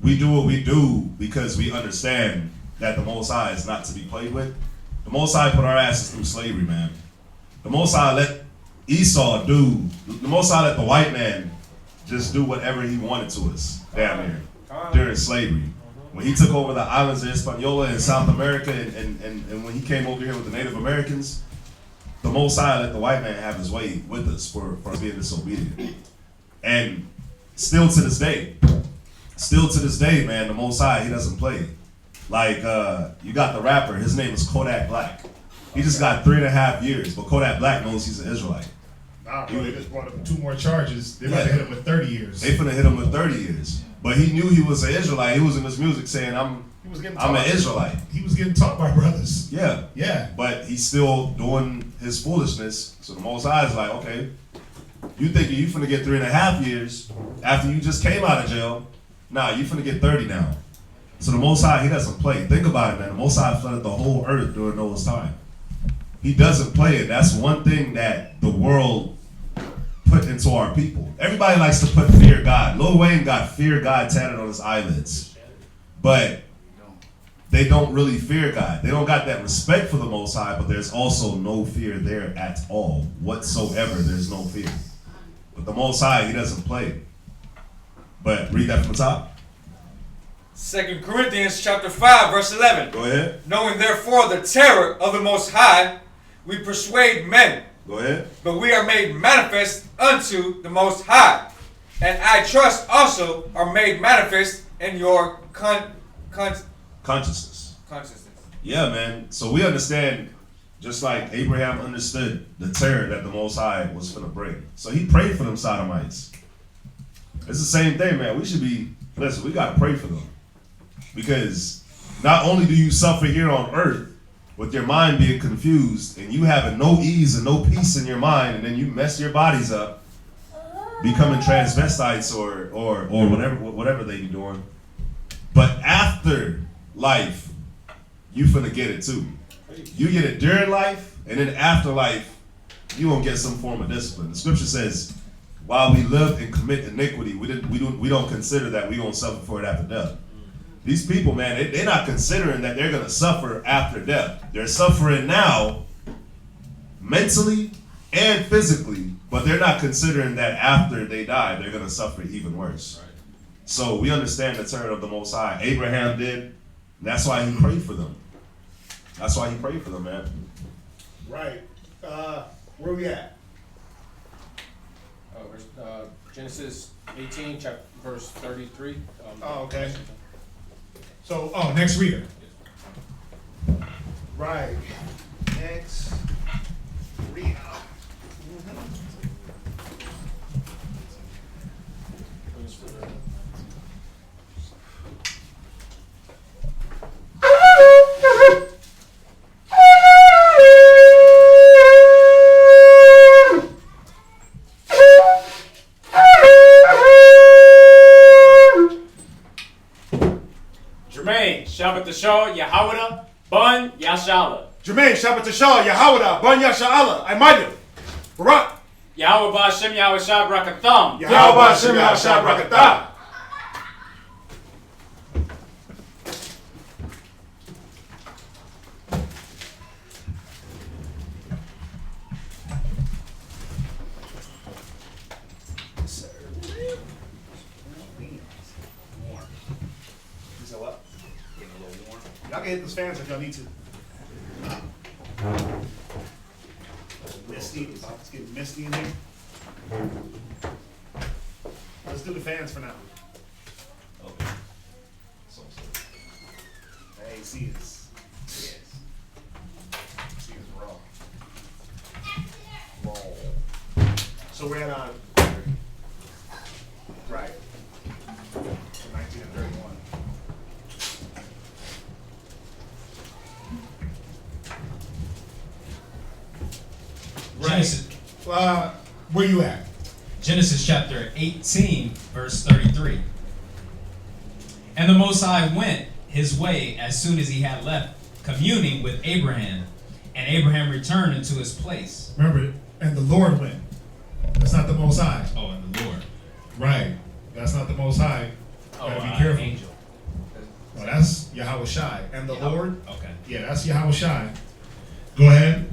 we do what we do because we understand that the Most High is not to be played with. The Most High put our asses through slavery, man. The Most High let Esau do, the Most High let the white man just do whatever he wanted to us down here during slavery. When he took over the islands of Hispaniola in South America and when he came over here with the Native Americans, the Most High let the white man have his way with us for being disobedient. And still to this day, man, the Most High, he doesn't play. Like, you got the rapper, his name is Kodak Black. He just got 3.5 years, but Kodak Black knows he's an Israelite. Nah, bro, they just brought up 2 more charges. They might have hit him with 30 years. They finna hit him with 30 years. But he knew he was an Israelite. He was in his music saying, I'm an Israelite. He was getting taught by brothers. Yeah. Yeah. But he's still doing his foolishness. So the Most High is like, okay, you thinking you finna get 3.5 years after you just came out of jail. Nah, you finna get 30 now. So the Most High, he doesn't play. Think about it, man. The Most High flooded the whole earth during Noah's time. He doesn't play it. That's one thing that the world put into our people. Everybody likes to put fear God. Lil Wayne got fear God tatted on his eyelids. But they don't really fear God. They don't got that respect for the Most High, but there's also no fear there at all. Whatsoever, there's no fear. But the Most High, he doesn't play. But read that from the top. 2 Corinthians chapter 5, verse 11. Go ahead. Knowing therefore the terror of the Most High, we persuade men. Go ahead. But we are made manifest unto the Most High. And I trust also are made manifest in your consciousness. Consciousness. Yeah, man. So we understand, just like Abraham understood the terror that the Most High was going to bring. So he prayed for them Sodomites. It's the same thing, man. We should be, listen, we got to pray for them. Because not only do you suffer here on earth with your mind being confused and you having no ease and no peace in your mind, and then you mess your bodies up, becoming transvestites or whatever they be doing. But after life, you finna get it too. You get it during life, and then after life, you gonna get some form of discipline. The scripture says, while we live and commit iniquity, we don't consider that we gonna suffer for it after death. These people, man, they're not considering that they're gonna suffer after death. They're suffering now, mentally and physically, but they're not considering that after they die, they're gonna suffer even worse. Right. So we understand the terror of the Most High. Abraham did, and that's why he prayed for them. That's why he prayed for them, man. Right. Where we at? Genesis 18, chapter, verse 33. Okay. So, next reader. Right. Next reader. Shabbat Tashah, Yahawada, Bun, Yashala. Jermaine, Shabbat Tashah, Yahawada, Bun Yasha'Allah, Imadu, Barak. Yahweh Ba'Shem Yahweh Shah Brakatham. Yahweh Ba'Shem Yahweh Shah Brakatham. Y'all can hit those fans if y'all need to. Misty. It's getting misty in here. Let's do the fans for now. Okay. Hey, see it's. Yes. See it's raw. Roll. So we're at on. Right. 19 and 31. Genesis, Where you at? Genesis chapter 18, verse 33. And the Most High went his way as soon as he had left, communing with Abraham. And Abraham returned into his place. Remember, and the Lord went. That's not the Most High. Oh, and the Lord. Right. That's not the Most High. Oh, Gotta be careful. angel. Well, that's Yahweh Shai. And the Lord? Okay. Yeah, that's Yahweh Shai. Go ahead.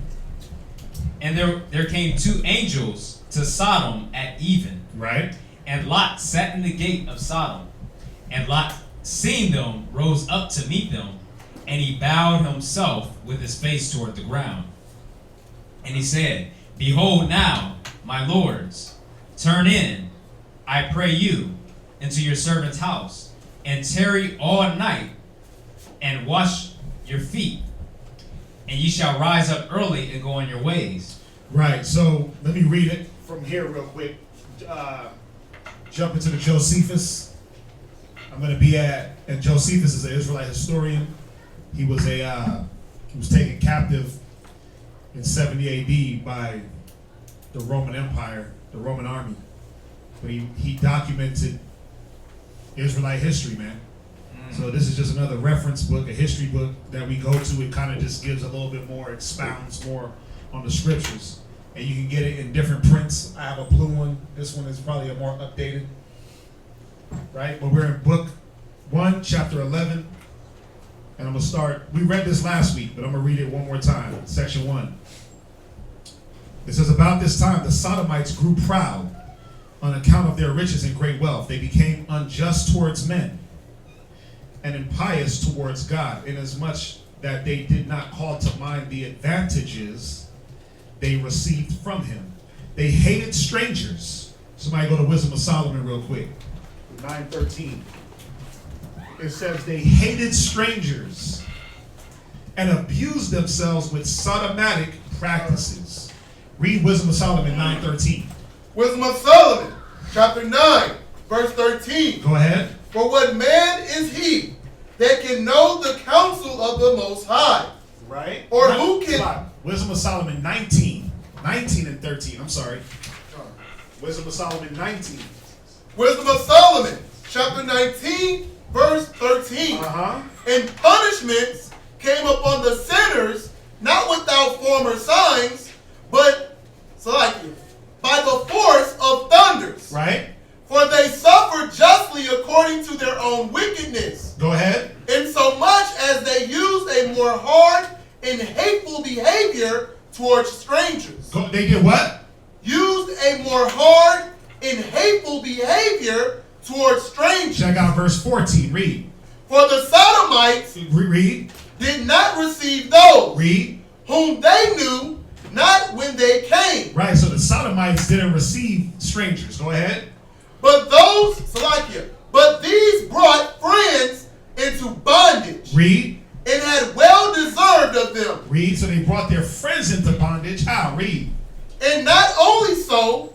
And there came two angels to Sodom at even. Right. And Lot sat in the gate of Sodom. And Lot, seeing them, rose up to meet them. And he bowed himself with his face toward the ground. And he said, Behold now, my lords, turn in, I pray you, into your servant's house, and tarry all night, and wash your feet, and ye shall rise up early and go on your ways. Right, so let me read it from here real quick. Jump into the Josephus. I'm going to be and Josephus is an Israelite historian. He was taken captive in 70 AD by the Roman Empire, the Roman army. But he documented Israelite history, man. So this is just another reference book, a history book that we go to. It kind of just gives a little bit more, expounds more on the scriptures. And you can get it in different prints. I have a blue one. This one is probably a more updated. Right? But we're in book 1, chapter 11. And I'm going to start, we read this last week, but I'm going to read it one more time. Section 1. It says, about this time the Sodomites grew proud on account of their riches and great wealth. They became unjust towards men and impious towards God, inasmuch that they did not call to mind the advantages they received from him. They hated strangers. Somebody go to Wisdom of Solomon real quick. 9:13. It says they hated strangers and abused themselves with sodomatic practices. Read Wisdom of Solomon 9:13. Wisdom of Solomon, chapter 9, verse 13. Go ahead. For what man is he that can know the counsel of the Most High? Right. Or who can... Wisdom of Solomon 19 and 13. I'm sorry. Wisdom of Solomon 19. Wisdom of Solomon, chapter 19, verse 13. And punishments came upon the sinners, not without former signs, but by the force of thunders. Right. For they suffered justly according to their own wickedness. Go ahead. Insomuch as they used a more hard and hateful behavior towards strangers. They did what? Used a more hard and hateful behavior towards strangers. Check out verse 14. Read. For the Sodomites read. Did not receive those read. Whom they knew not when they came. Right, so the Sodomites didn't receive strangers. Go ahead. But but these brought friends into bondage. Read. And had well deserved of them. Read. So they brought their friends into bondage. How? Read. And not only so,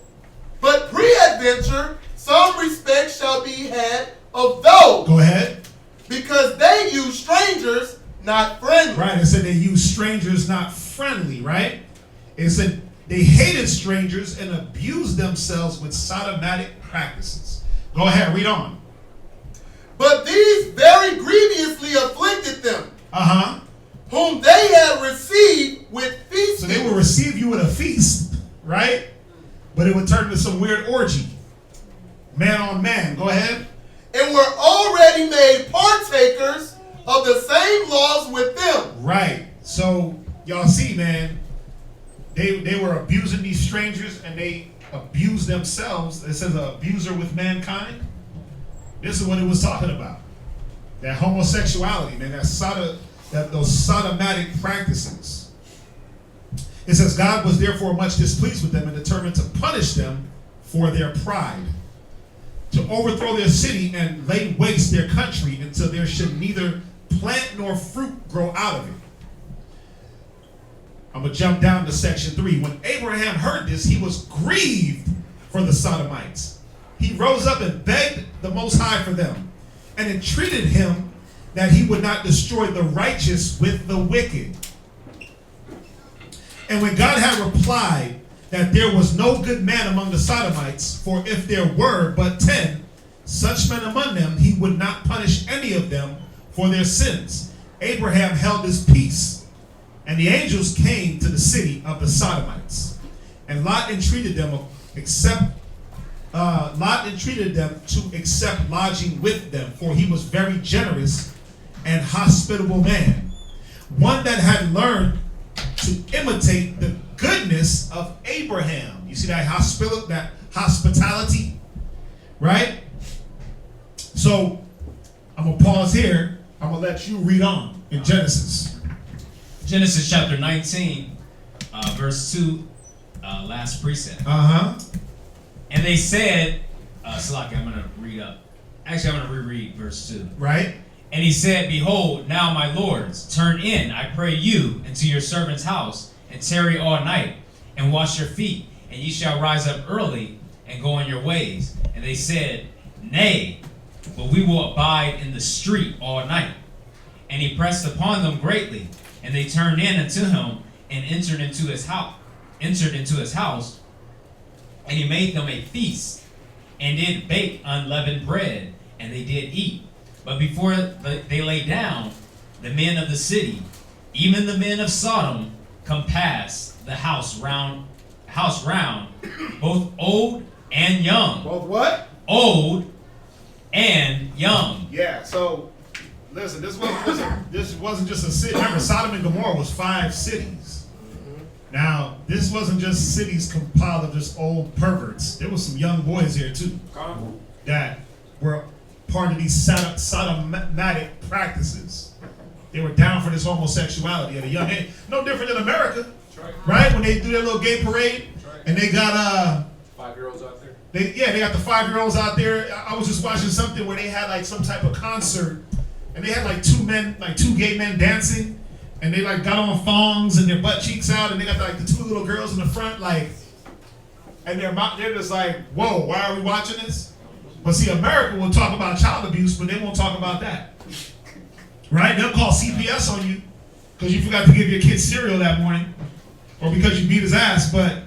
but pre-adventure, some respect shall be had of those. Go ahead. Because they use strangers not friendly. Right, it said they use strangers not friendly, right? It said they hated strangers and abused themselves with sodomatic practices. Go ahead, read on. But these very grievously afflicted them. Whom they had received with feasting. So they will receive you with a feast, right? But it would turn into some weird orgy. Man on man. Go ahead. And were already made partakers of the same laws with them. Right. So y'all see, man, they were abusing these strangers and they abused themselves. It says an abuser with mankind. This is what it was talking about. That homosexuality, man, those sodomatic practices. It says God was therefore much displeased with them and determined to punish them for their pride, to overthrow their city and lay waste their country until there should neither plant nor fruit grow out of it. I'm going to jump down to section 3. When Abraham heard this, he was grieved for the Sodomites. He rose up and begged the Most High for them and entreated him that he would not destroy the righteous with the wicked. And when God had replied that there was no good man among the Sodomites, for if there were but 10 such men among them, he would not punish any of them for their sins. Abraham held his peace, and the angels came to the city of the Sodomites. And Lot entreated them to accept lodging with them, for he was very generous and hospitable man, one that had learned to imitate the goodness of Abraham. You see that hospitality, right? So I'm gonna pause here. I'm gonna let you read on in Genesis. Genesis chapter 19, verse 2, last precept. And they said, Salaki, I'm going to read up. Actually, I'm going to reread verse 2. Right. And he said, behold, now my lords, turn in, I pray you, into your servant's house, and tarry all night, and wash your feet, and ye shall rise up early, and go on your ways. And they said, nay, but we will abide in the street all night. And he pressed upon them greatly, and they turned in unto him, and entered into his house, and he made them a feast, and did bake unleavened bread, and they did eat. But before they lay down, the men of the city, even the men of Sodom, compassed the house round, both old and young. Both what? Old and young. Yeah. So listen, this wasn't just a city. Remember, Sodom and Gomorrah was 5 cities. Now, this wasn't just cities compiled of just old perverts. There was some young boys here too that were part of these Sodomitic practices. They were down for this homosexuality at a young age. No different than America, right? When they do their little gay parade, and they got 5-year-olds out there. They got the 5-year-olds out there. I was just watching something where they had like some type of concert, and they had like 2 gay men dancing. And they like got on thongs and their butt cheeks out, and they got like the 2 little girls in the front, like, and they're just like, whoa, why are we watching this? But see, America will talk about child abuse, but they won't talk about that, right? They'll call CPS on you because you forgot to give your kid cereal that morning, or because you beat his ass. But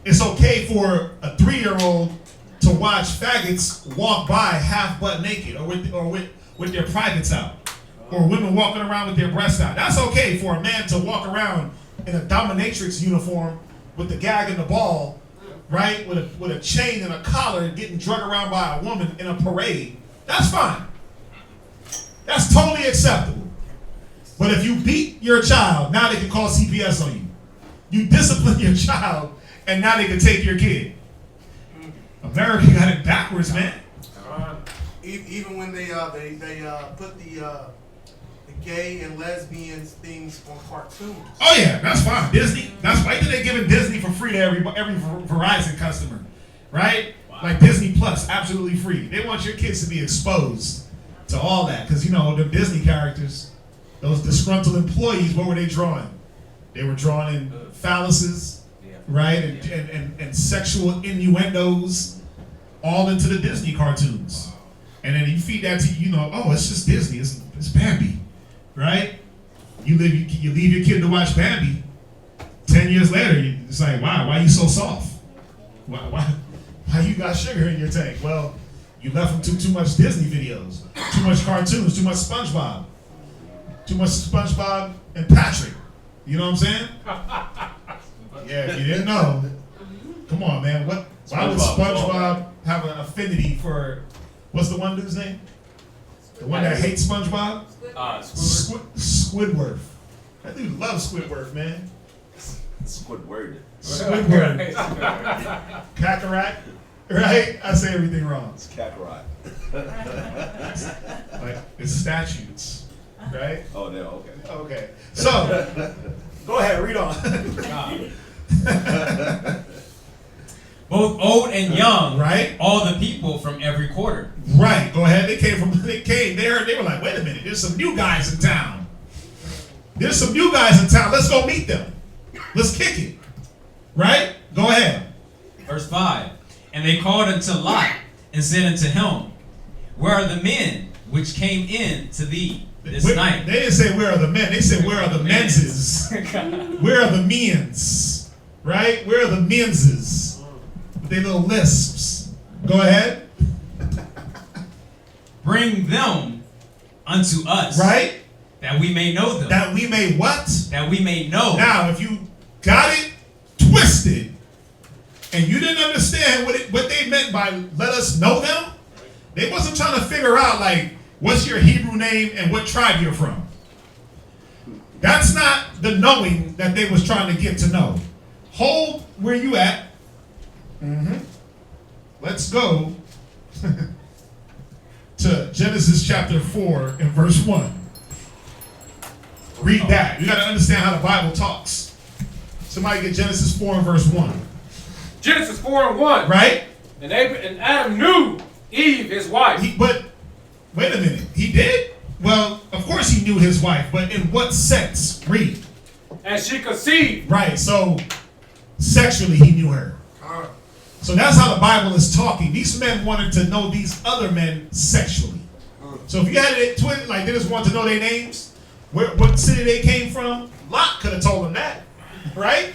it's okay for a 3-year-old to watch faggots walk by half butt naked, or with their privates out. Or women walking around with their breasts out. That's okay for a man to walk around in a dominatrix uniform with the gag and the ball, right? With a chain and a collar, getting drug around by a woman in a parade. That's fine. That's totally acceptable. But if you beat your child, now they can call CPS on you. You discipline your child, and now they can take your kid. America got it backwards, man. Even when they put the gay and lesbians things on cartoons. Oh yeah, that's fine. Disney. That's why they're giving Disney for free to every Verizon customer, right? Wow. Like Disney Plus, absolutely free. They want your kids to be exposed to all that, because you know the Disney characters, those disgruntled employees. What were they drawing? They were drawing in phalluses, right, and sexual innuendos, all into the Disney cartoons. And then you feed that to oh, it's just Disney. It's Bambi. Right? You leave your kid to watch Bambi. 10 years later, it's like, wow, why are you so soft? Why you got sugar in your tank? Well, you left them too much Disney videos, too much cartoons, too much SpongeBob and Patrick. You know what I'm saying? Yeah, if you didn't know, come on, man. Why would SpongeBob have an affinity for what's the one dude's name? The one that hates SpongeBob? Squidward. That dude loves Squidward, man. Squidward. Kakarot. Right? I say everything wrong. It's Kakarot. Like, it's statutes. Right? Oh, no, okay. Okay. So, go ahead, read on. Both old and young, right? All the people from every quarter. Right. Go ahead. They came. They were like, wait a minute. There's some new guys in town. Let's go meet them. Let's kick it. Right? Go ahead. Verse 5. And they called unto Lot and said unto him, where are the men which came in to thee this night? They didn't say where are the men. They said where are the menses. Where are the means? Right? Where are the menses? With their little lisps. Go ahead. Bring them unto us. Right? That we may know them. That we may what? That we may know. Now, if you got it twisted, and you didn't understand what they meant by let us know them, they wasn't trying to figure out, like, what's your Hebrew name and what tribe you're from. That's not the knowing that they was trying to get to know. Hold where you at. Let's go to Genesis chapter 4 and verse 1. Read that. You got to understand how the Bible talks. Somebody get Genesis 4 and verse 1. Genesis 4 and 1. Right? And Adam knew Eve, his wife. But wait a minute. He did? Well, of course he knew his wife, but in what sense? Read. And she conceived. Right, so sexually he knew her. So that's how the Bible is talking. These men wanted to know these other men sexually. So if you had it twin, like they just wanted to know their names, what city they came from, Lot could have told them that, right?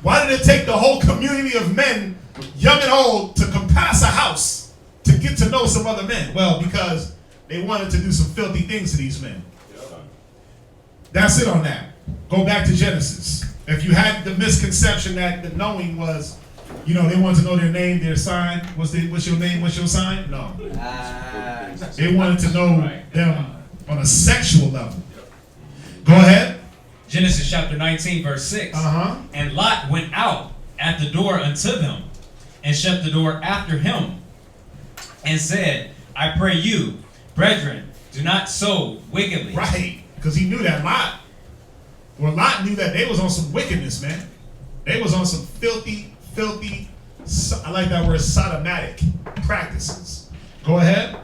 Why did it take the whole community of men, young and old, to compass a house to get to know some other men? Well, because they wanted to do some filthy things to these men. That's it on that. Go back to Genesis. If you had the misconception that the knowing was, you know, they wanted to know their name, their sign. What's your name? What's your sign? No. They wanted to know them on a sexual level. Go ahead. Genesis chapter 19, verse 6. And Lot went out at the door unto them, and shut the door after him, and said, I pray you, brethren, do not sow wickedly. Right, because he knew that Lot. Well, Lot knew that they was on some wickedness, man. They was on some filthy, I like that word, Sodomitic practices. Go ahead.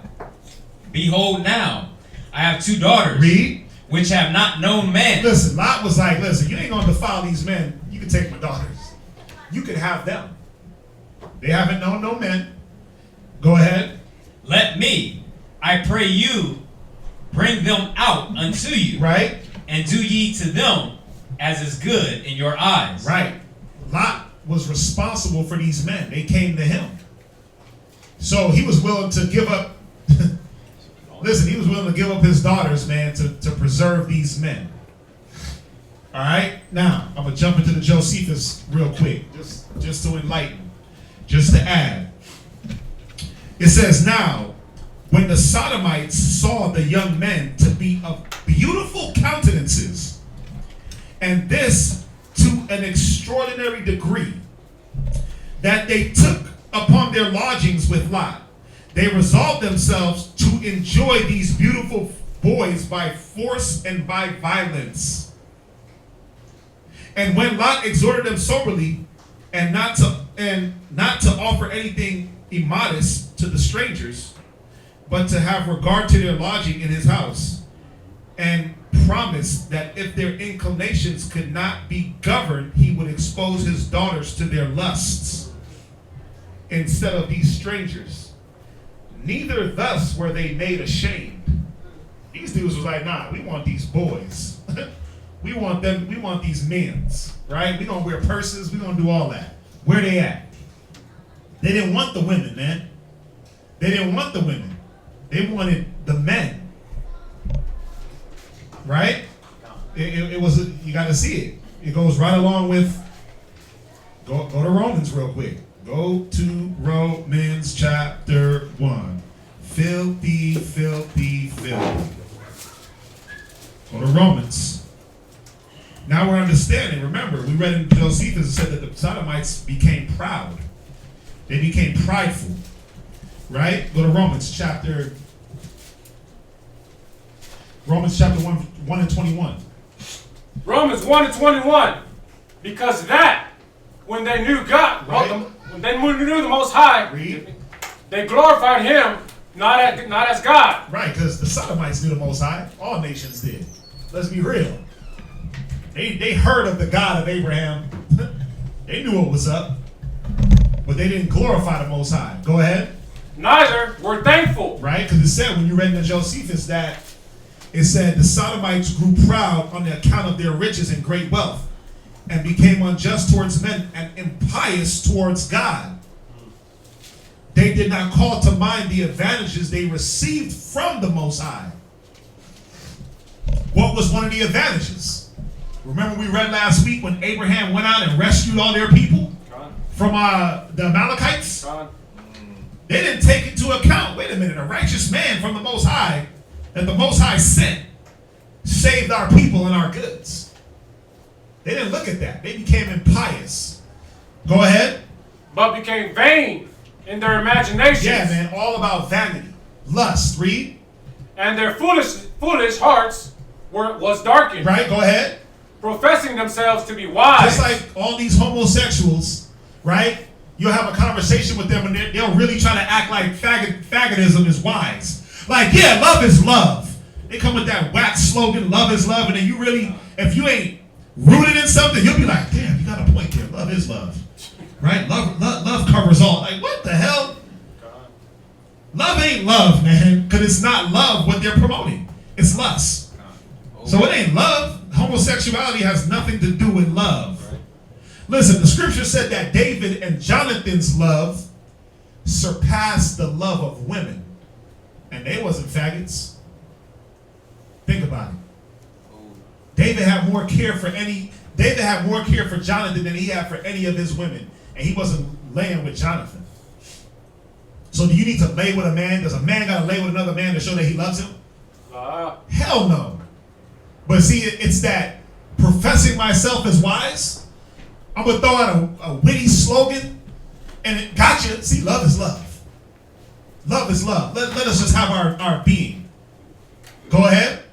Behold now, I have 2 daughters. Read. Which have not known man. Listen, Lot was like, listen, you ain't going to defile these men. You can take my daughters. You can have them. They haven't known no men. Go ahead. Let me, I pray you, bring them out unto you. Right. And do ye to them as is good in your eyes. Right. Lot was responsible for these men. They came to him. So he was willing to give up. Listen, he was willing to give up his daughters, man, to preserve these men. All right? Now, I'm going to jump into the Josephus real quick, just to enlighten, just to add. It says, now, when the Sodomites saw the young men to be of beautiful countenances, and this to an extraordinary degree, that they took upon their lodgings with Lot, they resolved themselves to enjoy these beautiful boys by force and by violence. And when Lot exhorted them soberly, and not to offer anything immodest to the strangers, but to have regard to their lodging in his house, and promised that if their inclinations could not be governed, he would expose his daughters to their lusts instead of these strangers. Neither thus were they made ashamed. These dudes was like, nah, we want these boys. we want them, we want these men's, right? We gonna wear purses, we gonna do all that. Where they at? They didn't want the women, man. They didn't want the women. They wanted the men. Right? It was, you gotta see it. It goes right along with, go to Romans real quick. Go to Romans chapter 1. Filthy, filthy, filthy. Go to Romans. Now we're understanding. Remember, we read in Josephus, it said that the Sodomites became proud. They became prideful. Right? Go to Romans chapter 1 and 21. Romans 1 and 21. Because that, when they knew God, right. When they knew the Most High, read. They glorified him, not as God. Right, because the Sodomites knew the Most High. All nations did. Let's be real. They heard of the God of Abraham. They knew what was up. But they didn't glorify the Most High. Go ahead. Neither were thankful. Right, because it said, when you read in the Josephus, that it said the Sodomites grew proud on the account of their riches and great wealth, and became unjust towards men and impious towards God. They did not call to mind the advantages they received from the Most High. What was one of the advantages? Remember we read last week when Abraham went out and rescued all their people from the Amalekites? They didn't take into account, wait a minute, a righteous man from the Most High that the Most High sent saved our people and our goods. They didn't look at that. They became impious. Go ahead. But became vain in their imaginations. Yeah, man, all about vanity. Lust, read. And their foolish hearts was darkened. Right, go ahead. Professing themselves to be wise. Just like all these homosexuals, right? You'll have a conversation with them and they'll really try to act like faggotism is wise. Like, yeah, love is love. They come with that wax slogan, love is love, and then you really, if you ain't rooted in something, you'll be like, damn, you got a point there. Love is love. Right? Love covers all. Like, what the hell? Love ain't love, man, because it's not love what they're promoting. It's lust. So it ain't love. Homosexuality has nothing to do with love. Listen, the scripture said that David and Jonathan's love surpassed the love of women. And they wasn't faggots. Think about it. David had more care for Jonathan than he had for any of his women. And he wasn't laying with Jonathan. So do you need to lay with a man? Does a man got to lay with another man to show that he loves him? Hell no. But see, it's that professing myself as wise. I'm going to throw out a witty slogan, and it gotcha. See, love is love. Love is love. Let us just have our being. Go ahead.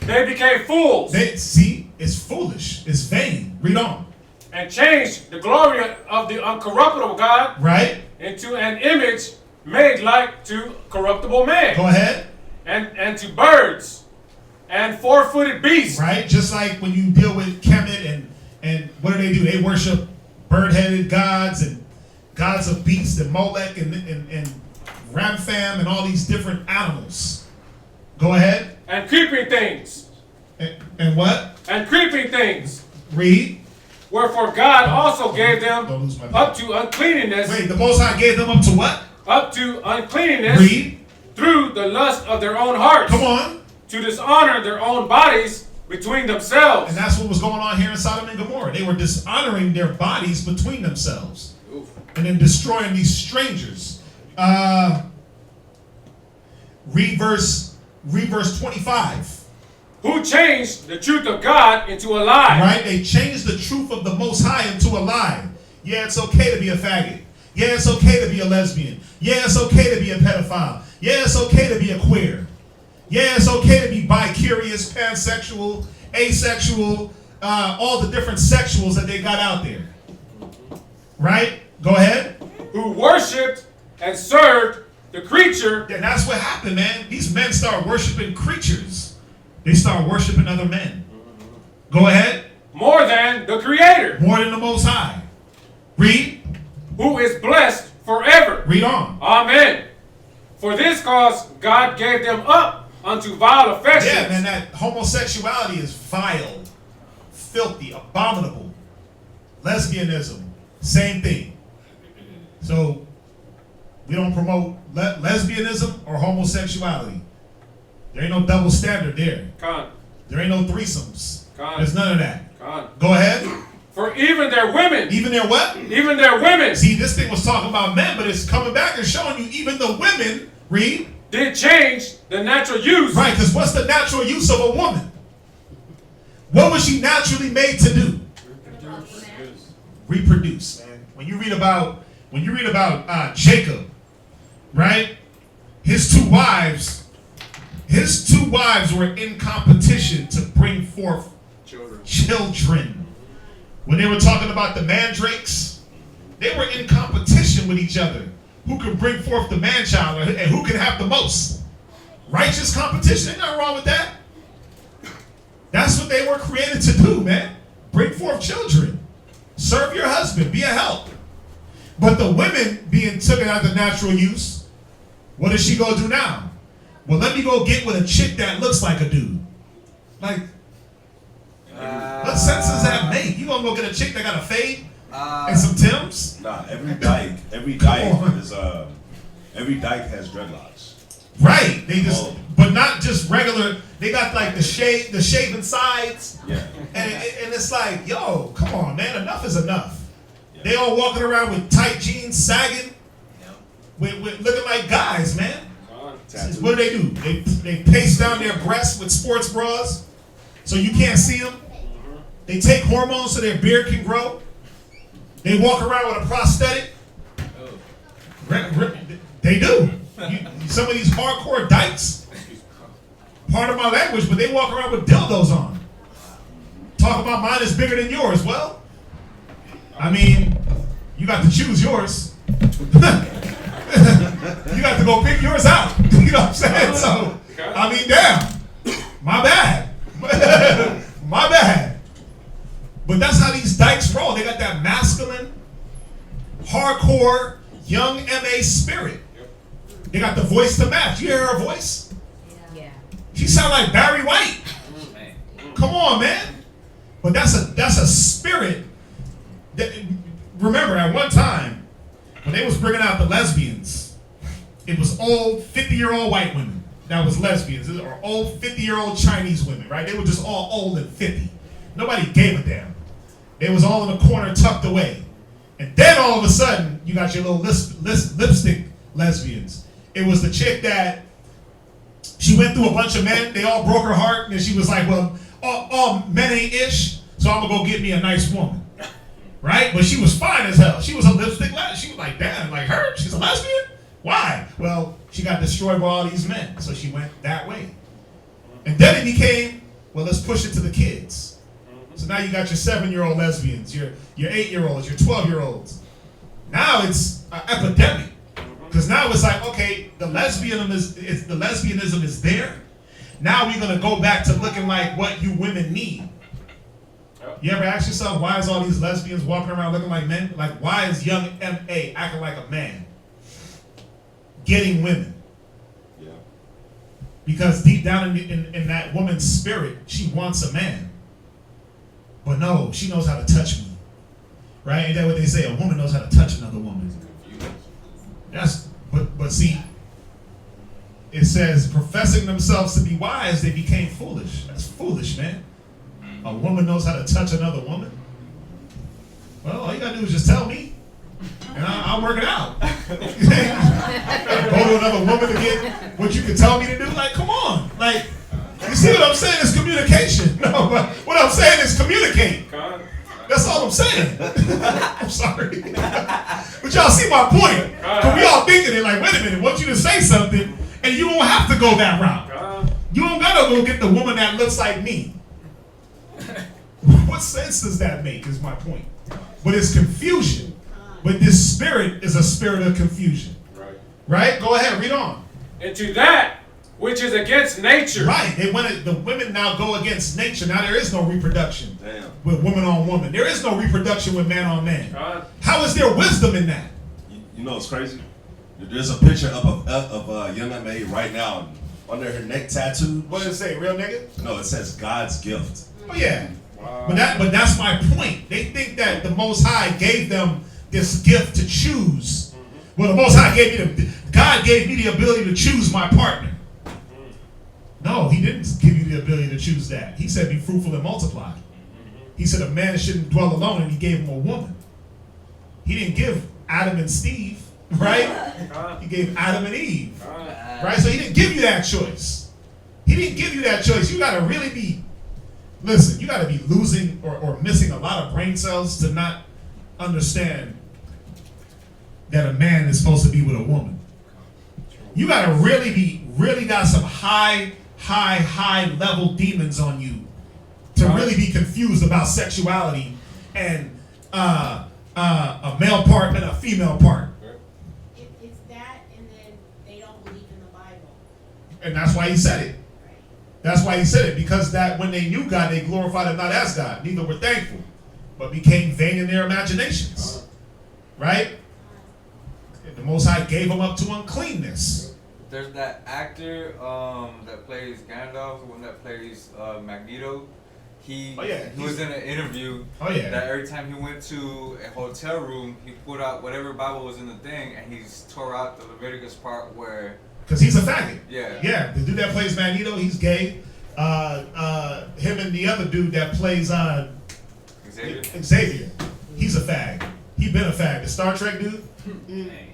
They became fools. See, it's foolish. It's vain. Read on. And changed the glory of the uncorruptible God into an image made like to corruptible man. Go ahead. And to birds and four-footed beasts. Right? Just like when you deal with Kemet and what do? They worship bird-headed gods and gods of beasts and Molech and Rampham and all these different animals. Go ahead. And creeping things. And what? And creeping things. Read. Wherefore God also gave them up to uncleanness. Wait, the Most High gave them up to what? Up to uncleanness. Read. Through the lust of their own hearts. Come on. To dishonor their own bodies between themselves. And that's what was going on here in Sodom and Gomorrah. They were dishonoring their bodies between themselves. Oof. And then destroying these strangers. Read verse 25. Who changed the truth of God into a lie. Right? They changed the truth of the Most High into a lie. Yeah, it's okay to be a faggot. Yeah, it's okay to be a lesbian. Yeah, it's okay to be a pedophile. Yeah, it's okay to be a queer. Yeah, it's okay to be bi-curious, pansexual, asexual, all the different sexuals that they got out there. Right? Go ahead. Who worshipped and served the creature. Yeah, that's what happened, man. These men start worshiping creatures. They start worshiping other men. Go ahead. More than the Creator. More than the Most High. Read. Who is blessed forever. Read on. Amen. For this cause God gave them up unto vile affections. Yeah, man, that homosexuality is vile, filthy, abominable. Lesbianism, same thing. So, we don't promote lesbianism or homosexuality. There ain't no double standard there. There ain't no threesomes. There's none of that. Go ahead. For even their women. Even their what? Even their women. See, this thing was talking about men, but it's coming back and showing you even the women, read. Did change the natural use. Right, because what's the natural use of a woman? What was she naturally made to do? Reproduce, man. When you read about Jacob, right? His two wives were in competition to bring forth children. When they were talking about the mandrakes, they were in competition with each other. Who can bring forth the man-child and who can have the most? Righteous competition, ain't nothing wrong with that. That's what they were created to do, man. Bring forth children. Serve your husband, be a help. But the women being taken out of natural use, what does she go do now? Well, let me go get with a chick that looks like a dude. Like, What sense does that make? You gonna go get a chick that got a fade and some Timbs? Nah, every dyke has dreadlocks. Right. They just, but not just regular. They got like the shaven sides. Yeah. And it's like, yo, come on, man. Enough is enough. Yeah. They all walking around with tight jeans, sagging, with looking like guys, man. What do? They paste down their breasts with sports bras, so you can't see them. They take hormones so their beard can grow. They walk around with a prosthetic. They do. Some of these hardcore dykes, part of my language, but they walk around with dildos on. Talk about mine is bigger than yours. Well, I mean, you got to choose yours. You got to go pick yours out. You know what I'm saying? So, I mean, damn. My bad. My bad. But that's how these dykes roll. They got that masculine, hardcore, young MA spirit. They got the voice to match. You hear her voice? Yeah. She sound like Barry White. Come on, man. But that's a spirit. That, remember, at one time, when they was bringing out the lesbians, it was old 50-year-old white women that was lesbians, or old 50-year-old Chinese women, right? They were just all old and 50. Nobody gave a damn. They was all in a corner tucked away. And then all of a sudden, you got your little lipstick lesbians. It was the chick that she went through a bunch of men. They all broke her heart, and she was like, well, all men ain't ish, so I'm going to go get me a nice woman. Right? But she was fine as hell. She was a lipstick lesbian. She was like, damn, like her? She's a lesbian? Why? Well, she got destroyed by all these men, so she went that way. And then it became, well, let's push it to the kids. So now you got your 7-year-old lesbians, your 8-year-olds, your 12-year-olds. Now it's an epidemic. Because now it's like, okay, the lesbianism is there. Now we're going to go back to looking like what you women need. You ever ask yourself, why is all these lesbians walking around looking like men? Like, why is young M.A. acting like a man? Getting women. Yeah. Because deep down in that woman's spirit, she wants a man. But no, she knows how to touch me. Right? Ain't that what they say? A woman knows how to touch another woman. But see, it says, professing themselves to be wise, they became foolish. That's foolish, man. A woman knows how to touch another woman? Well, all you gotta do is just tell me, and I'll work it out. Go to another woman to get what you can tell me to do? Like, come on. Like, you see what I'm saying? It's communication. No, but what I'm saying is communicate. That's all I'm saying. I'm sorry. But y'all see my point. Because we all thinking it like, wait a minute, I want you to say something, and you don't have to go that route. You don't gotta go get the woman that looks like me. What sense does that make is my point. But it's confusion. But this spirit is a spirit of confusion. Right? Go ahead, read on. And to that which is against nature. Right. The women now go against nature. Now there is no reproduction with woman on woman. There is no reproduction with man on man. How is there wisdom in that? You know what's crazy? There's a picture of young M.A. right now under her neck tattooed. What does it say? Real nigga? No, it says God's gift. Oh yeah. Wow. But that's my point. They think that the Most High gave them this gift to choose. Well, the Most High God gave me the ability to choose my partner. No, he didn't give you the ability to choose that. He said, be fruitful and multiply. He said a man shouldn't dwell alone, and he gave him a woman. He didn't give Adam and Steve, right? He gave Adam and Eve, right? So he didn't give you that choice. He didn't give you that choice. You got to really be, listen, you got to be losing or missing a lot of brain cells to not understand that a man is supposed to be with a woman. You got to really got some high level demons on you to really be confused about sexuality and a male part and a female part. It's that, and then they don't believe in the Bible. And that's why he said it. That's why he said it, because that when they knew God, they glorified him not as God, neither were thankful, but became vain in their imaginations. Right? And the Most High gave them up to uncleanness. There's that actor that plays Gandalf, the one that plays Magneto. he Oh, yeah. he was in an interview. Oh, yeah. That every time he went to a hotel room, he pulled out whatever Bible was in the thing, and he tore out the Leviticus part where. Because he's a faggot. Yeah. Yeah. The dude that plays Magneto, he's gay. Him and the other dude that plays Xavier, he's a fag. He been a fag. The Star Trek dude,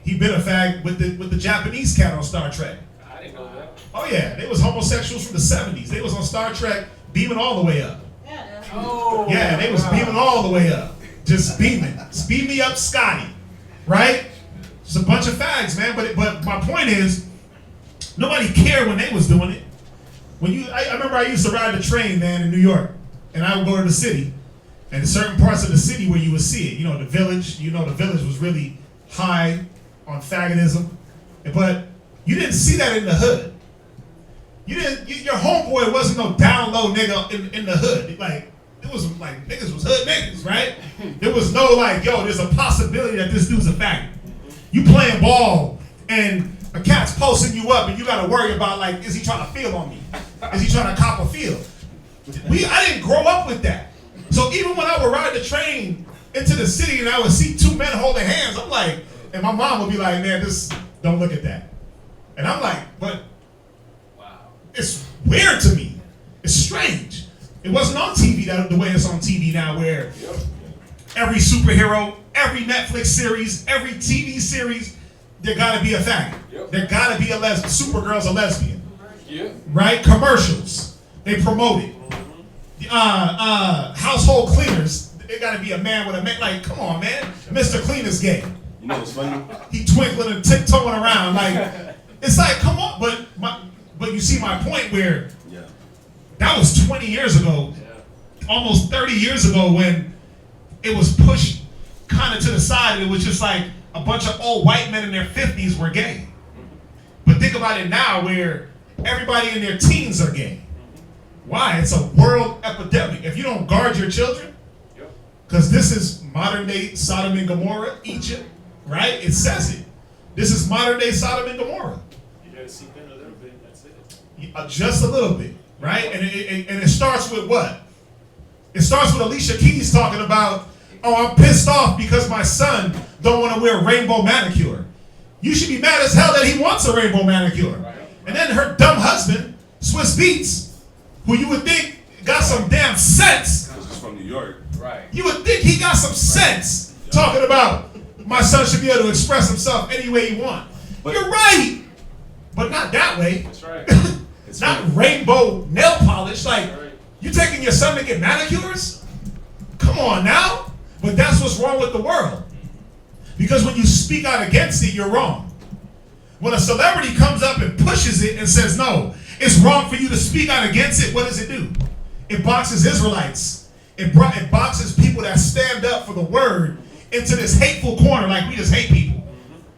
he been a fag with the Japanese cat on Star Trek. I didn't know that. Oh yeah, they was homosexuals from the 70s. They was on Star Trek beaming all the way up. Oh. Yeah, they was beaming all the way up. Just beaming. Speed me up, Scotty. Right? Just a bunch of fags, man. But my point is, nobody cared when they was doing it. I remember I used to ride the train, man, in New York, and I would go to the city, and certain parts of the city where you would see it. You know, the village. You know, the village was really high on faggotism, but you didn't see that in the hood. Your homeboy wasn't no down low nigga in the hood. Like, it was like niggas was hood niggas, right? There was no like, yo, there's a possibility that this dude's a faggot. You playing ball and a cat's posting you up and you gotta worry about like, is he trying to feel on me? Is he trying to cop a feel? I didn't grow up with that. So even when I would ride the train into the city and I would see two men holding hands, I'm like, and my mom would be like, man, don't look at that. And I'm like, but it's weird to me. It's strange. It wasn't on TV the way it's on TV now, where every superhero, every Netflix series, every TV series, there gotta be a faggot. There gotta be a lesbian. Supergirl's a lesbian. Right? Commercials. They promote it. Household cleaners, there gotta be a man with a man. Like, come on, man. Mr. Cleaner's gay. You know what's funny? He twinkling and tiptoeing around. Like, it's like, come on. But you see my point where that was 20 years ago, almost 30 years ago, when it was pushed kind of to the side. It was just like a bunch of old white men in their 50s were gay. But think about it now, where everybody in their teens are gay. Why? It's a world epidemic. If you don't guard your children, because this is modern day Sodom and Gomorrah, Egypt, right? It says it. This is modern day Sodom and Gomorrah. You gotta see that a little bit, that's it. Just a little bit, right? And it starts with what? It starts with Alicia Keys talking about, oh, I'm pissed off because my son don't want to wear rainbow manicure. You should be mad as hell that he wants a rainbow manicure. And then her dumb husband, Swiss Beats, who you would think got some damn sense. Because he's from New York. Right. You would think he got some sense talking about my son should be able to express himself any way he wants. You're right. But not that way. That's right. It's not rainbow nail polish. Like, you taking your son to get manicures? Come on now. But that's what's wrong with the world. Because when you speak out against it, you're wrong. When a celebrity comes up and pushes it and says, no, it's wrong for you to speak out against it, what does it do? It boxes Israelites. It boxes people that stand up for the word into this hateful corner, like we just hate people.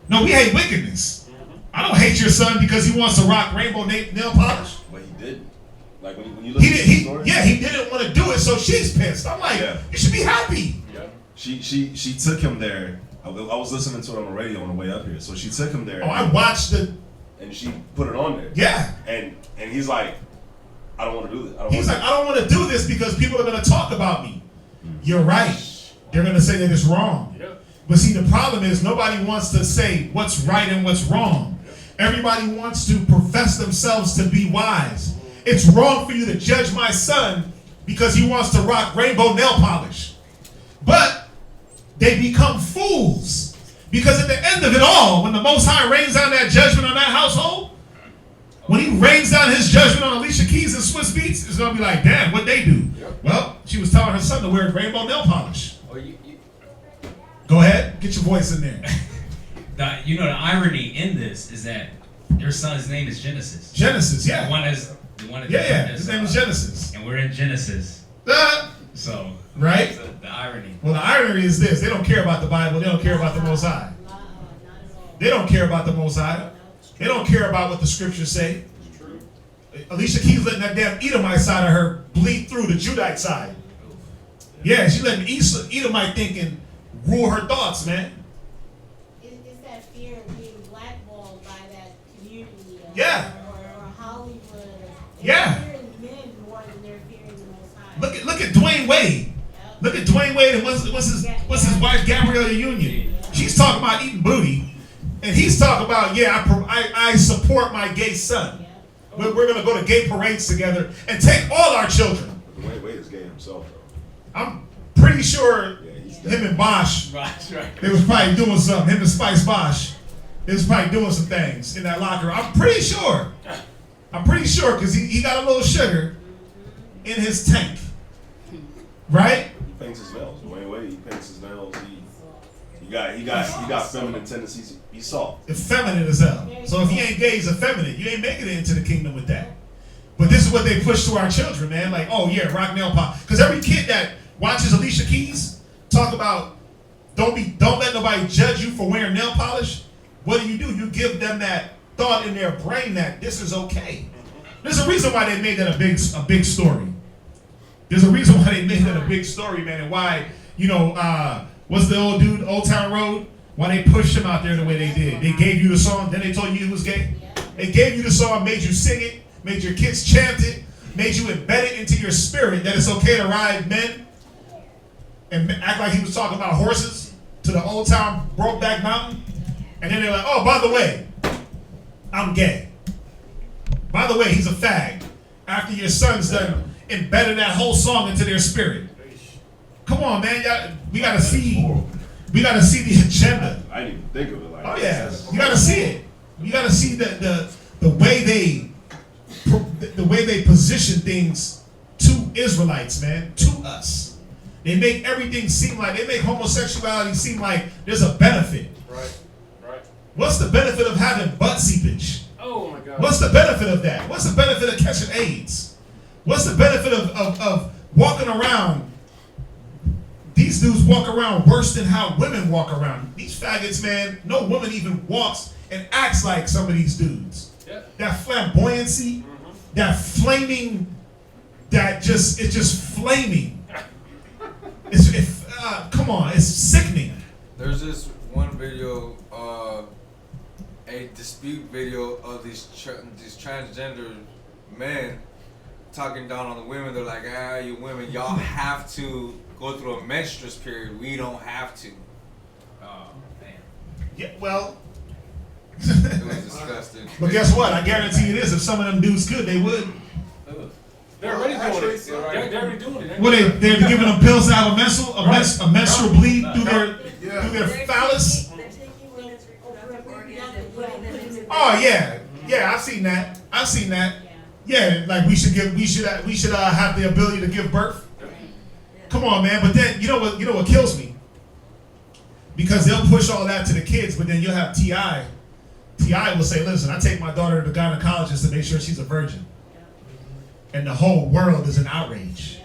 No, we hate wickedness. I don't hate your son because he wants to rock rainbow nail polish. But he did. Like when you look at the story. Yeah, he didn't want to do it, so she's pissed. I'm like, you should be happy. Yeah. She took him there. I was listening to it on the radio on the way up here. So she took him there. Oh, I watched it. And she put it on there. Yeah. And he's like, I don't want to do this. I don't want to do this because people are going to talk about me. You're right. They're going to say that it's wrong. But see, the problem is nobody wants to say what's right and what's wrong. Everybody wants to profess themselves to be wise. It's wrong for you to judge my son because he wants to rock rainbow nail polish. But they become fools. Because at the end of it all, when the Most High rains down that judgment on that household, when he rains down his judgment on Alicia Keys and Swiss Beats, it's going to be like, damn, what'd they do? Well, she was telling her son to wear rainbow nail polish. Go ahead, get your voice in there. The irony in this is that your son's name is Genesis. Genesis, yeah. The one his name is Genesis. And we're in Genesis. So, right? The irony. Well, the irony is this. They don't care about the Bible. They don't care about the Most High. They don't care about the Most High. They don't care about what the scriptures say. Alicia Keys letting that damn Edomite side of her bleed through the Judite side. Yeah, she letting Edomite thinking rule her thoughts, man. It's that fear of being blackballed by that community. Yeah. Or Hollywood. Yeah. They're fearing men more than they're fearing the Most High. Look Look at Dwayne Wade. Look at Dwayne Wade and what's his wife Gabrielle Union. She's talking about eating booty, and he's talking about I support my gay son. We're gonna go to gay parades together and take all our children. Dwayne Wade is gay himself, though. I'm pretty sure him and Bosch, they was probably doing something. Him and Spice Bosch, they was probably doing some things in that locker. I'm pretty sure because he got a little sugar in his tank, right? He paints his nails. Dwayne Wade, he paints his nails. He got feminine tendencies. He's soft. Effeminate as hell. So if he ain't gay, he's effeminate. You ain't making it into the kingdom with that. But this is what they push to our children, man. Like, oh yeah, rock nail polish. Because every kid that watches Alicia Keys talk about don't let nobody judge you for wearing nail polish. What do? You give them that thought in their brain that this is okay. There's a reason why they made that a big story. There's a reason why they made that a big story, man, and why, what's the old dude, Old Town Road? Why they pushed him out there the way they did. They gave you the song, then they told you he was gay. They gave you the song, made you sing it, made your kids chant it, made you embed it into your spirit that it's okay to ride men and act like he was talking about horses to the Old Town Brokeback Mountain. And then they're like, oh, by the way, I'm gay. By the way, he's a fag. After your son's done embedded that whole song into their spirit. Come on, man. We gotta see the agenda. I didn't even think of it like that. Oh yeah. You gotta see it. You gotta see the way they position things to Israelites, man, to us. They make everything seem like, they make homosexuality seem like there's a benefit. Right. What's the benefit of having butt seepage? Oh my God. What's the benefit of that? What's the benefit of catching AIDS? What's the benefit of walking around? These dudes walk around worse than how women walk around. These faggots, man, no woman even walks and acts like some of these dudes. Yeah. That flamboyancy, that flaming, it's just flaming. Come on, it's sickening. There's this one video, a dispute video of these transgender men talking down on the women. They're like, you women, y'all have to go through a menstruous period. We don't have to. Oh, man. Yeah, well. It was disgusting. But guess what? I guarantee you this: if some of them dudes could, they would. They're already doing it. They're already doing it. Well, they're giving them pills to have a menstrual bleed through their phallus. Oh yeah, I've seen that. Yeah, like we should have the ability to give birth. Come on, man. But then you know what kills me? Because they'll push all that to the kids, but then you'll have T.I. T.I. will say, listen, I take my daughter to the gynecologist to make sure she's a virgin. And the whole world is in outrage.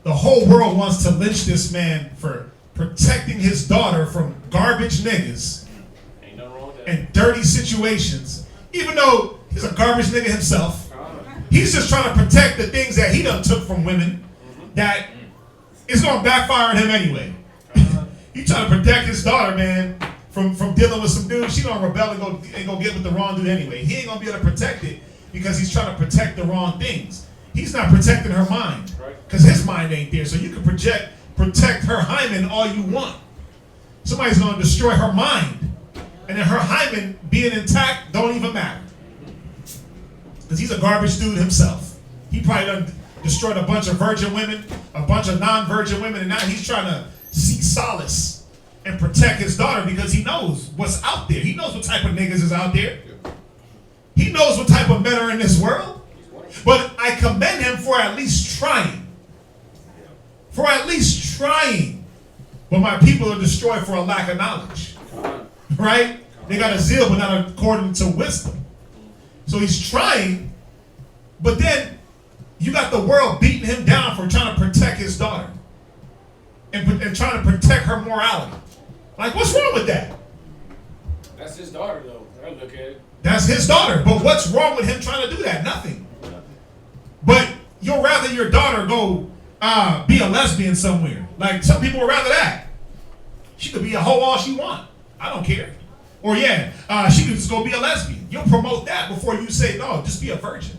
The whole world wants to lynch this man for protecting his daughter from garbage niggas and dirty situations. Even though he's a garbage nigga himself, he's just trying to protect the things that he done took from women that is going to backfire on him anyway. He trying to protect his daughter, man, from dealing with some dude. She gonna rebel and go get with the wrong dude anyway. He ain't gonna be able to protect it because he's trying to protect the wrong things. He's not protecting her mind because his mind ain't there. So you can protect her hymen all you want. Somebody's gonna destroy her mind, and then her hymen being intact don't even matter because he's a garbage dude himself. He probably done destroyed a bunch of virgin women, a bunch of non-virgin women, and now he's trying to seek solace and protect his daughter because he knows what's out there. He knows what type of niggas is out there. He knows what type of men are in this world. But I commend him for at least trying. For at least trying. But my people are destroyed for a lack of knowledge. Right? They got a zeal, but not according to wisdom. So he's trying, but then you got the world beating him down for trying to protect his daughter. And trying to protect her morality. Like, what's wrong with that? That's his daughter, though. I look at it. That's his daughter. But what's wrong with him trying to do that? Nothing. But you'll rather your daughter go be a lesbian somewhere. Like, some people would rather that. She could be a hoe all she want. I don't care. Or she could just go be a lesbian. You'll promote that before you say, no, just be a virgin.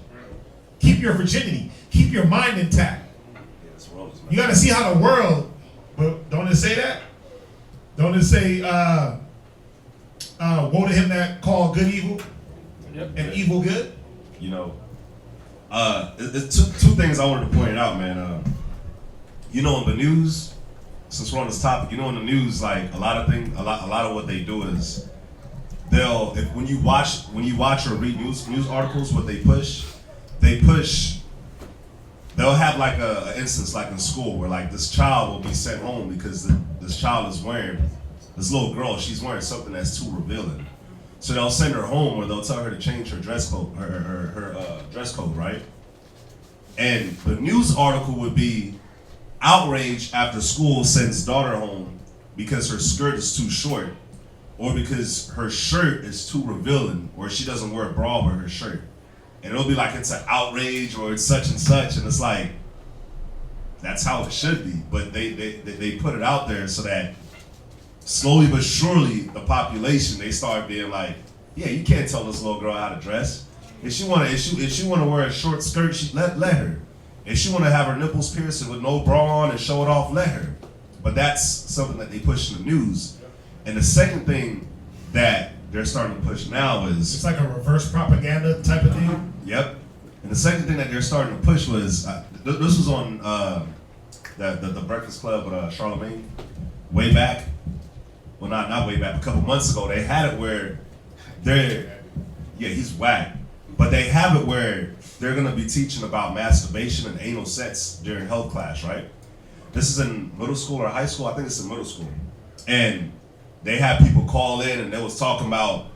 Keep your virginity. Keep your mind intact. Romans, man. You got to see how the world, but don't it say that? Don't it say, woe to him that call good evil and evil good? You know, it's two things I wanted to point out, man. You know, in the news, since we're on this topic, you know, in the news, like a lot of what they do is when you watch or read news articles, what they push, they'll have like a instance like in school where like this child will be sent home because this child is wearing, this little girl, she's wearing something that's too revealing. So they'll send her home or they'll tell her to change her dress code, her dress code, right? And the news article would be outrage after school sends daughter home because her skirt is too short or because her shirt is too revealing or she doesn't wear a bra over her shirt. And it'll be like it's an outrage or it's such and such, and it's like, that's how it should be. But they put it out there so that slowly but surely the population, they start being like, yeah, you can't tell this little girl how to dress. If she wanna wear a short skirt, let her. If she wanna have her nipples pierced with no bra on and show it off, let her. But that's something that they push in the news. And the second thing that they're starting to push now is it's like a reverse propaganda type of thing. Yep. And the second thing that they're starting to push was this was on the Breakfast Club with Charlemagne way back. Well, not way back. A couple months ago, they had it where he's whack. But they have it where they're gonna be teaching about masturbation and anal sex during health class, right? This is in middle school or high school. I think it's in middle school. And they had people call in and they was talking about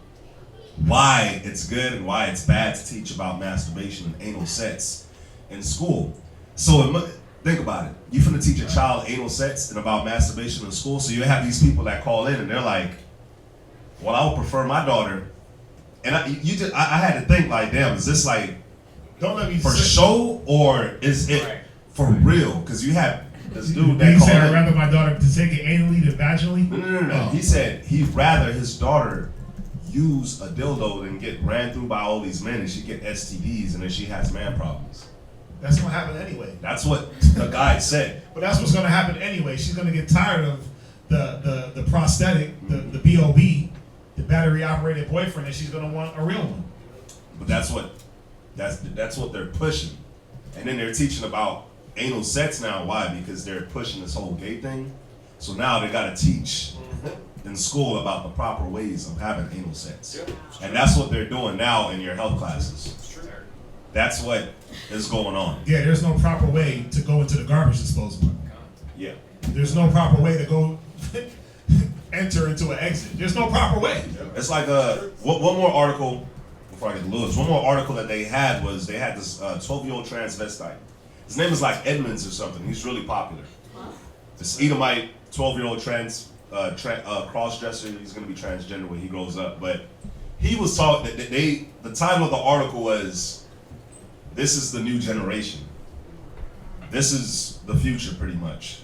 why it's good and why it's bad to teach about masturbation and anal sex in school. So think about it. You finna teach a child anal sex and about masturbation in school, so you have these people that call in and they're like, well, I would prefer my daughter. And I had to think like, damn, is this like for show or is it for real? Because you have this dude that said I'd rather my daughter to take it anally than vaginally? No. Oh. He said he'd rather his daughter use a dildo than get ran through by all these men and she get STDs and then she has man problems. That's gonna happen anyway. That's what the guy said. But that's what's gonna happen anyway. She's gonna get tired of the prosthetic, the BOB, the battery operated boyfriend, and she's gonna want a real one. But that's what they're pushing. And then they're teaching about anal sex now. Why? Because they're pushing this whole gay thing. So now they gotta teach in school about the proper ways of having anal sex. And that's what they're doing now in your health classes. That's what is going on. Yeah, there's no proper way to go into the garbage disposal. Yeah. There's no proper way to go enter into an exit. There's no proper way. It's like one more article before I get to Lewis. One more article that they had this 12-year-old transvestite. His name is like Edmonds or something. He's really popular. This Edomite 12-year-old cross-dresser. He's gonna be transgender when he grows up. But he was talking. The title of the article was, "This is the new generation. This is the future, pretty much."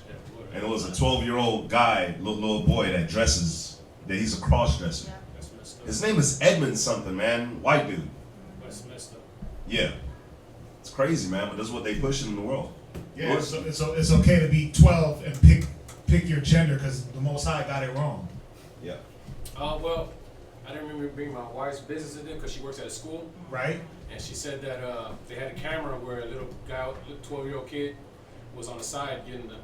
And it was a 12-year-old guy, little boy that dresses. That he's a cross-dresser. His name is Edmund something, man. White dude. That's messed up. Yeah. It's crazy, man, but this is what they pushing in the world. Yeah, so it's okay to be 12 and pick your gender because the Most High got it wrong. Yeah. Well, I didn't remember bringing my wife's business in there because she works at a school. Right. And she said that they had a camera where a little guy, 12-year-old kid, was on the side getting the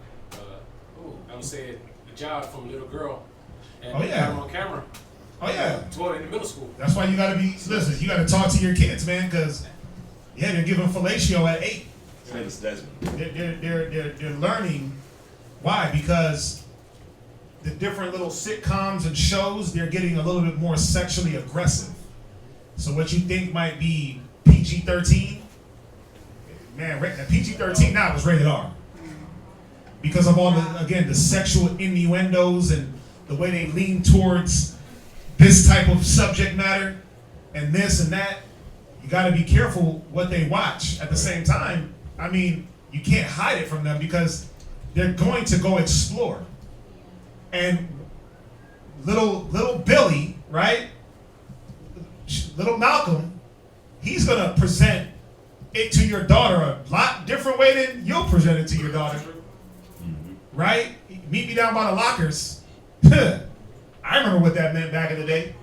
job from a little girl. And they got him on camera. Oh yeah. 12 in the middle school. That's why you gotta you gotta talk to your kids, man, because they're giving fellatio at 8. His name is Desmond. They're learning. Why? Because the different little sitcoms and shows, they're getting a little bit more sexually aggressive. So what you think might be PG-13, man, PG-13 now is rated R. Because of all the sexual innuendos and the way they lean towards this type of subject matter and this and that, you got to be careful what they watch. At the same time, I mean, you can't hide it from them because they're going to go explore. And little Billy, right? Little Malcolm, he's going to present it to your daughter a lot different way than you'll present it to your daughter. right? Meet me down by the lockers. I remember what that meant back in the day.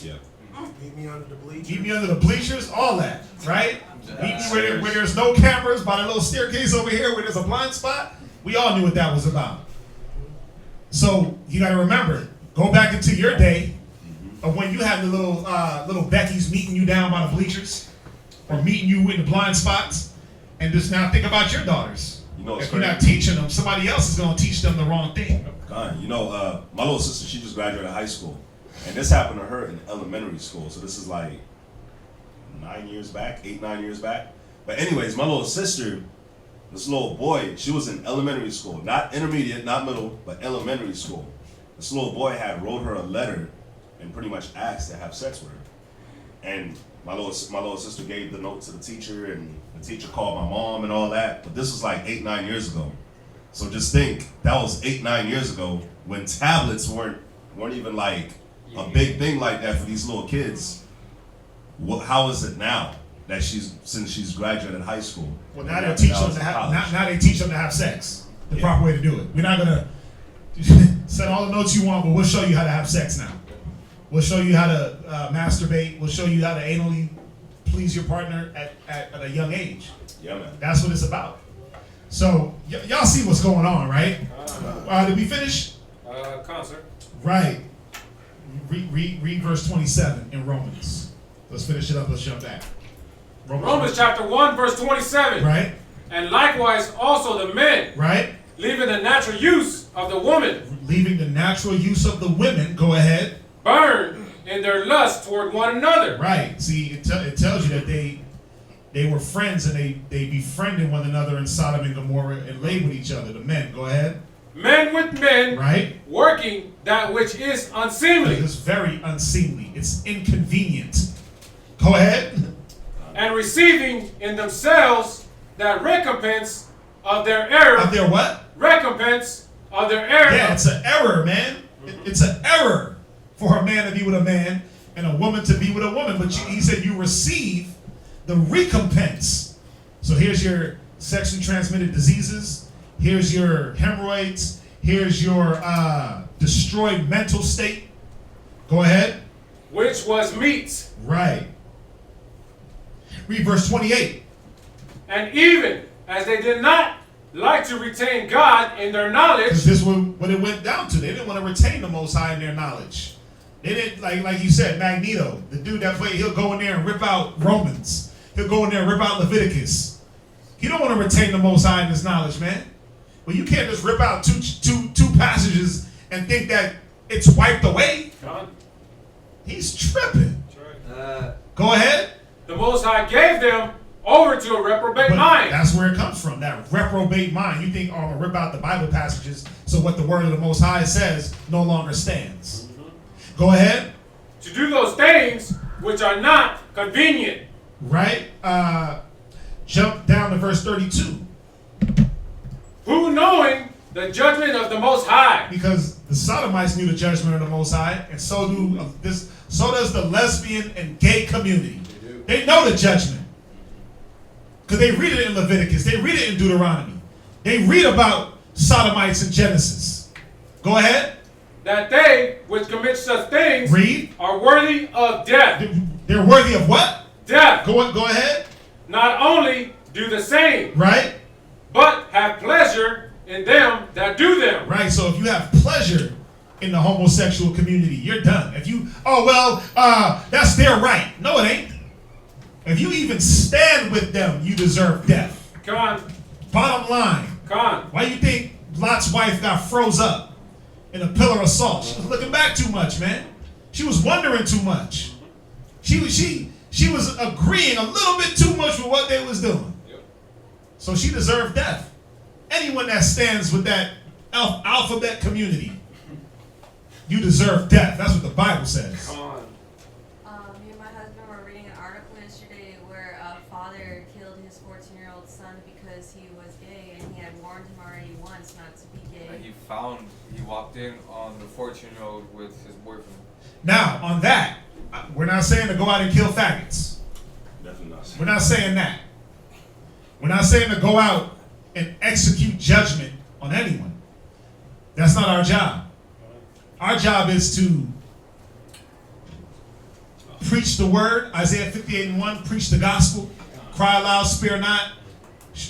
Yeah. Meet me under the bleachers. Meet me under the bleachers, all that, right? Meet me where there's no cameras, by the little staircase over here where there's a blind spot. We all knew what that was about. So you got to remember, go back into your day of when you had the little Becky's meeting you down by the bleachers or meeting you in the blind spots, and just now think about your daughters. You know, if you're not teaching them, somebody else is going to teach them the wrong thing. God, you know, my little sister, she just graduated high school, and this happened to her in elementary school. So this is like 9 years back, 8-9 years back. But anyways, my little sister, this little boy, she was in elementary school, not intermediate, not middle, but elementary school. This little boy had wrote her a letter and pretty much asked to have sex with her. And my little sister gave the note to the teacher, and the teacher called my mom and all that. But this was like 8-9 years ago. So just think, that was 8-9 years ago when tablets weren't even like a big thing like that for these little kids. How is it now that since she's graduated high school? Well, now they teach them to have. Now they teach them to have sex. The proper way to do it. We're not gonna send all the notes you want, but we'll show you how to have sex now. We'll show you how to masturbate. We'll show you how to anally please your partner at a young age. Yeah, man. That's what it's about. So y'all see what's going on, right? Did we finish? Concert. Right. Read verse 27 in Romans. Let's finish it up. Let's jump back. Romans chapter 1, verse 27. Right. And likewise also the men. Right. Leaving the natural use of the woman. Leaving the natural use of the women. Go ahead. Burn in their lust toward one another. Right. See, it tells you that they were friends and they befriended one another in Sodom and Gomorrah and lay with each other. The men. Go ahead. Men with men. Right. Working that which is unseemly. It's very unseemly. It's inconvenient. Go ahead. And receiving in themselves that recompense of their error. Of their what? Recompense of their error. Yeah, it's an error, man. It's an error for a man to be with a man and a woman to be with a woman. But he said you receive the recompense. So here's your sexually transmitted diseases. Here's your hemorrhoids. Here's your destroyed mental state. Go ahead. Which was meat. Right. Read verse 28. And even as they did not like to retain God in their knowledge. Because this was what it went down to. They didn't want to retain the Most High in their knowledge. They didn't, like you said, Magneto, the dude that played, he'll go in there and rip out Romans. He'll go in there and rip out Leviticus. He don't want to retain the Most High in his knowledge, man. Well, you can't just rip out two passages and think that it's wiped away. God. He's tripping. Go ahead. The Most High gave them over to a reprobate mind. That's where it comes from, that reprobate mind. You think, oh, I'm going to rip out the Bible passages so what the word of the Most High says no longer stands. Go ahead. To do those things which are not convenient. Right. Jump down to verse 32. Who knowing the judgment of the Most High. Because the Sodomites knew the judgment of the Most High, and so does the lesbian and gay community. They know the judgment. Because they read it in Leviticus. They read it in Deuteronomy. They read about Sodomites in Genesis. Go ahead. That they which commit such things are worthy of death. They're worthy of what? Death. Go ahead. Not only do the same. Right. But have pleasure in them that do them. Right. So if you have pleasure in the homosexual community, you're done. If you, that's their right. No, it ain't. If you even stand with them, you deserve death. Come on. Bottom line. Come on. Why you think Lot's wife got froze up in a pillar of salt? She was looking back too much, man. She was wondering too much. She was agreeing a little bit too much with what they was doing. Yep. So she deserved death. Anyone that stands with that alphabet community, you deserve death. That's what the Bible says. Come on. Me and my husband were reading an article yesterday where a father killed his 14-year-old son because he was gay, and he had warned him already once not to be gay. And he walked in on the 14-year-old with his boyfriend. Now, on that, we're not saying to go out and kill faggots. Definitely not. We're not saying that. We're not saying to go out and execute judgment on anyone. That's not our job. Our job is to preach the word, Isaiah 58:1, preach the gospel, cry aloud, spare not.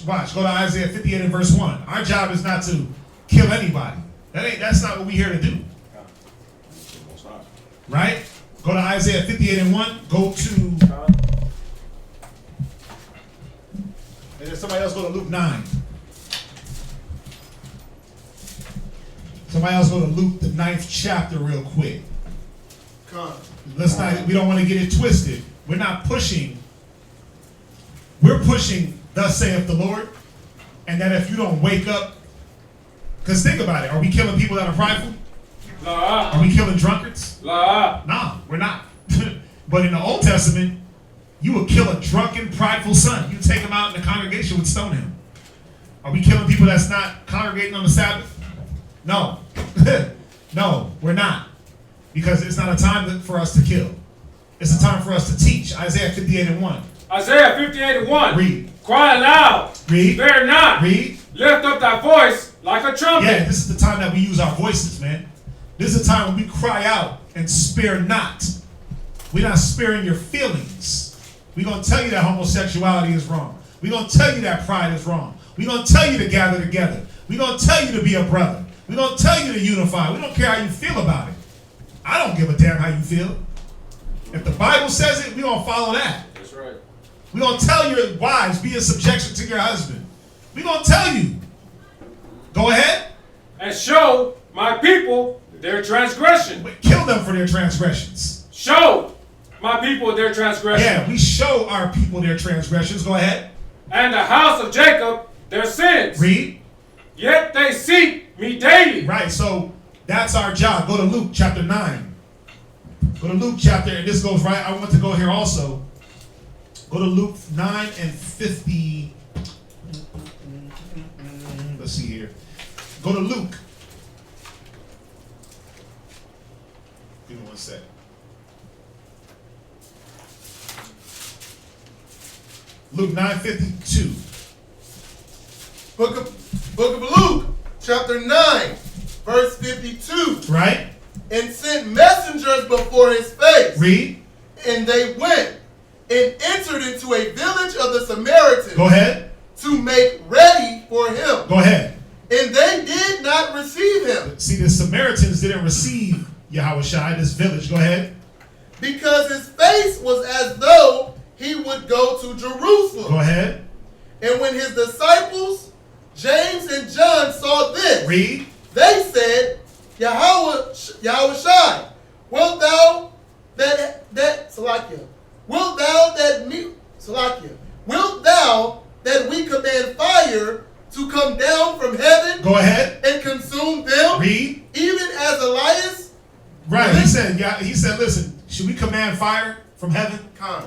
Watch, go to Isaiah 58 and verse 1. Our job is not to kill anybody. That's not what we're here to do. Right? Go to Isaiah 58 and 1. Go to, and then somebody else go to Luke 9. Somebody else go to Luke, the 9th chapter, real quick. Let's not. We don't want to get it twisted. We're not pushing. We're pushing, thus saith the Lord, and that if you don't wake up, because think about it. Are we killing people that are prideful? Nah. Are we killing drunkards? Nah. No, we're not. But in the Old Testament, you would kill a drunken, prideful son. You take him out in the congregation, would stone him. Are we killing people that's not congregating on the Sabbath? No. No, we're not. Because it's not a time for us to kill. It's a time for us to teach. Isaiah 58 and 1. Isaiah 58 and 1. Read. Cry aloud. Read. Spare not. Read. Lift up thy voice like a trumpet. Yeah, this is the time that we use our voices, man. This is a time when we cry out and spare not. We're not sparing your feelings. We're going to tell you that homosexuality is wrong. We're going to tell you that pride is wrong. We're going to tell you to gather together. We're going to tell you to be a brother. We're going to tell you to unify. We don't care how you feel about it. I don't give a damn how you feel. If the Bible says it, we're going to follow that. That's right. We're going to tell your wives, be in subjection to your husband. We're going to tell you. Go ahead. And show my people their transgression. Kill them for their transgressions. Show my people their transgression. Yeah, we show our people their transgressions. Go ahead. And the house of Jacob their sins. Read. Yet they seek me daily. Right, so that's our job. Go to Luke chapter 9. Go to Luke chapter, and this goes right. I want to go here also. Go to Luke 9 and 50. Let's see here. Go to Luke. Give me one sec. Luke 9:52. Book of Luke, chapter 9, verse 52. Right. And sent messengers before his face. Read. And they went and entered into a village of the Samaritans. Go ahead. To make ready for him. Go ahead. And they did not receive him. See, the Samaritans didn't receive Yahushua, this village. Go ahead. Because his face was as though he would go to Jerusalem. Go ahead. And when his disciples, James and John, saw this, read. They said, Yahushua, wilt thou that we command fire to come down from heaven? Go ahead. And consume them? Read. Even as Elias? Right. He said, listen, should we command fire from heaven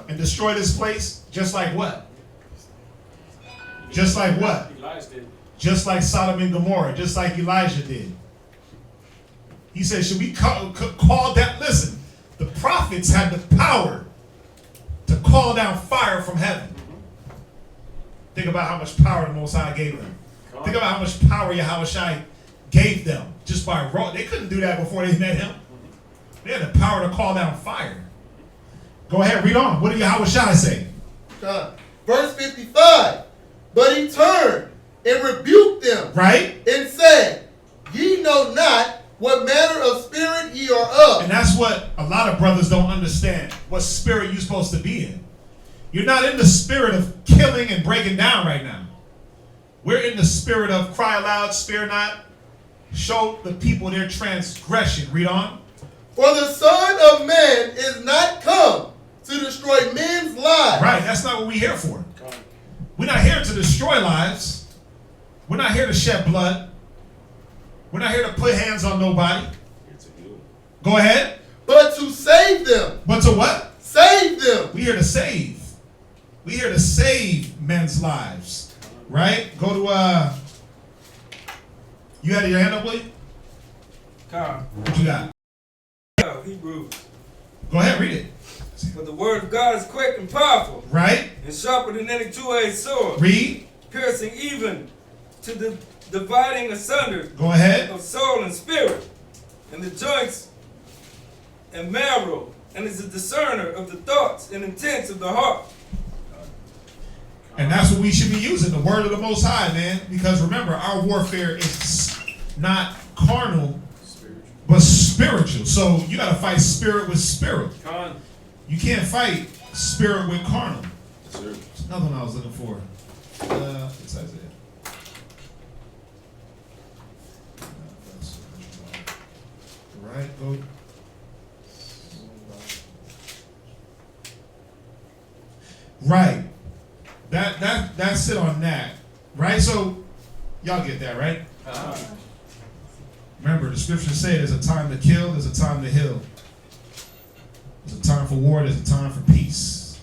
and destroy this place? Just like what? Just like what? Just like Sodom and Gomorrah, just like Elijah did. He said, should we call that? Listen, the prophets had the power to call down fire from heaven. Think about how much power the Most High gave them. Think about how much power Yahushua gave them just by raw. They couldn't do that before they met him. They had the power to call down fire. Go ahead, read on. What did Yahushua say? Verse 55. But he turned and rebuked them. Right. And said, ye know not what manner of spirit ye are of. And that's what a lot of brothers don't understand. What spirit you're supposed to be in. You're not in the spirit of killing and breaking down right now. We're in the spirit of cry aloud, spare not, show the people their transgression. Read on. For the Son of Man is not come to destroy men's lives. Right, that's not what we're here for. We're not here to destroy lives. We're not here to shed blood. We're not here to put hands on nobody. Go ahead. But to save them. But to what? Save them. We're here to save. We're here to save men's lives. Right? Go to, you had your hand up, William? What you got? Hebrews. Go ahead, read it. For the word of God is quick and powerful. Right? And sharper than any two-edged sword. Read. Piercing even to the dividing asunder. Go ahead. Of soul and spirit, and the joints and marrow, and is a discerner of the thoughts and intents of the heart. And that's what we should be using, the word of the Most High, man. Because remember, our warfare is not carnal, but spiritual. So you got to fight spirit with spirit. You can't fight spirit with carnal. That's another one I was looking for. It's Isaiah. Right, go. Right. That's it on that. Right? So y'all get that, right? Remember, the scriptures say there's a time to kill, there's a time to heal. There's a time for war, there's a time for peace.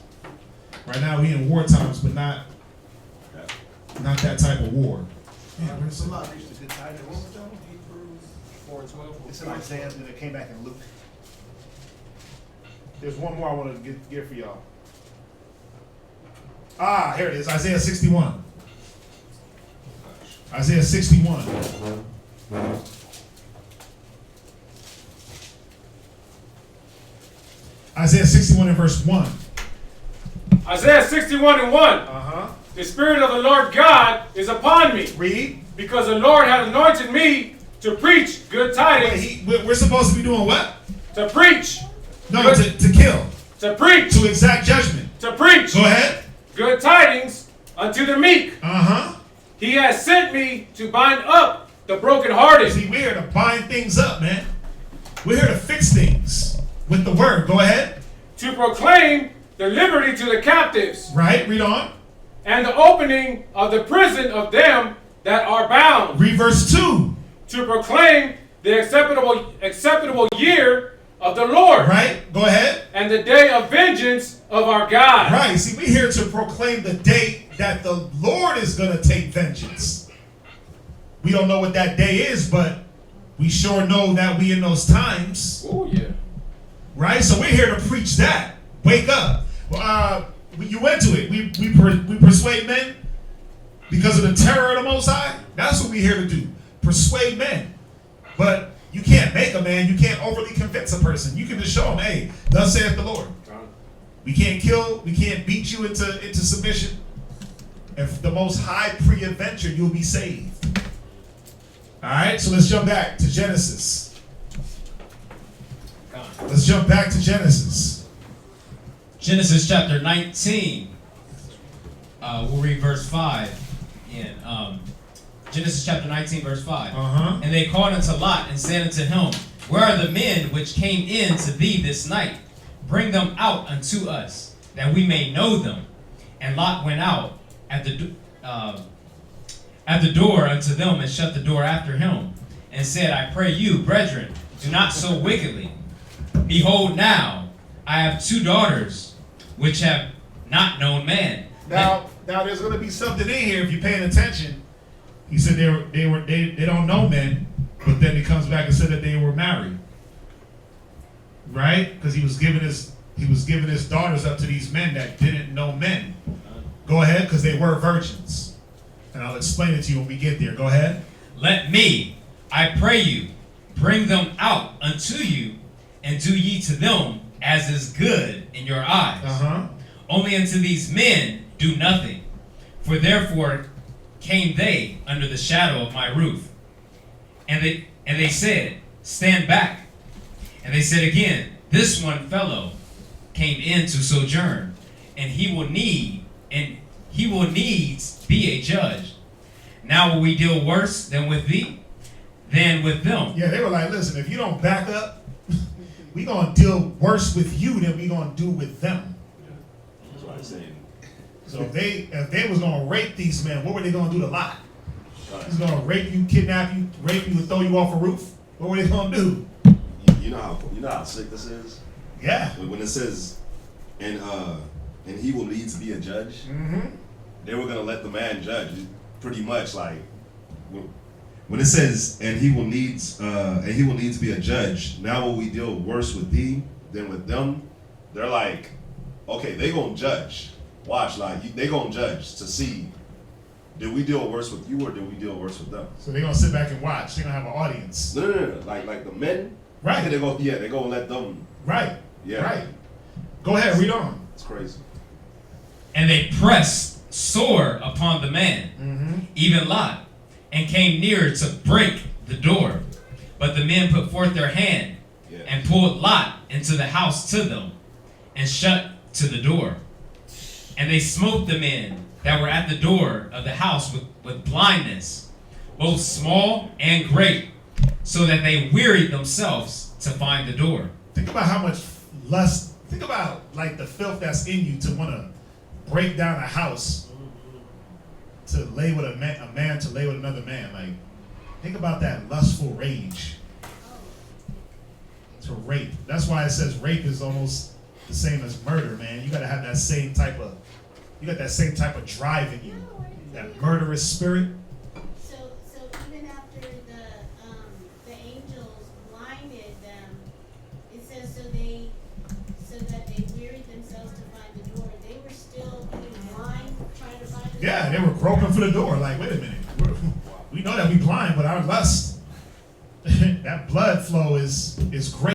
Right now we in war times, but not that type of war. Yeah, where's a lot reached a good time. What was that one? Hebrews 4:12. It's in Isaiah, and it came back in Luke. There's one more I want to get for y'all. Here it is, Isaiah 61. Isaiah 61. Isaiah 61 and verse 1. Isaiah 61 and 1. The Spirit of the Lord God is upon me. Read. Because the Lord has anointed me to preach good tidings. We're supposed to be doing what? To preach. No, to kill. To preach. To exact judgment. To preach. Go ahead. Good tidings unto the meek. He has sent me to bind up the brokenhearted. See, we're here to bind things up, man. We're here to fix things with the word. Go ahead. To proclaim the liberty to the captives. Right, read on. And the opening of the prison of them that are bound. Read verse 2. To proclaim the acceptable year of the Lord. Right, go ahead. And the day of vengeance of our God. Right, see, we're here to proclaim the day that the Lord is going to take vengeance. We don't know what that day is, but we sure know that we in those times. Oh, yeah. Right, so we're here to preach that. Wake up. You went to it. We persuade men because of the terror of the Most High. That's what we're here to do. Persuade men. But you can't make a man. You can't overly convince a person. You can just show them, hey, thus saith the Lord. We can't kill. We can't beat you into submission. If the Most High pre-adventure, you'll be saved. All right, so let's jump back to Genesis. Let's jump back to Genesis. Genesis chapter 19. We'll read verse 5. Genesis chapter 19, verse 5. And they called unto Lot and said unto him, Where are the men which came in to thee this night? Bring them out unto us, that we may know them. And Lot went out at the door unto them and shut the door after him, and said, I pray you, brethren, do not so wickedly. Behold, now I have 2 daughters which have not known man. Now there's going to be something in here if you're paying attention. He said they don't know men, but then he comes back and said that they were married, right? Because he was giving his daughters up to these men that didn't know men. Go ahead, because they were virgins, and I'll explain it to you when we get there. Go ahead. Let me, I pray you, bring them out unto you, and do ye to them as is good in your eyes. Only unto these men do nothing, for therefore came they under the shadow of my roof. And they said, Stand back. And they said again, This one fellow came in to sojourn, and he will needs be a judge. Now will we deal worse than with thee, than with them? Yeah, they were like, listen, if you don't back up, we gonna deal worse with you than we gonna do with them. That's what I'm saying. So if they was gonna rape these men, what were they gonna do to Lot? He's gonna rape you, kidnap you, rape you, and throw you off a roof. What were they gonna do? You know how sick this is. Yeah. When it says, and he will need to be a judge. They were gonna let the man judge. Pretty much like when it says, and he will need to be a judge. Now will we deal worse with thee than with them? They're like, okay, they gonna judge. Watch, like they gonna judge to see Did we deal worse with you or did we deal worse with them? So they're gonna sit back and watch. They're gonna have an audience. No. Like the men. Right. They go let them. Right. Yeah. Right. Go ahead, read on. It's crazy. And they pressed sore upon the man, even Lot, and came near to break the door. But the men put forth their hand and pulled Lot into the house to them, and shut to the door. And they smote the men that were at the door of the house with blindness, both small and great, so that they wearied themselves to find the door. Think about how much lust. Think about like the filth that's in you to want to break down a house to lay with a man to lay with another man. Like, think about that lustful rage to rape. That's why it says rape is almost the same as murder, man. You gotta have that same type of, drive in you, that murderous spirit. So even after the angels blinded them, it says so that they wearied themselves to find the door. They were still being blind, trying to find the door. Yeah, they were groping for the door. Like, wait a minute, we know that we blind, but our lust, that blood flow is great.